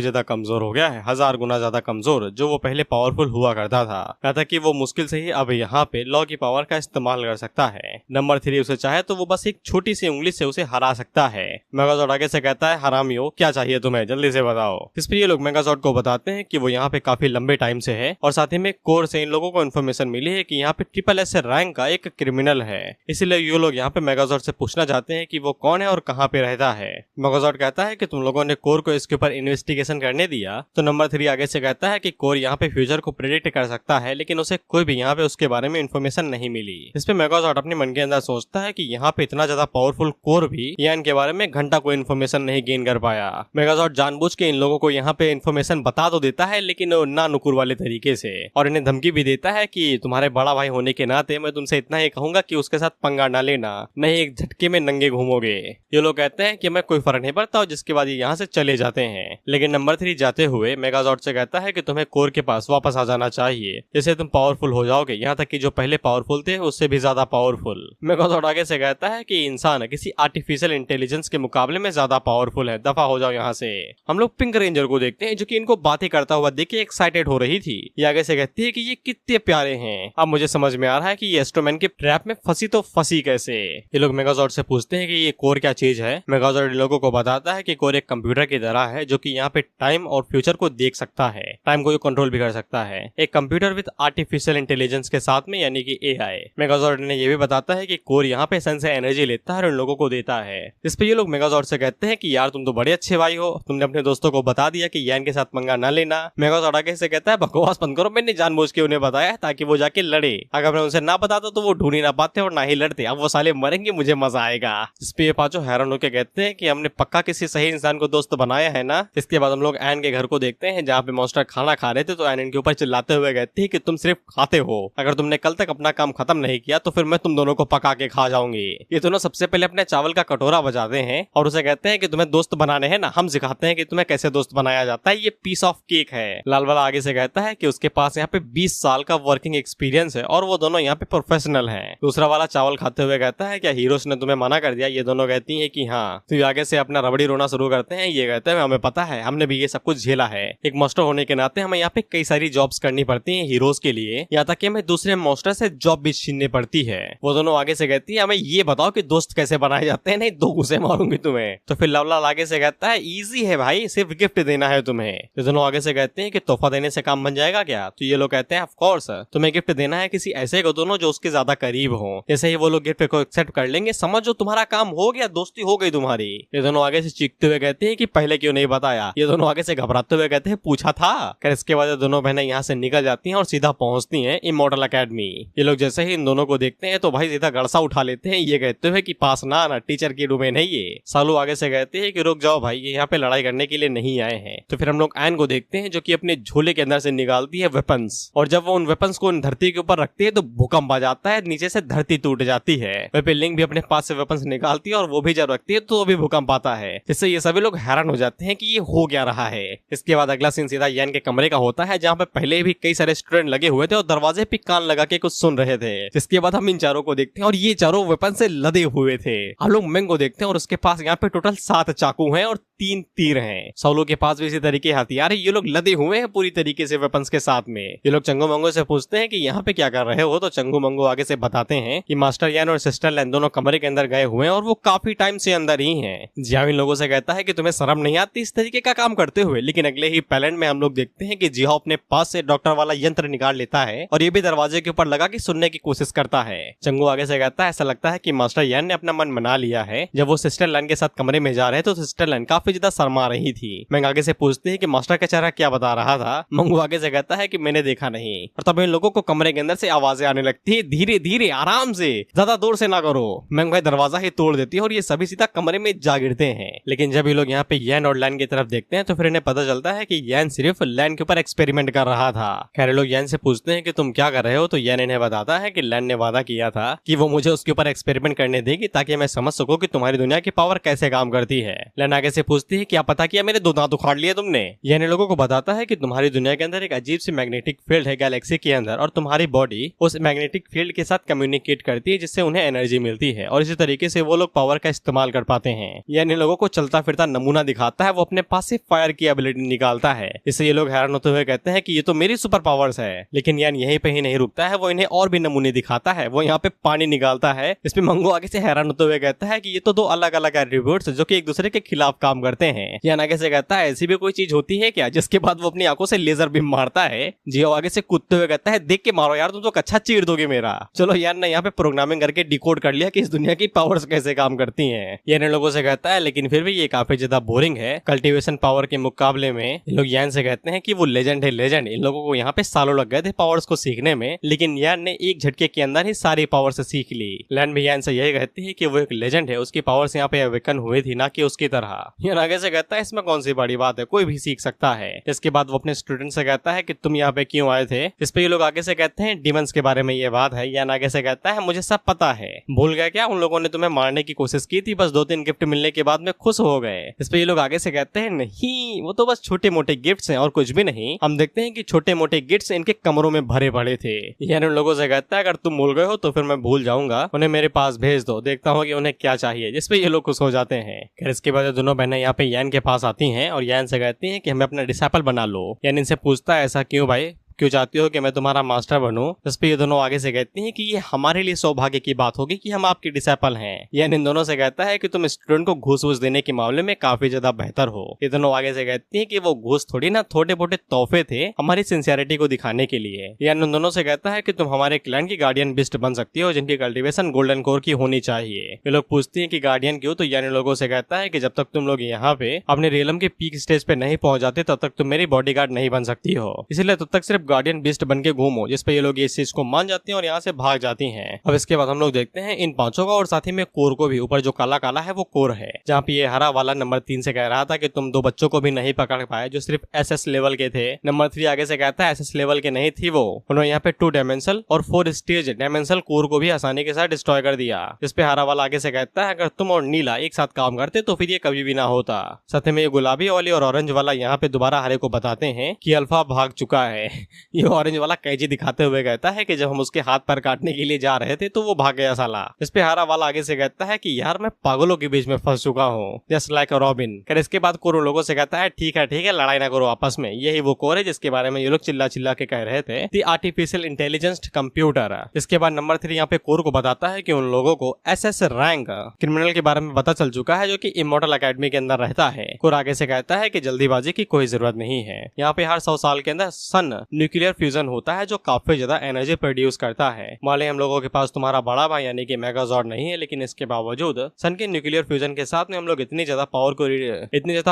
ज्यादा कमजोर हो गया है, 1000 गुना ज्यादा कमजोर जो वो पहले पावरफुल हुआ करता था। कहता कि वो मुश्किल से ही अब यहाँ पे लॉ की पावर का इस्तेमाल कर सकता है। नंबर 3 उसे चाहे तो वो बस एक छोटी सी उंगली से उसे हरा सकता है। मेगाजॉर्ड आगे से कहता है हरामियों क्या चाहिए तुम्हें, जल्दी से बताओ। इस पर ये लोग मेगाजॉर्ड को बताते हैं कि वो यहाँ पे काफी लंबे टाइम से है और साथ ही में कोर से इन लोगों को इन्फॉर्मेशन मिली है कि यहाँ पे SSS रैंक का एक क्रिमिनल है, इसलिए ये लोग यहाँ पे मेगाजॉर्ड से पूछना चाहते हैं कि वो कौन है और कहाँ पे रहता है। मेगाजॉर्ड कहता है कि तुम लोगों ने कोर को इसके ऊपर इन्वेस्टिगेशन करने दिया, तो नंबर 3 आगे से कहता है कि कोर यहाँ पे फ्यूचर को प्रेडिक्ट कर सकता है लेकिन उसे कोई भी यहाँ पे उसके बारे में इन्फॉर्मेशन नहीं मिली। इस पे मेगाजॉर्ड अपने मन के अंदर सोचता है कि यहाँ पे इतना ज्यादा पावरफुल कोर भी या इनके बारे में घंटा कोई इन्फॉर्मेशन नहीं गेन कर पाया। मेगाजॉर्ड जानबूझ के इन लोगों को यहाँ पे इन्फॉर्मेशन बता तो देता है लेकिन ना नुकुर वाले तरीके से, और इन्हें धमकी भी देता है कि तुम्हारे बड़ा भाई होने के नाते मैं तुमसे इतना ही कहूंगा कि उसके साथ पंगा ना लेना, नहीं एक झटके में नंगे घूमोगे। ये लोग कहते हैं कि मैं कोई फर्क नहीं पड़ता और जिसके बाद ये यहाँ से चले जाते हैं। लेकिन नंबर 3 जाते हुए मेगाजॉर्ड से कहता है कि तुम्हें कोर के पास वापस आ जाना चाहिए, जैसे तुम पावरफुल हो जाओगे, यहाँ तक कि जो पहले पावरफुल थे उससे भी ज्यादा पावरफुल। मेगाजॉर्ड आगे से कहता है कि इंसान किसी आर्टिफिशियल इंटेलिजेंस के मुकाबले में ज्यादा पावरफुल है, दफा हो जाओ यहाँ से। हम लोग पिंक रेंजर को देखते हैं जो कि इनको बातें करता हुआ देख के एक्साइटेड हो रही थी। ये आगे से कहती है कि ये कितने प्यारे हैं, अब मुझे समझ में आ रहा है कि ये एस्ट्रोमैन के ट्रैप में फंसी तो फंसी कैसे। ये लोग मेगाजॉर्ड से पूछते हैं कि ये कोर क्या चीज है। मेगाजॉर्ड लोगों को बताता है कि कोर एक कंप्यूटर की तरह है जो कि यहाँ पे टाइम और फ्यूचर को देख सकता है, टाइम को कंट्रोल भी कर सकता है, एक कंप्यूटर विद आर्टिफिशियल इंटेलिजेंस के साथ में, यानी कि एआई। मेगाजॉर्ड ने ये भी बताता है कि कोर यहाँ पे सन से एनर्जी लेता है और इन लोगों को देता है। इस पे ये लोग मेगाजॉर्ड से कहते हैं कि यार तुम तो बड़े अच्छे भाई हो, तुमने अपने दोस्तों को बता दिया कि यान के साथ पंगा ना लेना। मेगाजॉर्ड आगे से कहता है बकवास बंद करो, मैंने जानबूझ के उन्हें बताया ताकि वो जाके लड़े, अगर मैं उनसे ना बताता तो वो ढूंढ ही ना पाते और ना ही लड़ते, अब वो साले मरेंगे, मुझे मजा आएगा। इस पे ये पांचों हैरान होकर कहते हैं कि हमने पक्का किसी सही इंसान को दोस्त बनाया है ना। इसके बाद हम लोग एन के घर को देखते हैं जहाँ पे मॉन्स्टर खाना खा रहे थे, तो एन इनके ऊपर चिल्लाते हुए कहती है कि तुम सिर्फ खाते हो, अगर तुमने कल तक अपना काम खत्म नहीं किया तो फिर मैं तुम दोनों को पका के खा जाऊंगी। ये दोनों सबसे पहले अपने चावल का कटोरा बजाते हैं और उसे कहते हैं कि तुम्हें दोस्त बनाने हैं ना, हम सिखाते हैं कि तुम्हें कैसे दोस्त बनाया जाता है, ये पीस ऑफ केक है। लाल वाला आगे से कहता है कि उसके पास यहाँ पे 20 साल का वर्किंग एक्सपीरियंस है और वो दोनों यहाँ पे प्रोफेशनल हैं। दूसरा वाला चावल खाते हुए कहता है क्या हीरोज ने तुम्हें मना कर दिया? ये दोनों कहती हैं कि हाँ। तो आगे से अपना रबड़ी रोना शुरू करते हैं। ये कहते हैं हमें पता है, हमने भी ये सब कुछ झेला है, एक मास्टर होने के नाते हमें यहाँ पे कई सारी जॉब्स करनी पड़ती हैं हीरोज के लिए, यहाँ तक कि हमें दूसरे मास्टर से जॉब भी छीननी पड़ती है। वो दोनों आगे से कहती है हमें ये बताओ कि दोस्त कैसे बनाए जाते हैं, नहीं 2 घुसे मारूंगी तुम्हें। तो फिर लवलाल आगे से कहता है इजी है भाई, सिर्फ गिफ्ट देना है तुम्हें। तो दोनों आगे से कहते हैं कि तोहफा देने से काम बन जाएगा क्या? तो ये लोग कहते हैं ऑफ कोर्स, तुम्हें गिफ्ट देना है किसी ऐसे को दोनों जो उसके ज्यादा करीब हो। जैसे ही वो लोग गिफ्ट को एक्सेप्ट कर लेंगे समझो तुम्हारा काम हो गया, दोस्ती हो गई तुम्हारी। ये दोनों आगे से चीखते हुए कहते हैं कि पहले क्यों नहीं बताया? ये दोनों आगे से घबराते हुए कहते हैं पूछा था। खैर इसके बाद दोनों बहनें यहाँ से निकल जाती हैं और सीधा पहुंचती हैं इमॉर्टल एकेडमी। ये लोग जैसे ही इन दोनों को देखते हैं तो भाई सीधा गड़सा उठा लेते हैं, ये कहते हुए कि पास ना आना, टीचर की डोमेन है ये। सालू आगे से कहते हैं कि रुक जाओ भाई, ये यहाँ पे लड़ाई करने के लिए नहीं आए हैं। तो फिर हम लोग एन को देखते हैं जो कि अपने झोले के अंदर से निकालती है वेपन्स, और जब वो उन वेपन्स को धरती के ऊपर रखती है तो भूकंप आ जाता है, नीचे से धरती टूट जाती है। वह पे लिंक भी अपने पास से वेपन्स निकालती है और वो भी जब रखती है तो भी भूकंप आता है, जिससे ये सभी लोग हैरान हो जाते हैं कि ये हो क्या रहा है। इसके बाद अगला सीन सीधा यान के कमरे का होता है जहाँ पे पहले भी कई सारे स्टूडेंट लगे हुए थे और दरवाजे पे कान लगा के कुछ सुन रहे थे। इसके बाद हम इन चारों को देखते हैं और ये चारों वेपन से लदे हुए थे। हम लोग मेंग को देखते हैं और उसके पास यहाँ पे टोटल 7 चाकू हैं और 3 तीर हैं। सोलो के पास भी इसी तरीके हथियार है। ये लोग लदे हुए हैं पूरी तरीके से वेपन्स के साथ में। ये लोग चंगू मंगो से पूछते हैं कि यहाँ पे क्या कर रहे हो, तो चंगू मंगो आगे से बताते हैं कि मास्टर यान और सिस्टर लैन दोनों कमरे के अंदर गए हुए हैं और वो काफी टाइम से अंदर ही हैं। जियाओ इन लोगों से कहता है कि तुम्हें शर्म नहीं आती इस तरीके का काम करते हुए, लेकिन अगले ही पैलेंड में हम लोग देखते हैं कि जियाओ अपने पास से डॉक्टर वाला यंत्र निकाल लेता है और ये भी दरवाजे के ऊपर लगा के सुनने की कोशिश करता है। चंगू आगे से कहता है ऐसा लगता है कि मास्टर यान ने अपना मन बना लिया है। जब वो सिस्टर लैन के साथ कमरे में जा रहे तो सिस्टर लैन काफी ज्यादा शर्मा रही थी। मैं आगे से पूछती है कि मास्टर का चेहरा क्या बता रहा था। मंगू आगे से कहता है कि मैंने देखा नहीं। और तब इन लोगों को कमरे के अंदर से आवाजें आने लगती है, धीरे धीरे आराम से, ज्यादा दूर से ना करो। मैं भाई दरवाजा ही तोड़ देती है और ये सभी सीधा कमरे में जा गिरते हैं। लेकिन जब ये लोग यहाँ पे यैन और लैन की तरफ देखते हैं तो फिर इन्हें पता चलता है कि यैन सिर्फ लैन के ऊपर एक्सपेरिमेंट कर रहा था। खैर लोग यैन से पूछते हैं कि तुम क्या कर रहे हो, तो यैन इन्हें बताता है कि लैन ने वादा किया था कि वो मुझे उसके ऊपर एक्सपेरिमेंट करने देगी ताकि मैं समझ सकूं कि तुम्हारी दुनिया की पावर कैसे काम करती है। लैन आगे से पूछती है क्या पता किया मेरे 2 दांत उखाड़ लिए तुमने। यैन लोगों को बताता है कि तुम्हारी दुनिया के अंदर एक अजीब सी मैग्नेटिक फील्ड है गैलेक्सी के अंदर और तुम्हारी बॉडी उस मैग्नेटिक फील्ड के साथ कम्युनिकेट करती है जिससे उन्हें एनर्जी मिलती है और इसी तरीके से वो लोग पावर का इस्तेमाल कर पाते हैं। यानी लोगों को चलता फिरता नमूना दिखाता है, वो अपने पास से फायर की एबिलिटी निकालता है। इससे ये लोग हैरान होते हुए कहते हैं कि ये तो मेरी सुपर पावर्स है। लेकिन यान यहीं पे ही नहीं रुकता है, वो इन्हें और भी नमूने दिखाता है। वो यहाँ पे पानी निकालता है। इसमें मंगो आगे से हैरान होते हुए कहता है कि ये तो 2 अलग अलग एट्रीब्यूट्स जो कि एक दूसरे के खिलाफ काम करते हैं। यान आगे से कहता है ऐसी भी कोई चीज होती है क्या, जिसके बाद वो अपनी आंखों से लेजर बीम मारता है। जियो आगे से कूदते हुए कहता है देख के मारो यार, तुम तो कच्चा चीर दोगे मेरा। चलो यार ने यहाँ पे प्रोग्रामिंग करके डिकोड कर लिया कि इस दुनिया की पावर्स कैसे काम करती हैं। यान इन लोगों से कहता है लेकिन फिर भी ये काफी ज्यादा बोरिंग है कल्टीवेशन पावर के मुकाबले में। इन लोग यान से कहते हैं कि वो लेजेंड है लेजेंड। इन लोगों को यहाँ पे सालों लग गए थे पावर्स को सीखने में, लेकिन यान ने एक झटके के अंदर ही सारी पावर्स सीख ली। लैन भी यान से यही कहती है कि वो एक लेजेंड है, उसकी पावर्स यहाँ पे अवेकन हुई थी, ना कि उसकी तरह। यान आगे से कहता है इसमें कौन सी बड़ी बात है, कोई भी सीख सकता है। इसके बाद वो अपने स्टूडेंट से कहता है कि तुम यहाँ पे क्यों आए थे। इस पे ये लोग आगे से कहते हैं डीमंस के बारे में ये बात है। यान आगे से कहता है मुझे सब पता है, भूल गया क्या, उन लोगों ने तुम्हें मारने की कोशिश की थी, बस 2-3 गिफ्ट मिलने के बाद में खुश हो गए। इस पे ये लोग आगे से कहते हैं नहीं, वो तो बस छोटे मोटे गिफ्ट्स हैं और कुछ भी नहीं। हम देखते हैं कि छोटे मोटे गिफ्ट्स इनके कमरों में भरे पड़े थे। यानी उन लोगों से कहता है अगर तुम भूल गए हो तो फिर मैं भूल जाऊंगा, उन्हें मेरे पास भेज दो, देखता हूँ कि उन्हें क्या चाहिए। जिसपे ये लोग खुश हो जाते हैं। खैर इसके बाद दोनों बहनें यहाँ पे यान के पास आती हैं और यान से कहती हैं कि हमें अपना डिसाइपल बना लो। यानी इनसे पूछता है ऐसा क्यों भाई, क्यों चाहती हो कि मैं तुम्हारा मास्टर बनूं? इस पे ये दोनों आगे से कहती हैं कि ये हमारे लिए सौभाग्य की बात होगी कि हम आपके डिसाइपल हैं। यह इन दोनों से कहता है कि तुम स्टूडेंट को घूस वूस देने के मामले में काफी ज्यादा बेहतर हो। ये दोनों आगे से कहती हैं कि वो घूस थोड़ी ना, थोड़े मोटे तोहफे थे हमारी सिंसियरिटी को दिखाने के लिए। यह इन दोनों से कहता है कि तुम हमारे क्लैन की गार्डियन बिस्ट बन सकती हो जिनकी कल्टीवेशन गोल्डन कोर की होनी चाहिए। ये लोग पूछती हैं कि गार्डियन क्यों? तो यानी लोगों से कहता है कि जब तक तुम लोग यहाँ पे अपने रियलम के पीक स्टेज पे नहीं पहुंच जाते तब तक तुम मेरी बॉडीगार्ड नहीं बन सकती हो, इसलिए तब तक सिर्फ गार्डियन बिस्ट बन के घूमो। जिस पे ये लोग इस चीज को मान जाती हैं और यहाँ से भाग जाती हैं। अब इसके बाद हम लोग देखते हैं इन पांचों का और साथ ही में कोर को भी। ऊपर जो काला काला है वो कोर है, जहाँ पे ये हरा वाला नंबर 3 से कह रहा था कि तुम 2 बच्चों को भी नहीं पकड़ पाए जो सिर्फ SS लेवल के थे। नंबर 3 आगे से कहता है SS लेवल के नहीं थी वो, उन्होंने यहाँ पे 2 डायमेंशनल और 4 स्टेज डायमेंशनल कोर को भी आसानी के साथ डिस्ट्रॉय कर दिया। जिस पे हरा वाला आगे से कहता है अगर तुम और नीला एक साथ काम करते तो फिर ये कभी भी ना होता। साथ में ये गुलाबी वाली और ऑरेंज वाला यहाँ पे दोबारा हरे को बताते हैं कि अल्फा भाग चुका है। ये ऑरेंज वाला कैची दिखाते हुए कहता है कि जब हम उसके हाथ पर काटने के लिए जा रहे थे तो वो भाग गया साला। इस पे हरा वाला आगे से कहता है कि यार मैं पागलों के बीच में फंस चुका हूँ, जस्ट लाइक अ रॉबिन। फिर इसके बाद कोर लोगों से कहता है ठीक है लड़ाई ना करो आपस में। यही वो कोर है जिसके बारे में ये लोग चिल्ला चिल्ला के कह रहे थे, दी आर्टिफिशियल इंटेलिजेंस कंप्यूटर। इसके बाद नंबर 3 यहाँ पे कोर को बताता है कि उन लोगों को SS रैंक क्रिमिनल के बारे में पता चल चुका है जो कि इमोर्टल एकेडमी के अंदर रहता है। कोर आगे से कहता है कि जल्दीबाजी की कोई जरूरत नहीं है, यहाँ पे हर 100 साल के अंदर सन न्यूक्लियर फ्यूजन होता है जो काफी ज्यादा एनर्जी प्रोड्यूस करता है। मान हम लोगों के पास तुम्हारा बड़ा भाई यानी कि मेगाजॉर्ड नहीं है, लेकिन इसके बावजूद सन के न्यूक्लियर फ्यूजन के साथ में हम लोग इतनी ज्यादा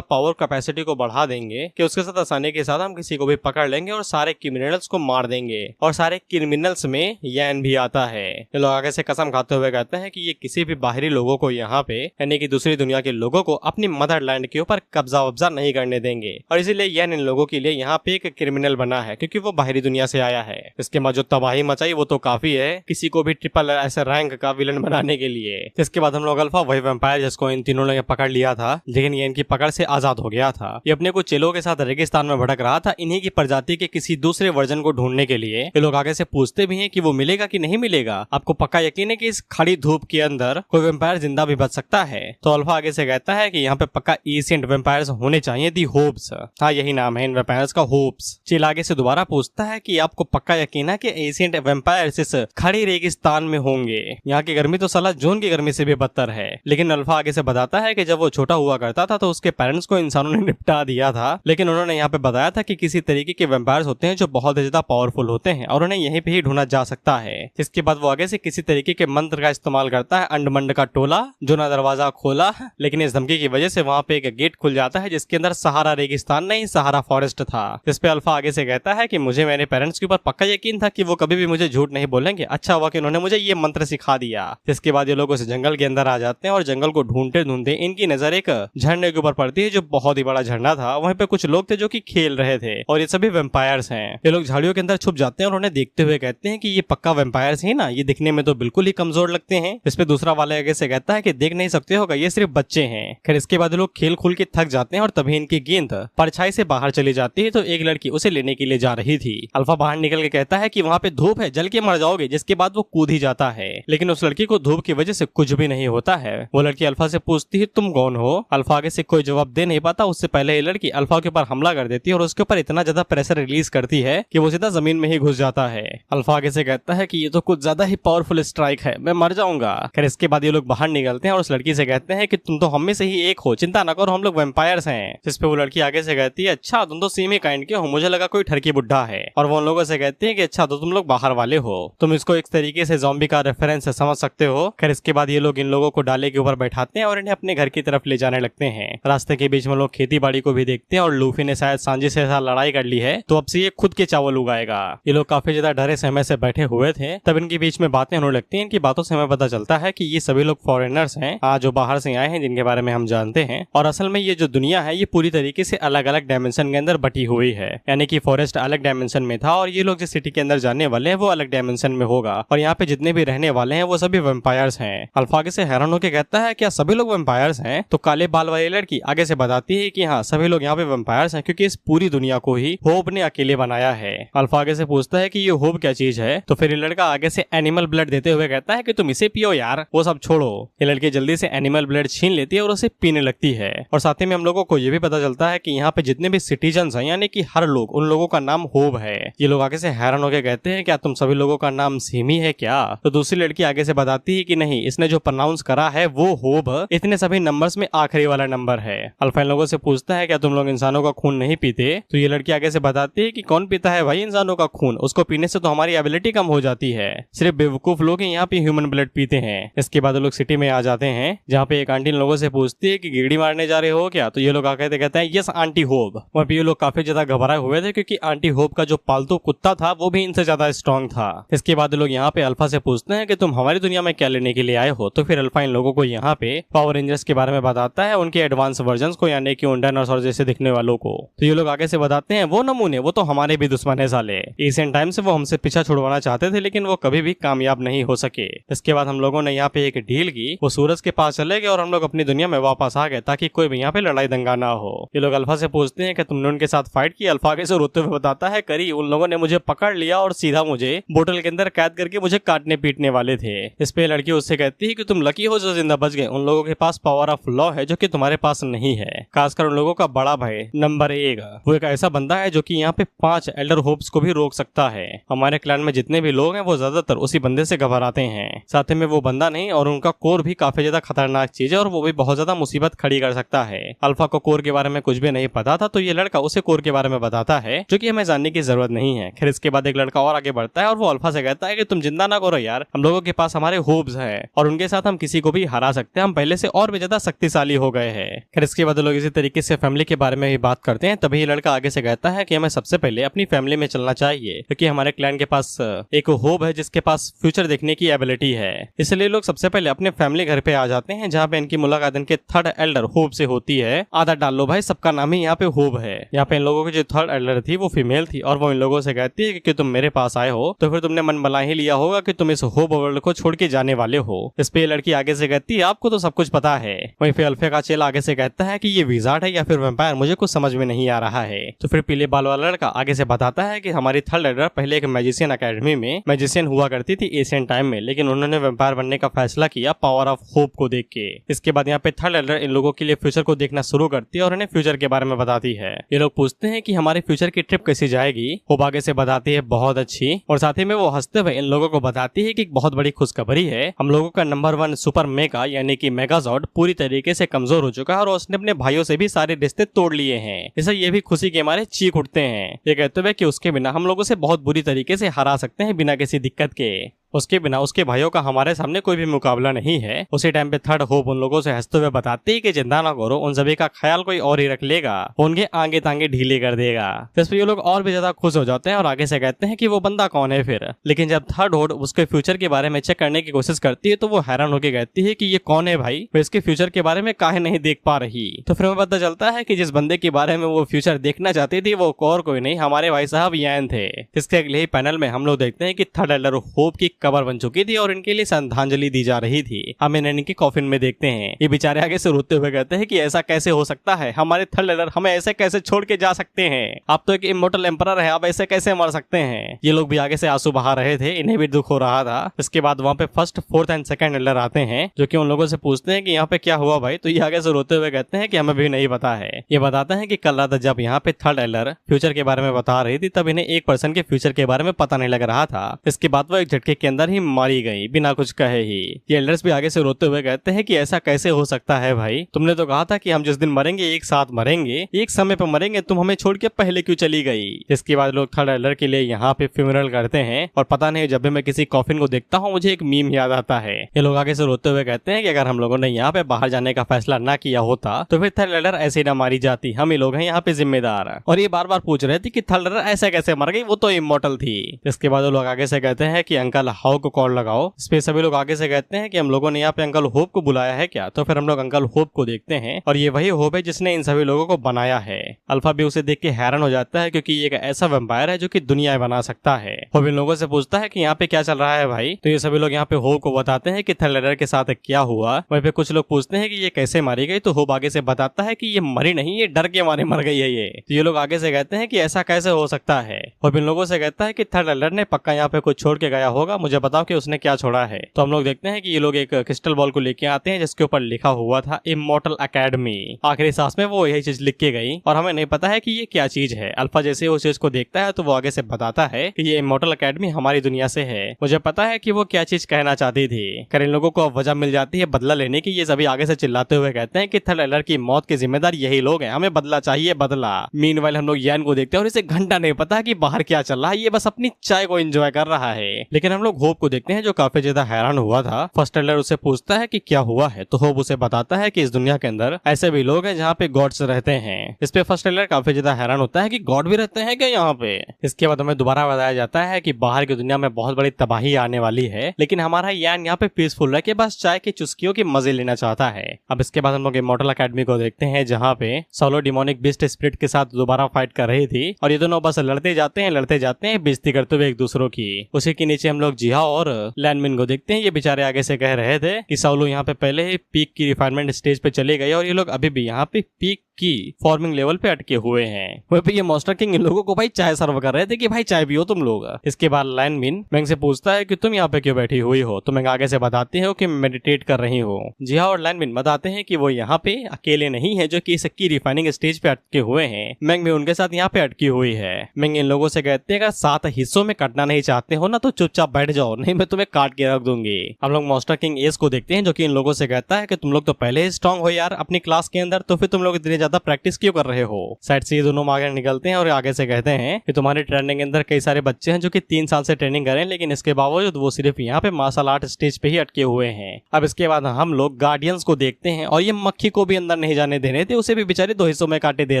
पावर कैपेसिटी को बढ़ा देंगे कि उसके साथ आसानी के साथ हम किसी को भी पकड़ लेंगे और सारे क्रिमिनल्स को मार देंगे। और सारे क्रिमिनल्स में यैन भी आता है। ये लोग आगे से कसम खाते हुए कहते हैं कि ये किसी भी बाहरी लोगों को यहाँ पे यानी कि दूसरी दुनिया के लोगों को अपनी मदरलैंड के ऊपर कब्जा वब्जा नहीं करने देंगे। और इसीलिए यैन इन लोगों के लिए यहाँ पे एक क्रिमिनल बना है क्योंकि वो बाहरी दुनिया से आया है। इसके बाद जो तबाही मचाई वो तो काफी है किसी को भी ट्रिपल ऐसे रैंक का विलन बनाने के लिए। इसके बाद हम लोग अल्फा वही वैम्पायर जिसको इन तीनों ने पकड़ लिया था, लेकिन ये इनकी पकड़ से आजाद हो गया था। ये अपने कुछ चेलों के साथ रेगिस्तान में भटक रहा था इन्हीं की प्रजाति के किसी दूसरे वर्जन को ढूंढने के लिए। ये लोग आगे से पूछते भी हैं कि वो मिलेगा कि नहीं मिलेगा। आपको पक्का यकीन है कि इस खड़ी धूप के अंदर कोई वैम्पायर जिंदा भी बच सकता है? तो अल्फा आगे से कहता है कि यहाँ पे पक्का एशिएंट वैम्पायर्स होने चाहिए, दी होप्स। हाँ यही नाम है इन वैम्पायर्स का, होप्स। चेल आगे से दोबारा पूछता है कि आपको पक्का यकीन है कि एशिएंट वैम्पायर्स इस खड़ी रेगिस्तान में होंगे? यहाँ की गर्मी तो साला जून की गर्मी से भी बदतर है। लेकिन अल्फा आगे से बताता है कि जब वो छोटा हुआ करता था तो उसके पेरेंट्स को इंसानों ने निपटा दिया था, लेकिन उन्होंने यहाँ पे बताया था कि किसी तरीके के वैम्पायर्स होते हैं जो बहुत ज्यादा पावरफुल होते हैं और उन्हें यहीं पे ही ढूंढा जा सकता है। इसके बाद वो आगे से किसी तरीके के मंत्र का इस्तेमाल करता है, अंडमंड का टोला, जो ना दरवाजा खोला। लेकिन इस धमकी की वजह से वहाँ पे एक गेट खुल जाता है जिसके अंदर सहारा रेगिस्तान नहीं सहारा फॉरेस्ट था। इस पे अल्फा आगे से कहता है कि मुझे मेरे पेरेंट्स के ऊपर पक्का यकीन था कि वो कभी भी मुझे झूठ नहीं बोलेंगे। अच्छा हुआ कि उन्होंने मुझे ये मंत्र सिखा दिया। इसके बाद ये लोग उस जंगल के अंदर आ जाते हैं और जंगल को ढूंढते ढूंढते इनकी नजर एक झरने के ऊपर पड़ती है जो बहुत ही बड़ा झरना था। वहीं पे कुछ लोग थे जो कि खेल रहे थे और ये सभी वैम्पायर्स हैं। ये लोग झाड़ियों के अंदर छुप जाते हैं और उन्हें देखते हुए कहते हैं कि ये पक्का वैम्पायर्स ही ना, ये दिखने में तो बिल्कुल ही कमजोर लगते हैं। इस पे दूसरा वाले आगे से कहता है कि देख नहीं सकते होगा, ये सिर्फ बच्चे हैं। खैर इसके बाद लोग खेल खुल के थक जाते हैं और तभी इनकी गेंद परछाई से बाहर चली जाती है तो एक लड़की उसे लेने के लिए जा रही थी। अल्फा बाहर निकल के कहता है कि वहाँ पे धूप है, जल के मर जाओगे। जिसके बाद वो कूद ही जाता है, लेकिन उस लड़की को धूप की वजह से कुछ भी नहीं होता है। वो लड़की अल्फा से पूछती है तुम कौन हो? अल्फा आगे से कोई जवाब दे नहीं पाता। उससे पहले ये लड़की अल्फा के ऊपर हमला कर देती है और उसके ऊपर इतना ज्यादा प्रेशर रिलीज करती है कि वो सीधा जमीन में ही घुस जाता है। अल्फा आगे से कहता है कि ये तो कुछ ज्यादा ही पावरफुल स्ट्राइक है, मैं मर जाऊंगा। खैर इसके बाद ये लोग बाहर निकलते हैं और उस लड़की से कहते हैं कि तुम तो हम में से ही एक हो, चिंता न करो, हम लोग वैम्पायर्स हैं। जिस पे वो लड़की आगे से कहती है अच्छा तुम तो सेम ही काइंड के हो, मुझे लगा कोई ठरकी बुड्ढा है। और वो उन लोगों से कहते हैं कि अच्छा तो तुम लोग बाहर वाले हो, तुम इसको एक तरीके से ज़ॉम्बी का रेफरेंस समझ सकते हो। खैर इसके बाद ये लोग इन लोगों को डाले के ऊपर बैठाते हैं और इन्हें अपने घर की तरफ ले जाने लगते हैं। रास्ते के बीच में लोग खेती बाड़ी को भी देखते हैं और लूफी ने शायद सांझी से साथ लड़ाई कर ली है तो अब से ये खुद के चावल उगाएगा। ये लोग काफी ज्यादा डरे सहमे से बैठे हुए थे, तब इनके बीच में बातें होने लगती हैं। इनकी बातों से हमें पता चलता है कि ये सभी लोग फॉरेनर्स हैं जो बाहर से आए हैं, जिनके बारे में हम जानते हैं। और असल में ये जो दुनिया है ये पूरी तरीके से अलग अलग डायमेंशन के अंदर बटी हुई है, यानी कि फॉरेस्ट अलग डायमेंशन में था और ये लोग जिस सिटी के अंदर जाने वाले हैं वो अलग डायमेंशन में होगा। और यहाँ पे जितने भी रहने वाले हैं वो सभी वैम्पायर्स हैं। अल्फा आगे से हैरान होकर कहता है क्या सभी लोग वैम्पायर्स हैं? तो काले बाल वाली लड़की आगे से बताती है कि हाँ सभी लोग यहाँ पे वैम्पायर्स हैं क्योंकि इस पूरी दुनिया को ही होप ने अकेले बनाया है। अल्फा आगे से पूछता है कि ये होप क्या चीज है? तो फिर ये लड़का आगे से एनिमल ब्लड देते हुए कहता है कि तुम इसे पियो यार, वो सब छोड़ो। ये लड़की जल्दी से एनिमल ब्लड छीन लेती है और उसे पीने लगती है। और साथ ही में हम लोगों को ये भी पता चलता है कि यहाँ पे जितने भी सिटीजन्स हैं यानी कि हर लोग, उन लोगों का नाम होब है। ये लोग आगे से हैरान होकर कहते हैं क्या तुम सभी लोगों का नाम सेम ही है क्या? तो दूसरी लड़की आगे से बताती है कि नहीं, इसने जो प्रोनाउंस करा है वो होब इतने सभी नंबर्स में आखिरी वाला नंबर है। अल्फा इन लोगों से पूछता है क्या तुम लोग इंसानों का खून नहीं पीते? तो ये लड़की आगे से बताती है कि कौन पीता है भाई इंसानों का खून, उसको पीने से तो हमारी एबिलिटी कम हो जाती है, सिर्फ बेवकूफ लोग यहाँ पे ह्यूमन ब्लड पीते हैं। इसके बाद लोग सिटी में आ जाते हैं जहाँ पे एक आंटी इन लोगों से पूछती है कि गिरडी मारने जा रहे हो क्या? तो ये लोग आके कहते हैं यस आंटी होब। वहाँ पे ये लोग काफी ज्यादा घबराए हुए थे क्योंकि आंटी होब का जो पालतू कुत्ता था वो भी इनसे ज्यादा स्ट्रॉन्ग था। इसके बाद लोग यहाँ पे अल्फा से पूछते हैं कि तुम हमारी दुनिया में क्या लेने के लिए आए हो? तो फिर अल्फा इन लोगों को यहाँ पे पावर रेंजर्स के बारे में बताता है, उनके एडवांस वर्जन को, यानी कि उन डायनासोर जैसे दिखने वालों को। तो ये लोग आगे से बताते हैं वो नमूने वो तो हमारे भी दुश्मन है साले, एशियन टाइम से वो हमसे पीछा छुड़वाना चाहते थे लेकिन वो कभी भी कामयाब नहीं हो सके। इसके बाद हम लोगों ने यहाँ पे एक डील की, वो सूरज के पास चले गए और हम लोग अपनी दुनिया में वापस आ गए ताकि कोई भी यहाँ पे लड़ाई दंगा ना हो। ये लोग अल्फा से पूछते हैं कि तुमने उनके साथ फाइट की? अल्फा आगे से रोते हुए बताता है करी, उन लोगों ने मुझे पकड़ लिया और सीधा मुझे बोतल के अंदर कैद करके मुझे काटने पीटने वाले थे। इस पे लड़की उससे कहती है कि तुम लकी हो जो जिंदा बच गए, उन लोगों के पास पावर ऑफ लॉ है जो कि तुम्हारे पास नहीं है, खासकर उन लोगों का बड़ा भाई नंबर 1, वो एक ऐसा बंदा है जो कि यहाँ पे 5 एल्डर होप्स को भी रोक सकता है। हमारे क्लैन में जितने भी लोग हैं वो ज्यादातर उसी बंदे से घबराते हैं, साथ में वो बंदा नहीं और उनका कोर भी काफी ज्यादा खतरनाक चीज है और वो भी बहुत ज्यादा मुसीबत खड़ी कर सकता है। अल्फा को कोर के बारे में कुछ भी नहीं पता था तो ये लड़का उसे कोर के बारे में बताता है जो कि हमें जानने की जरूरत नहीं है। फिर इसके बाद एक लड़का और आगे बढ़ता है और वो अल्फा से कहता है कि तुम जिंदा ना करो यार, हम लोगों के पास हमारे होप्स है और उनके साथ हम किसी को भी हरा सकते हैं, हम पहले से और भी ज्यादा शक्तिशाली हो गए हैं। फिर इसके बाद लोग इसी तरीके से फैमिली के बारे में भी बात करते हैं। तभी ये लड़का आगे से कहता है कि हमें सबसे पहले अपनी फैमिली में चलना चाहिए क्योंकि हमारे क्लैन के पास एक होप है जिसके पास फ्यूचर देखने की एबिलिटी है, इसलिए लोग सबसे पहले अपने फैमिली घर पे आ जाते हैं जहाँ पे इनकी मुलाकात इनके थर्ड एल्डर होप से होती है। आधा डाल लो भाई, सबका नाम ही यहाँ पे होप है। यहाँ पे इन लोगों की जो थर्ड एल्डर थी वो फीमेल थी और वो इन लोगों से कहती है कि तुम मेरे पास आए हो तो फिर तुमने मन बना ही लिया होगा कि तुम इस होप वर्ल्ड को छोड़ के जाने वाले हो। इस पे लड़की आगे से कहती है आपको तो सब कुछ पता है। वहीं फिर अल्फा का चेला आगे से कहता है कि ये विजार्ड है या फिर वैम्पायर, मुझे कुछ समझ में नहीं आ रहा है। तो फिर पीले बाल वाला लड़का आगे से बताता है कि हमारी थर्ड एल्डर पहले एक मैजिशियन अकेडमी में मैजिशियन हुआ करती थी एशियन टाइम में, लेकिन उन्होंने वैम्पायर बनने का फैसला किया पावर ऑफ होप को देख के। इसके बाद यहाँ पे थर्ड एल्डर इन लोगों के लिए फ्यूचर को देखना शुरू करती है और इन्हें फ्यूचर के बारे में बताती है। ये लोग पूछते हैं कि हमारे फ्यूचर की ट्रिप कैसी जाएगी? होप आगे से बताती है बहुत अच्छी, और साथ ही में वो हंसते हुए इन लोगों को बताती है कि एक बहुत बड़ी खुशखबरी है, हम लोगों का नंबर 1 सुपर मेगा यानी कि मेगाजॉर्ड पूरी तरीके से कमजोर हो चुका है और उसने अपने भाइयों से भी सारे रिश्ते तोड़ लिए हैं। इसे ये भी खुशी के मारे चीख उठते हैं, ये कहते हुए कि उसके बिना हम लोगों से बहुत बुरी तरीके से हरा सकते हैं बिना किसी दिक्कत के, उसके बिना उसके भाइयों का हमारे सामने कोई भी मुकाबला नहीं है। उसी टाइम पे थर्ड होप उन लोगों से हंसते हुए बताती है कि चिंता ना करो, उन सभी का ख्याल कोई और ही रख लेगा, उनके आगे तांगे ढीले कर देगा। इस पर ये लोग और भी ज्यादा खुश हो जाते हैं और आगे से कहते हैं कि वो बंदा कौन है फिर। लेकिन जब थर्ड होप उसके फ्यूचर के बारे में चेक करने की कोशिश करती है तो वो हैरान होकर कहती है कि ये कौन है भाई, वो इसके फ्यूचर के बारे में काहे नहीं देख पा रही। तो फिर हमें पता चलता है कि जिस बंदे के बारे में वो फ्यूचर देखना चाहती थी वो और कोई नहीं, हमारे भाई साहब यान थे। इसके अगले ही पैनल में हम लोग देखते हैं कि थर्ड एल्डर होप की कबर बन चुकी थी और इनके लिए श्रद्धांजलि दी जा रही थी। हम इन्हें इनके कॉफिन में देखते हैं, ये बेचारे आगे से रोते हुए कहते हैं कि ऐसा कैसे हो सकता है, हमारे थर्ड एल्डर हमें ऐसे कैसे छोड़ के जा सकते हैं, आप तो एक इमोर्टल एम्परर है, आप ऐसे कैसे मर सकते हैं। ये लोग भी आगे से आंसू बहा रहे थे, इन्हें भी दुख हो रहा था। इसके बाद वहाँ पे first, fourth and second Elder आते हैं जो कि उन लोगों से पूछते हैं कि यहाँ पे क्या हुआ भाई। तो ये आगे से रोते हुए कहते हैं कि हमें भी नहीं पता है। ये बताते हैं कि कल रात जब यहाँ पे थर्ड एल्डर फ्यूचर के बारे में बता रही थी तब इन्हें एक पर्सन के फ्यूचर के बारे में पता नहीं लग रहा था। इसके बाद वो एक झटके के अंदर ही मारी गई बिना कुछ कहे ही। ये एल्डर्स भी आगे से रोते हुए कहते हैं कि ऐसा कैसे हो सकता है भाई, तुमने तो कहा था कि हम जिस दिन मरेंगे एक साथ मरेंगे, एक समय पर मरेंगे, तुम हमें छोड़ के पहले क्यों चली गई। इसके बाद लोग थर्ड एल्डर के लिए यहाँ पे फ्यूनरल करते हैं और पता नहीं जब भी मैं किसी कॉफिन को देखता हूँ मुझे एक मीम याद आता है। ये लोग आगे से रोते हुए कहते हैं कि अगर हम लोगों ने यहाँ पे बाहर जाने का फैसला ना किया होता तो फिर थर्ड एल्डर ऐसे ना मारी जाती, हम ही लोग हैं यहाँ पे जिम्मेदार। और ये बार बार पूछ रहे थे कि थर्ड एल्डर ऐसे कैसे मर गई, वो तो इमोर्टल थी। इसके बाद लोग आगे से कहते हैं कि अंकल हाउ को कॉल लगाओ। इस पे सभी लोग आगे से कहते हैं कि हम लोगों ने यहाँ पे अंकल होप को बुलाया है क्या। तो फिर हम लोग अंकल होप को देखते हैं और ये वही होप है जिसने इन सभी लोगों को बनाया है। अल्फा भी उसे देख के हैरान हो जाता है क्योंकि ये एक ऐसा वैम्पायर है जो कि दुनिया बना सकता है। होप इन लोगों से पूछता है कि यहाँ पे क्या चल रहा है भाई। तो ये सभी लोग यहाँ पे होप को बताते हैं कि थर्ड एल्डर के साथ क्या हुआ। वहीं पे कुछ लोग पूछते हैं कि ये कैसे मारी गई। तो होप आगे से बताता है कि ये मरी नहीं, ये डर के मारे मर गई है ये। तो ये लोग आगे से कहते हैं कि ऐसा कैसे हो सकता है। होप इन लोगों से कहता है कि थर्ड एल्डर ने पक्का यहाँ पे कुछ छोड़ के गया होगा, मुझे बताओ कि उसने क्या छोड़ा है। तो हम लोग देखते हैं कि ये लोग एक क्रिस्टल बॉल को लेके आते हैं जिसके ऊपर लिखा हुआ था इमॉर्टल एकेडमी। आखिरी सांस में वो यही चीज लिख के गई और हमें नहीं पता है कि ये क्या चीज है। अल्फा जैसे उस चीज को देखता है तो वो आगे से बताता है कि ये इमॉर्टल एकेडमी हमारी दुनिया से है। मुझे पता है कि वो क्या चीज कहना चाहती थी। कर इन लोगों को अब वजह मिल जाती है बदला लेने की। ये सभी आगे से चिल्लाते हुए कहते हैं कि थल एलर की मौत के जिम्मेदार यही लोग हैं, हमें बदला चाहिए, बदला। मीनवाइल हम लोग यैन को देखते हैं और इसे घंटा नहीं पता कि बाहर क्या चल रहा है, ये बस अपनी चाय को एंजॉय कर रहा है। लेकिन हम लोग होप को देखते हैं जो काफी ज्यादा हैरान हुआ था। फर्स्ट एलर उसे पूछता है कि क्या हुआ है, तो होप उसे बताता है कि इस दुनिया के अंदर ऐसे भी लोग हैं जहाँ पे गॉड्स रहते हैं। इस पे फर्स्ट एलर काफी ज्यादा हैरान होता है कि गॉड भी रहते हैं क्या यहाँ पे। इसके बाद हमें दोबारा बताया जाता है कि बाहर की दुनिया में बहुत बड़ी तबाही आने वाली है, लेकिन हमारा यान यहाँ पे पीसफुल रह के बस चाय की चुस्कियों की मजे लेना चाहता है। अब इसके बाद हम लोग इमॉर्टल एकेडमी को देखते हैं जहाँ पे सोलो डिमोनिक बीस्ट स्पिरिट के साथ दोबारा फाइट कर रही थी और ये दोनों बस लड़ते जाते हैं बेइज्जती करते हुए एक दूसरों की। उसी के नीचे हम लोग जिहा और लैनमिन को देखते हैं। ये बेचारे आगे से कह रहे थे कि सोलो यहाँ पे पहले ही पीक की रिफाइनमेंट स्टेज पे चले गए और ये लोग अभी भी यहाँ पे पीक की फॉर्मिंग लेवल पे अटके हुए हैं। वहीं पे ये मॉन्स्टर किंग इन लोगों को भाई चाय सर्व कर रहे थे कि भाई चाय पियो तुम लोग। इसके बाद लैनमिन मैंग से पूछता है कि तुम यहाँ पे क्यों बैठी हुई हो, तो मैंग आगे से बताती है कि मेडिटेट कर रही हो। जिहा और लैनमिन बताते हैं कि वो यहाँ पे अकेले नहीं है जो कि इस की रिफाइनिंग स्टेज पे अटके हुए हैं। मैंग भी उनके साथ यहाँ पे अटकी हुई है। मैंग इन लोगों से कहते हैं 7 हिस्सों में कटना नहीं चाहते हो ना तो चुपचाप बैठ जाओ, नहीं मैं तुम्हें काट के रख दूंगी। हम लोग मॉन्स्टर किंग एस को देखते हैं जो कि इन लोगों से कहता है कि तुम लोग तो पहले ही स्ट्रांग हो यार अपनी क्लास के अंदर, तो फिर तुम लोग इतनी ज्यादा प्रैक्टिस क्यों कर रहे हो। साइड से ये दोनों आगे निकलते हैं और आगे से कहते हैं कि तुम्हारी ट्रेनिंग के अंदर कई सारे बच्चे हैं जो कि 3 साल से ट्रेनिंग कर रहे हैं, लेकिन इसके बावजूद वो सिर्फ यहाँ पे मार्शल आर्ट स्टेज पे ही अटके हुए हैं। अब इसके बाद हम लोग गार्डियंस को देखते हैं और ये मक्खी को भी अंदर नहीं जाने दे रहे थे, उसे भी बेचारे 2 हिस्सों में काटे दे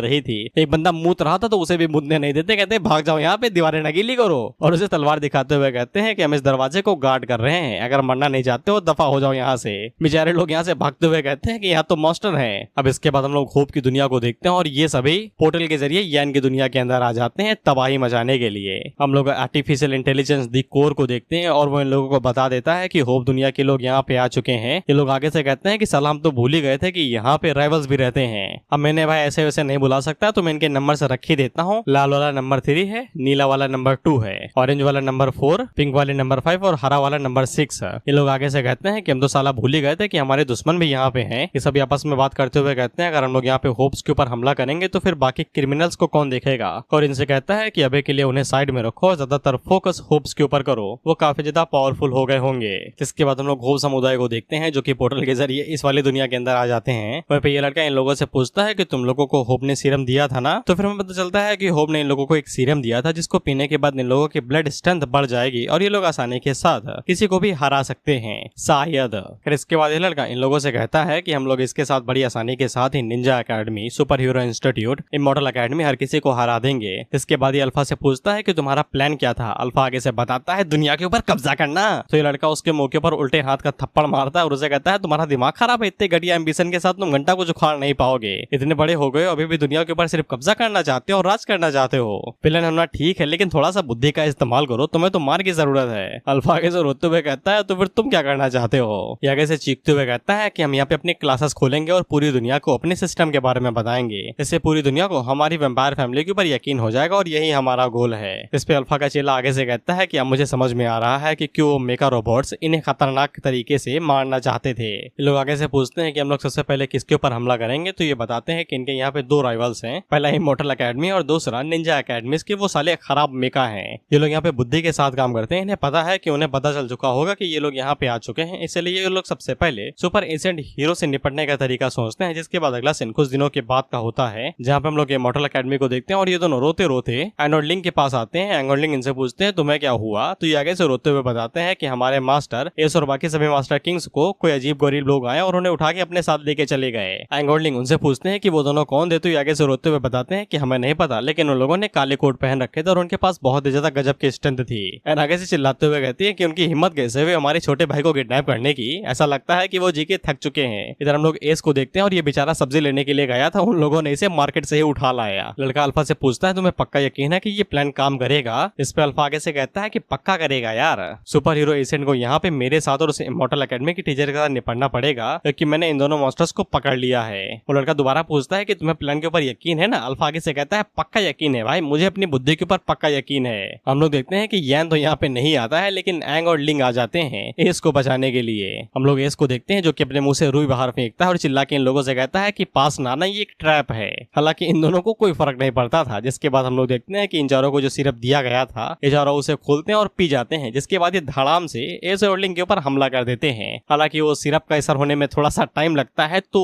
रही थी। एक बंदा मूत रहा था तो उसे भी मुदने नहीं देते, कहते भाग जाओ यहाँ पे दीवारें नगीली करो, और उसे तलवार दिखाते हुए कहते हैं कि हम इस दरवाजे को गार्ड कर रहे हैं, अगर मरना नहीं चाहते हो दफा हो जाओ यहाँ से। बेचारे लोग यहाँ से भागते हुए कहते हैं कि यहाँ तो मॉन्स्टर है। अब इसके बाद हम लोग होप की दुनिया को देखते हैं और ये सभी पोर्टल के जरिए यैन की दुनिया के अंदर आ जाते हैं तबाही मचाने के लिए। हम लोग आर्टिफिशियल इंटेलिजेंस दी कोर को देखते हैं और वो इन लोगों को बता देता है कि होप दुनिया के लोग यहाँ पे आ चुके हैं। ये लोग आगे से कहते हैं कि साला हम तो भूल ही गए थे कि यहाँ पे राइवल्स भी रहते हैं। अब मैंने भाई ऐसे वैसे नहीं बुला सकता तो मैं इनके नंबर से रख ही देता हूँ। लाल वाला नंबर 3 है, नीला वाला नंबर 2 है, ऑरेंज वाला नंबर 4, पिंक वाले नंबर 5 और हरा वाला नंबर 6 है। ये लोग आगे से कहते हैं कि हम तो साला भूल ही गए थे कि हमारे दुश्मन भी यहाँ पे हैं। ये सभी आपस में बात करते हुए कहते हैं अगर हम लोग यहाँ पे होप्स के ऊपर हमला करेंगे तो फिर बाकी क्रिमिनल्स को कौन देखेगा, और इनसे कहता है कि अभी के लिए उन्हें साइड में रखो और ज्यादातर फोकस होप्स के ऊपर करो, वो काफी ज्यादा पावरफुल हो गए होंगे। इसके बाद हम लोग होप समुदाय को देखते हैं जो कि पोर्टल के जरिए इस वाली दुनिया के अंदर आ जाते हैं। वहीं पे ये लड़का इन लोगों से पूछता है कि तुम लोगों को होप ने सीरम दिया था ना, तो फिर हमें पता चलता है कि होप ने इन लोगों को एक सीरम दिया था जिसको पीने के बाद इन लोगों की ब्लड स्ट्रेंथ बढ़ जाएगी और ये लोग आसानी के साथ किसी को भी हरा सकते हैं शायद। फिर इसके बाद ये लड़का इन लोगों से कहता है कि हम लोग इसके साथ बड़ी आसानी के साथ ही ninja academy, super hero institute, immortal academy हर किसी को हरा देंगे। इसके बाद ये अल्फा से पूछता है कि तुम्हारा प्लान क्या था। अल्फा आगे से बताता है दुनिया के ऊपर कब्जा करना। तो ये लड़का उसके मौके पर उल्टे हाथ का थप्पड़ मारता है और उसे कहता है तुम्हारा दिमाग खराब है, इतने घटिया एम्बिशन के साथ तुम घंटा को उखाड़ नहीं पाओगे, इतने बड़े हो गए अभी भी दुनिया के ऊपर सिर्फ कब्जा करना चाहते हो और राज करना चाहते हो। प्लान होना ठीक है लेकिन थोड़ा सा बुद्धि का इस्तेमाल करो, तुम्हें तो मार की जरूरत है। अल्फा आगे से रोते हुए कहता है तो फिर तुम क्या करना चाहते हो। ये आगे से चीखते हुए कहता है कि हम यहाँ पे अपनी क्लासेस खोलेंगे और पूरी दुनिया को अपने सिस्टम के बारे में बताएंगे, इससे पूरी दुनिया को हमारी वेम्पायर फैमिली के ऊपर यकीन हो जाएगा और यही हमारा गोल है। इस पे अल्फा का चेला आगे से कहता है कि अब मुझे समझ में आ रहा है कि क्यों मेका रोबोट्स इन्हें खतरनाक तरीके से मारना चाहते थे। ये लोग आगे से पूछते हैं कि हम लोग सबसे पहले किसके ऊपर हमला करेंगे, तो ये बताते हैं कि इनके यहाँ पे 2 राइवल्स हैं, पहला इमॉर्टल एकेडमी और दूसरा निंजा एकेडमी। के वो साले खराब मेका हैं। ये लोग यहाँ पे बुद्धि के साथ काम करते हैं, इन्हें पता है कि उन्हें पता चल चुका होगा कि ये लोग यहाँ पे आ चुके हैं, इसलिए ये लोग सबसे पहले सुपर एशियंट हीरो से निपटने का तरीका सोचते हैं। जिसके बाद अगला सीन कुछ दिनों के बाद का होता है जहाँ पे हम लोग इमॉर्टल एकेडमी को देखते हैं और ये दोनों रोते रोते एंगोर्लिंग के पास आते हैं। एंगोर्लिंग इनसे पूछते हैं तुम्हें क्या हुआ, तो ये आगे से रोते हुए बताते हैं कि हमारे मास्टर एस और बाकी सभी मास्टर किंग्स को कोई अजीब गरीब लोग आए और उन्हें उठा के अपने साथ लेके चले गए। एंगोर्लिंग उनसे पूछते हैं कि वो दोनों कौन थे, तो ये आगे से रोते हुए बताते हैं कि हमें नहीं पता, लेकिन उन लोगों ने काले कोट पहन रखे थे और उनके पास बहुत ज्यादा गजब की स्ट्रेंथ थी। एंड आगे से चिल्लाते हुए कहती है कि उनकी हिम्मत कैसे हुई हमारे छोटे भाई को किडनैप करने की, ऐसा लगता है कि वो जी के थक चुके हैं। इधर हम लोग एस को देखते हैं और ये बेचारा सब्जी लेने के लिए गया था उन लोगों ने इसे मार्केट से ही उठा लाया। लड़का अल्फा से पूछता है तुम्हें पक्का यकीन है कि ये प्लान काम करेगा? इस पे अल्फा आगे से कहता है कि पक्का करेगा यार, सुपर हीरो एजेंट को यहाँ पे मेरे साथ और उस इमॉर्टल एकेडमी की टीचर के साथ निपटना पड़ेगा क्योंकि मैंने इन दोनों मॉन्स्टर्स को पकड़ लिया है। वो लड़का दोबारा पूछता है कि तुम्हें प्लान के ऊपर यकीन है ना? अल्फा आगे से कहता है पक्का यकीन है भाई, मुझे अपनी बुद्धि के ऊपर पक्का यकीन है। हम लोग देखते हैं कि यैन तो यहाँ पे नहीं आता है लेकिन एंग और लिंग आ जाते हैं एस को बचाने के लिए। हम लोग एस को देखते हैं जो कि अपने मुंह से रुई बाहर फेंकता है और चिल्ला के इन लोगों से कहता है कि पास ना आना, ये एक ट्रैप है। हालांकि इन दोनों को कोई फर्क नहीं पड़ता था। जिसके बाद हम लोग देखते हैं कि इन चारों को जो सिरप दिया गया था ये चारों उसे खोलते हैं और पी जाते हैं। जिसके बाद ये धड़ाम से एस और लिंग के ऊपर हमला कर देते हैं। हालांकि वो सिरप का असर होने में थोड़ा सा टाइम लगता है तो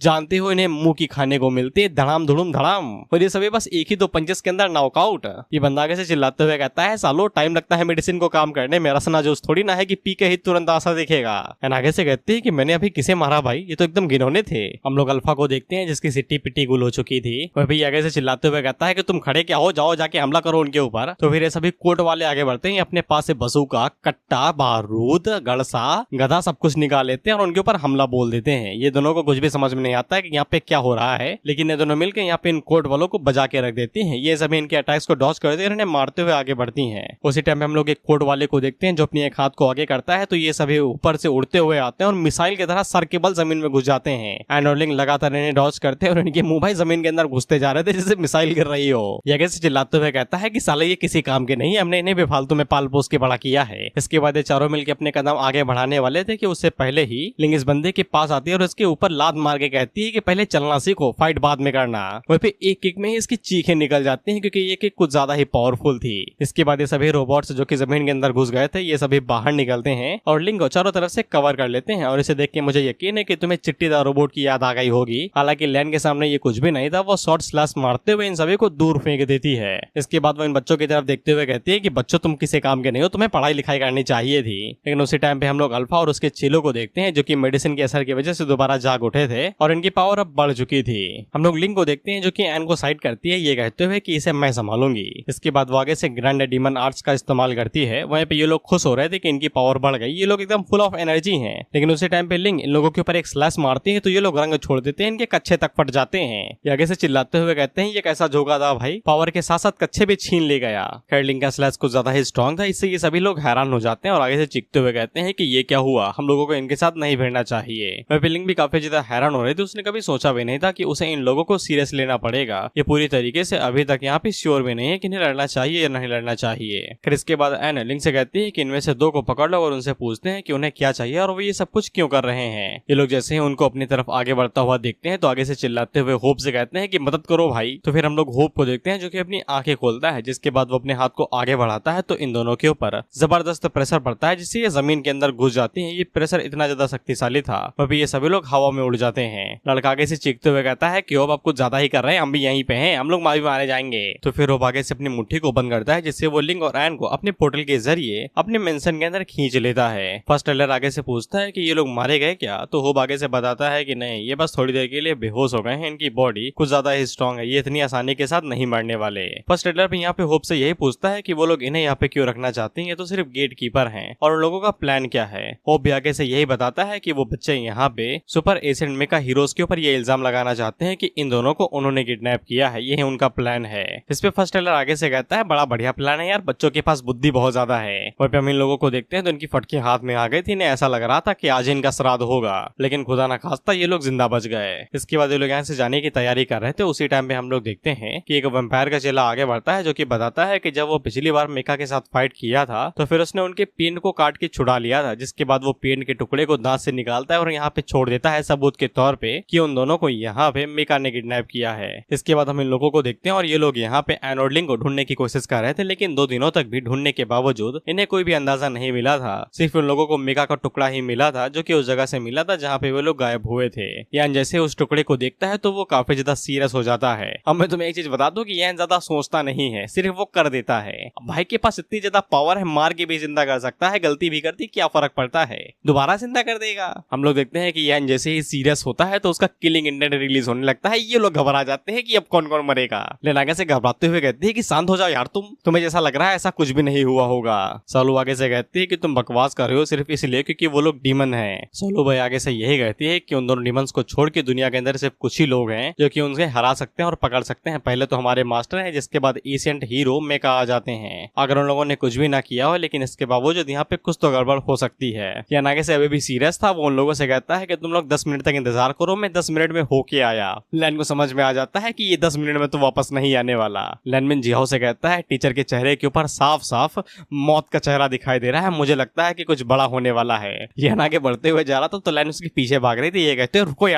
जानते हो इन्हें मुंह की खाने को मिलते धड़ाम धुड़ुम धड़ाम, और ये सभी बस एक ही 2 पंचेस के अंदर नॉकआउट। ये बंदा आगे से चिल्लाते हुए कहता है सालो टाइम लगता है मेडिसिन को काम करने में, रसना जूस थोड़ी ना है कि पी के ही तुरंत आशा दिखेगा। एंड आगे से कहते हैं कि मैंने अभी किसे मारा भाई, ये तो एकदम घिनौने थे। हम लोग अल्फा को देखते हैं जिसकी सिट्टी पिट्टी गुल हो चुकी थी। वह भी आगे से चिल्लाते हुए कहता है कि तुम खड़े क्या हो, जाओ जाके हमला करो उनके ऊपर। तो फिर ये सभी कोर्ट वाले आगे बढ़ते हैं, अपने पास से बसूका, कट्टा, बारूद, गड़सा, गधा सब कुछ निकाल लेते हैं और उनके ऊपर हमला बोल देते हैं। ये दोनों को कुछ भी समझ में नहीं आता है कि यहाँ पे क्या हो रहा है, लेकिन ये दोनों मिलकर यहाँ पे इन कोर्ट वालों को बजा के रख देती हैं। ये सभी इनके अटैक्स को डॉज करते हैं और इन्हें मारते हुए आगे बढ़ती हैं। उसी टाइम पे हम लोग एक कोर्ट वाले को देखते हैं जो अपनी एक हाथ को आगे करता है तो ये सभी ऊपर से उड़ते हुए आते हैं और मिसाइल की तरह सर के बल जमीन में घुस जाते हैं। एंडोलिंग लगातार इन्हें डॉज करते हैं और इनके मुंह भाई जमीन के अंदर घुसते जा रहे थे जैसे मिसाइल गिर रही हो। ये कैसे चिल्लाते हुए कहता है कि साले ये किसी काम के नहीं, हमने इन्हें बेफालतू में पाल पोस के बड़ा किया है। इसके बाद ये चारों मिलकर अपने कदम आगे बढ़ाने वाले थे कि उससे पहले ही लिंग इस बंदे के पास आती है और इसके ऊपर लात मार के कहती है कि पहले चलना सीखो, फाइट बाद में करना। वहीं पे एक किक में ही इसकी चीखें निकल जाती हैं क्योंकि ये किक कुछ ज्यादा ही पावरफुल थी। इसके बाद ये सभी रोबोट्स जो कि जमीन के अंदर घुस गए थे ये सभी बाहर निकलते हैं और लिंग को चारों तरफ से कवर कर लेते हैं। और इसे देख के मुझे यकीन है कि तुम्हें चिट्टीदार रोबोट की याद आ गई होगी। हालांकि लैन के सामने ये कुछ भी नहीं था, वो शॉर्ट स्लैश मारते हुए इन सभी को दूर फेंक देती है। इसके बाद वो इन बच्चों की तरफ देखते हुए कहती है कि बच्चों तुम किसी काम के नहीं हो, तुम्हें पढ़ाई लिखाई करनी चाहिए थी। लेकिन उसी टाइम पे हम लोग अल्फा और उसके चेलों को देखते हैं जो कि मेडिसिन के असर की वजह से दोबारा जाग उठे थे और इनकी पावर अब बढ़ चुकी थी। हम लोग लिंग को देखते हैं जो कि एन को साइड करती है ये कहते हुए कि इसे मैं संभालूंगी। इसके बाद वो आगे से ग्रैंड डीमन आर्ट्स का इस्तेमाल करती है। वहीं पे ये लोग खुश हो रहे थे कि इनकी पावर बढ़ गई, ये लोग एकदम फुल ऑफ एनर्जी हैं। लेकिन उसी टाइम पे लिंग इन लोगों के ऊपर एक स्लैश मारती है तो ये लोग रंग छोड़ देते हैं, इनके कच्चे तक फट जाते हैं। ये आगे से चिल्लाते हुए कहते हैं ये कैसा जोगा था भाई, पावर के साथ साथ कच्चे भी छीन ले गया। खैर लिंग का स्लैश कुछ ज्यादा ही स्ट्रॉन्ग था, इससे ये सभी लोग हैरान हो जाते हैं और आगे से चीखते हुए कहते हैं कि ये क्या हुआ, हम लोगों को इनके साथ नहीं भिड़ना चाहिए। वह लिंग भी काफी ज्यादा हैरान हो रही थी, उसने कभी सोचा भी नहीं था कि उसे इन लोगों को सीरियस लेना पड़ेगा। ये पूरी तरीके से अभी तक यहाँ पे श्योर भी नहीं है कि इन्हें लड़ना चाहिए या नहीं लड़ना चाहिए। फिर इसके बाद एन लिंग से कहती है कि इनमें से 2 को पकड़ लो और उनसे पूछते हैं कि उन्हें क्या चाहिए और वो ये सब कुछ क्यों कर रहे हैं। ये लोग जैसे ही उनको अपनी तरफ आगे बढ़ता हुआ देखते हैं तो आगे से चिल्लाते हुए होप से कहते हैं कि मदद करो भाई। तो फिर हम लोग होप को देखते हैं जो कि अपनी आंखें खोलता है। जिसके बाद वो अपने हाथ को आगे बढ़ाता है तो इन दोनों के ऊपर जबरदस्त प्रेशर पड़ता है जिससे ये जमीन के अंदर घुस जाती है। ये प्रेशर इतना ज्यादा शक्तिशाली था अभी ये सभी लोग हवा में उड़ जाते हैं। लड़का आगे से चीखते हुए कहता है कि अब कुछ ज्यादा ही कर रहे हैं, हम भी यहीं पे हैं, हम लोग भी मारे जाएंगे। तो फिर वो आगे से अपनी मुट्ठी को बंद करता है जिससे वो लिंग और एन को अपने पोर्टल के जरिए अपने मेंशन के अंदर खींच लेता है। फर्स्ट टेलर आगे से पूछता है कि ये लोग मारे गए क्या, तो होप आगे से बताता है कि नहीं, ये बस थोड़ी देर के लिए बेहोश हो गए हैं, इनकी बॉडी कुछ ज्यादा ही स्ट्रॉन्ग है, ये इतनी आसानी के साथ नहीं मरने वाले। फर्स्ट टेलर भी यहाँ पे होप से यही पूछता है कि वो लोग इन्हें यहाँ पे क्यों रखना चाहते हैं, ये तो सिर्फ गेट कीपर हैं और उन लोगों का प्लान क्या है। होप भी आगे से यही बताता है कि वो बच्चे यहाँ पे सुपर एशियन मेका हीरोज के ऊपर ये इल्जाम लगाना चाहते हैं कि इन दोनों को उन्होंने किडनैप किया है, ये उनका प्लान है। इस पे फर्स्ट टेलर आगे से कहता है बड़ा बढ़िया प्लान है यार, बच्चों के पास बुद्धि बहुत ज्यादा है। वहीं पे हम इन लोगों को देखते हैं तो इनकी फटके हाथ में आ गई थी, इन्हें ऐसा लग रहा था कि आज इनका श्राद्ध होगा, लेकिन खुदा ना खास्ता ये लोग जिंदा बच गए। इसके बाद ये लोग यहाँ से जाने की तैयारी कर रहे थे। उसी टाइम पे हम लोग देखते हैं कि एक वैम्पायर का चेला आगे बढ़ता है जो कि बताता है कि जब वो पिछली बार मेका के साथ फाइट किया था तो फिर उसने उनके पेन को काट के छुड़ा लिया था। जिसके बाद वो पेन के टुकड़े को दांत से निकालता है और यहाँ पे छोड़ देता है सबूत के तौर पे कि उन दोनों को यहाँ पे मेका ने किडनैप किया है। इसके बाद हम इन लोगों को देखते हैं और ये लोग यहाँ पे एनोडलिंग को ढूंढने की कोशिश कर रहे थे, लेकिन 2 दिनों तक भी ढूंढने के बावजूद इन्हें कोई भी अंदाजा नहीं मिला था। सिर्फ उन लोगों को मेका का टुकड़ा ही मिला था जो कि उस जगह से मिला था जहाँ पे वो लोग गायब हुए थे। यान जैसे उस टुकड़े को देखता है तो वो काफी ज्यादा सीरियस हो जाता है। अब मैं तुम्हें एक चीज बता दूं कि यान ज्यादा सोचता नहीं है, सिर्फ वो कर देता है। भाई के पास इतनी ज्यादा पावर है, मार के भी जिंदा कर सकता है, गलती भी करती क्या फर्क पड़ता है, दोबारा जिंदा कर देगा। हम लोग देखते हैं कि यान जैसे ही सीरियस होता है तो उसका किलिंग इंटेंट रिलीज होने लगता है। ये लोग घबरा जाते हैं कि अब कौन कौन मरेगा। लेकिन आगे से घबराते हुए कहती है कि शांत हो जाओ यार, तुम्हें जैसा लग रहा है ऐसा कुछ भी नहीं हुआ होगा। सोलो आगे से कहती है कि तुम बकवास कर रहे हो सिर्फ इसलिए क्योंकि वो लोग डीमन हैं। सोलो भाई आगे से यही कहती है कि उन दोनों डीमंस को छोड़ के दुनिया दुनिया के अंदर सिर्फ कुछ ही लोग हैं जो कि उनसे हरा सकते हैं और पकड़ सकते हैं। पहले तो हमारे मास्टर हैं, जिसके बाद एशियंट हीरो मेका आ जाते हैं। अगर उन लोगों ने कुछ भी ना किया हो, लेकिन इसके बावजूद यहाँ पे कुछ तो गड़बड़ हो सकती है। या नागे से अभी भी सीरियस था, वो उन लोगों से कहता है कि तुम लोग 10 मिनट तक इंतजार करो, मैं 10 मिनट में होके आया। लैन को समझ में आ जाता है कि ये 10 मिनट में तो वापस नहीं आने वाला। लैनमिन जिहाओ से कहता है टीचर के चेहरे के ऊपर साफ साफ मौत का चेहरा दिखाई दे रहा है, मुझे लगता है कि कुछ बड़ा होने वाला है। ये आगे बढ़ते हुए जा रहा था तो लैन उसके पीछे भाग रही थी। ये कहते हैं रुको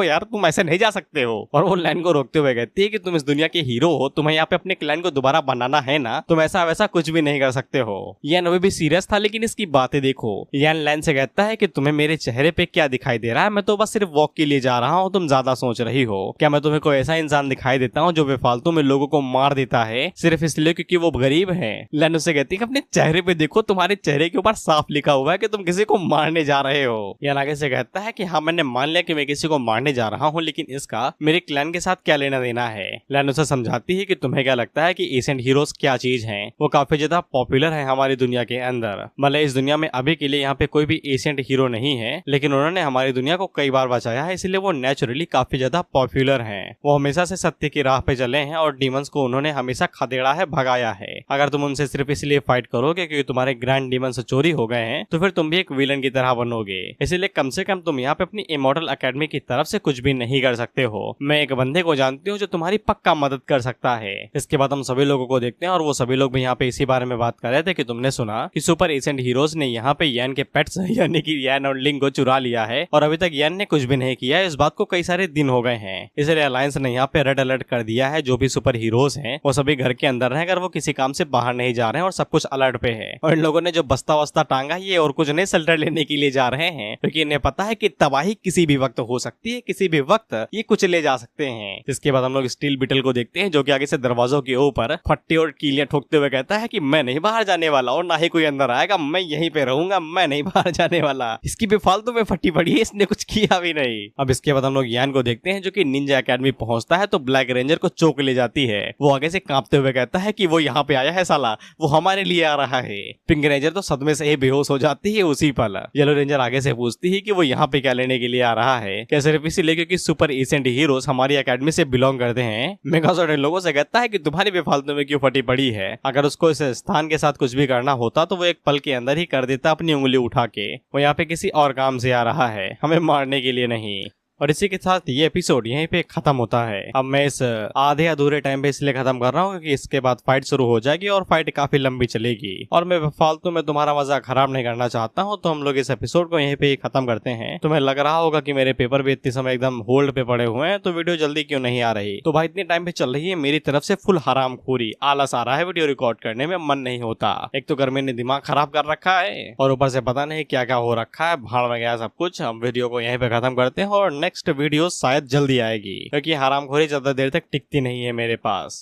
यार, तुम ऐसे नहीं जा सकते हो। और वो लैन को रोकते हुए कहती है कि तुम इस दुनिया के हीरो हो, तुम्हें यहाँ पे अपने क्लैन को दोबारा बनाना है ना, तुम ऐसा वैसा कुछ भी नहीं कर सकते हो। यान अभी भी सीरियस था, लेकिन इसकी बातें देखो। यान लैन से कहता है कि तुम्हें मेरे चेहरे पे क्या दिखाई दे रहा है, मैं तो बस सिर्फ वॉक के लिए जा रहा हूँ, तुम ज्यादा सोच रही हो। क्या मैं तुम्हें कोई ऐसा इंसान दिखाई देता हूँ जो बेफालतू में लोगों को मार देता है सिर्फ इसलिए क्योंकि वो गरीब है? लैन उससे कहती है कि अपने चेहरे पे देखो, तुम्हारे चेहरे के ऊपर साफ लिखा हुआ है कि तुम किसी को मारने जा रहे हो। यान आगे से कहता है कि हाँ, मैंने मान लिया कि मैं किसी को मारने जा रहा हूँ, लेकिन इसका मेरे क्लैन के साथ क्या लेना देना है। लैन उसे समझाती है कि तुम्हें क्या लगता है कि एशियंट हीरोज क्या चीज हैं? वो काफी ज्यादा पॉपुलर है हमारी दुनिया के अंदर। मतलब इस दुनिया में अभी के लिए यहाँ पे कोई भी एशियंट हीरो नहीं है, लेकिन उन्होंने हमारी दुनिया को कई बार बचाया है, इसलिए वो नेचुरली काफी ज्यादा पॉपुलर हैं। वो हमेशा से सत्य की राह पे चले हैं और डीमंस को उन्होंने हमेशा खदेड़ा है, भगाया है। अगर तुम उनसे सिर्फ इसलिए फाइट करोगे क्योंकि तुम्हारे ग्रैंड डीमंस चोरी हो गए हैं, तो फिर तुम भी एक विलन की तरह बनोगे। इसलिए कम से कम तुम यहाँ पे अपनी इमॉर्टल एकेडमी की तरफ से कुछ भी नहीं कर सकते हो। मैं एक बंदे को जानती हूँ जो तुम्हारी पक्का मदद कर सकता है। इसके बाद हम सभी लोगों को देखते हैं और वो सभी लोग भी यहाँ पे इसी बारे में बात कर रहे थे कि तुमने सुना कि सुपर एशियंट हीरोज ने यहाँ पे यान के पेट्स यानी कि यान और लिंग को चुरा लिया है और अभी तक यान ने कुछ भी नहीं किया है। इस बात को कई सारे दिन हो गए हैं, इसलिए अलायंस ने यहाँ पे रेड अलर्ट कर दिया है। जो भी सुपर हीरोज हैं वो सभी घर के अंदर हैं, अगर वो किसी काम से बाहर नहीं जा रहे हैं और सब कुछ अलर्ट पे है। और इन लोगों ने जो बस्ता वस्ता टांगा ये और कुछ नहीं, शेल्टर लेने के लिए जा रहे हैं, क्योंकि इन्हें पता है कि तबाही किसी भी वक्त हो सकती है, किसी भी वक्त ये कुछ ले जा सकते हैं। इसके बाद हम लोग स्टील बीटल को देखते हैं जो कि आगे से दरवाजों के ऊपर फट्टे और कीलियां ठोकते हुए कहता है कि मैं नहीं बाहर जाने वाला और ना ही कोई अंदर आएगा, मैं यहीं पे रहूंगा, मैं नहीं बाहर जाने वाला। इसकी बेफालतू में फटी पड़ी है, इसने कुछ किया भी नहीं। अब इसके बाद हम लोग यान को देखते हैं जो कि निंजा एकेडमी पहुंचता है तो ब्लैक रेंजर को चौक ले जाती है। वो आगे से कांपते हुए कहता है कि वो यहाँ पे आया है साला, वो हमारे लिए आ रहा है। पिंक रेंजर तो सदमे से ही बेहोश हो जाती है उसी पल। येलो रेंजर आगे से पूछती है कि वो यहाँ पे क्या लेने के लिए आ रहा है, क्या सिर्फ इसीलिए क्योंकि सुपर एशियंट हीरोज हमारी एकेडमी से बिलोंग करते हैं? मेगाजॉर्ड इन लोगों से कहता है कि तुम्हारी बेफालतू में क्यों फटी पड़ी है, अगर उसको इस स्थान के साथ कुछ भी करना होता तो वो एक पल के अंदर ही कर देता अपनी उंगली उठा के। वो यहाँ पे किसी और काम से आ रहा है, हमें मारने के लिए नहीं। और इसी के साथ ये एपिसोड यहीं पे खत्म होता है। अब मैं इस आधे अधूरे टाइम पे इसलिए खत्म कर रहा हूँ क्योंकि इसके बाद फाइट शुरू हो जाएगी और फाइट काफी लंबी चलेगी और मैं फालतू में तुम्हारा मजा खराब नहीं करना चाहता हूँ, तो हम लोग इस एपिसोड को यहीं पे खत्म करते हैं। तुम्हें लग रहा होगा कि मेरे पेपर भी इतने समय एकदम होल्ड पे पड़े हुए हैं तो वीडियो जल्दी क्यों नहीं आ रही, तो भाई इतने टाइम पे चल रही है मेरी तरफ से फुल हरामखोरी, आलस आ रहा है, वीडियो रिकॉर्ड करने में मन नहीं होता। एक तो गर्मी ने दिमाग खराब कर रखा है और ऊपर से पता नहीं क्या क्या हो रखा है, भाड़ में गया सब कुछ। हम वीडियो को यहीं पे खत्म करते हैं और नेक्स्ट वीडियो शायद जल्दी आएगी क्योंकि हरामखोरी ज्यादा देर तक टिकती नहीं है मेरे पास।